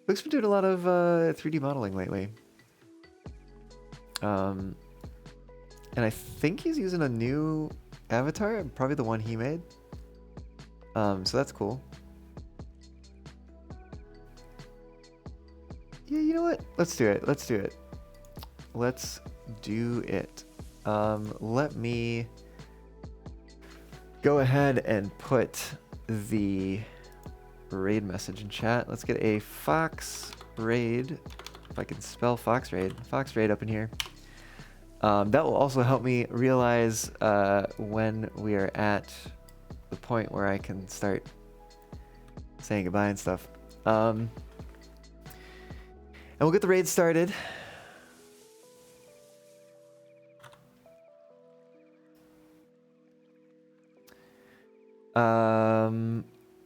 Luke's been doing a lot of 3D modeling lately. And I think he's using a new avatar, probably the one he made. So that's cool. Yeah, you know what? Let's do it. Let's do it. Let's do it. Let me go ahead and put the raid message in chat. Let's get a Fox raid, if I can spell Fox raid up in here. That will also help me realize when we are at the point where I can start saying goodbye and stuff. And we'll get the raid started.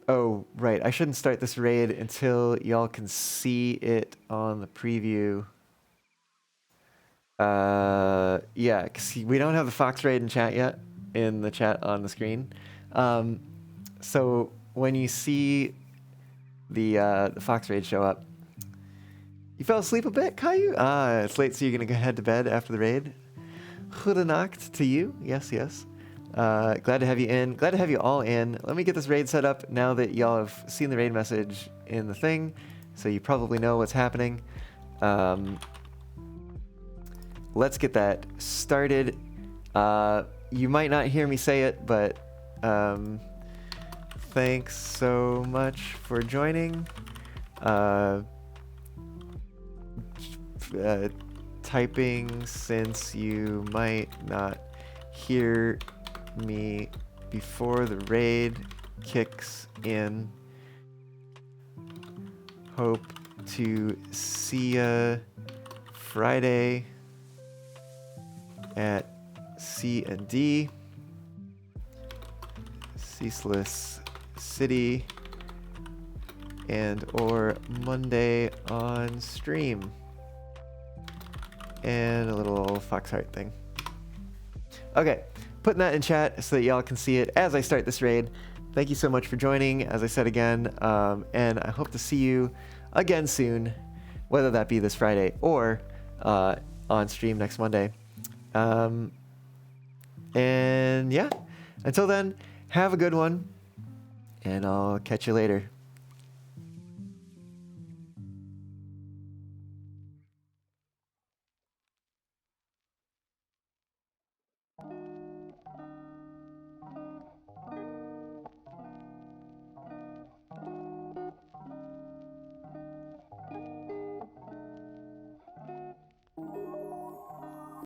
Oh, right. I shouldn't start this raid until y'all can see it on the preview. Yeah, because we don't have the Fox raid in chat yet, in the chat on the screen. So when you see the Fox raid show up, you fell asleep a bit, Caillou? It's late, so you're gonna go head to bed after the raid. Goedenacht to you. Yes, yes. Glad to have you in. Glad to have you all in. Let me get this raid set up now that y'all have seen the raid message in the thing, so you probably know what's happening. Let's get that started. You might not hear me say it, but thanks so much for joining. Typing since you might not hear me before the raid kicks in. Hope to see ya Friday at C&D, Ceaseless City, and or Monday on stream. And a little fox heart thing. Okay, putting that in chat so that y'all can see it as I start this raid. Thank you so much for joining, as I said again, and I hope to see you again soon, whether that be this Friday or on stream next Monday. And yeah, until then, have a good one, and I'll catch you later.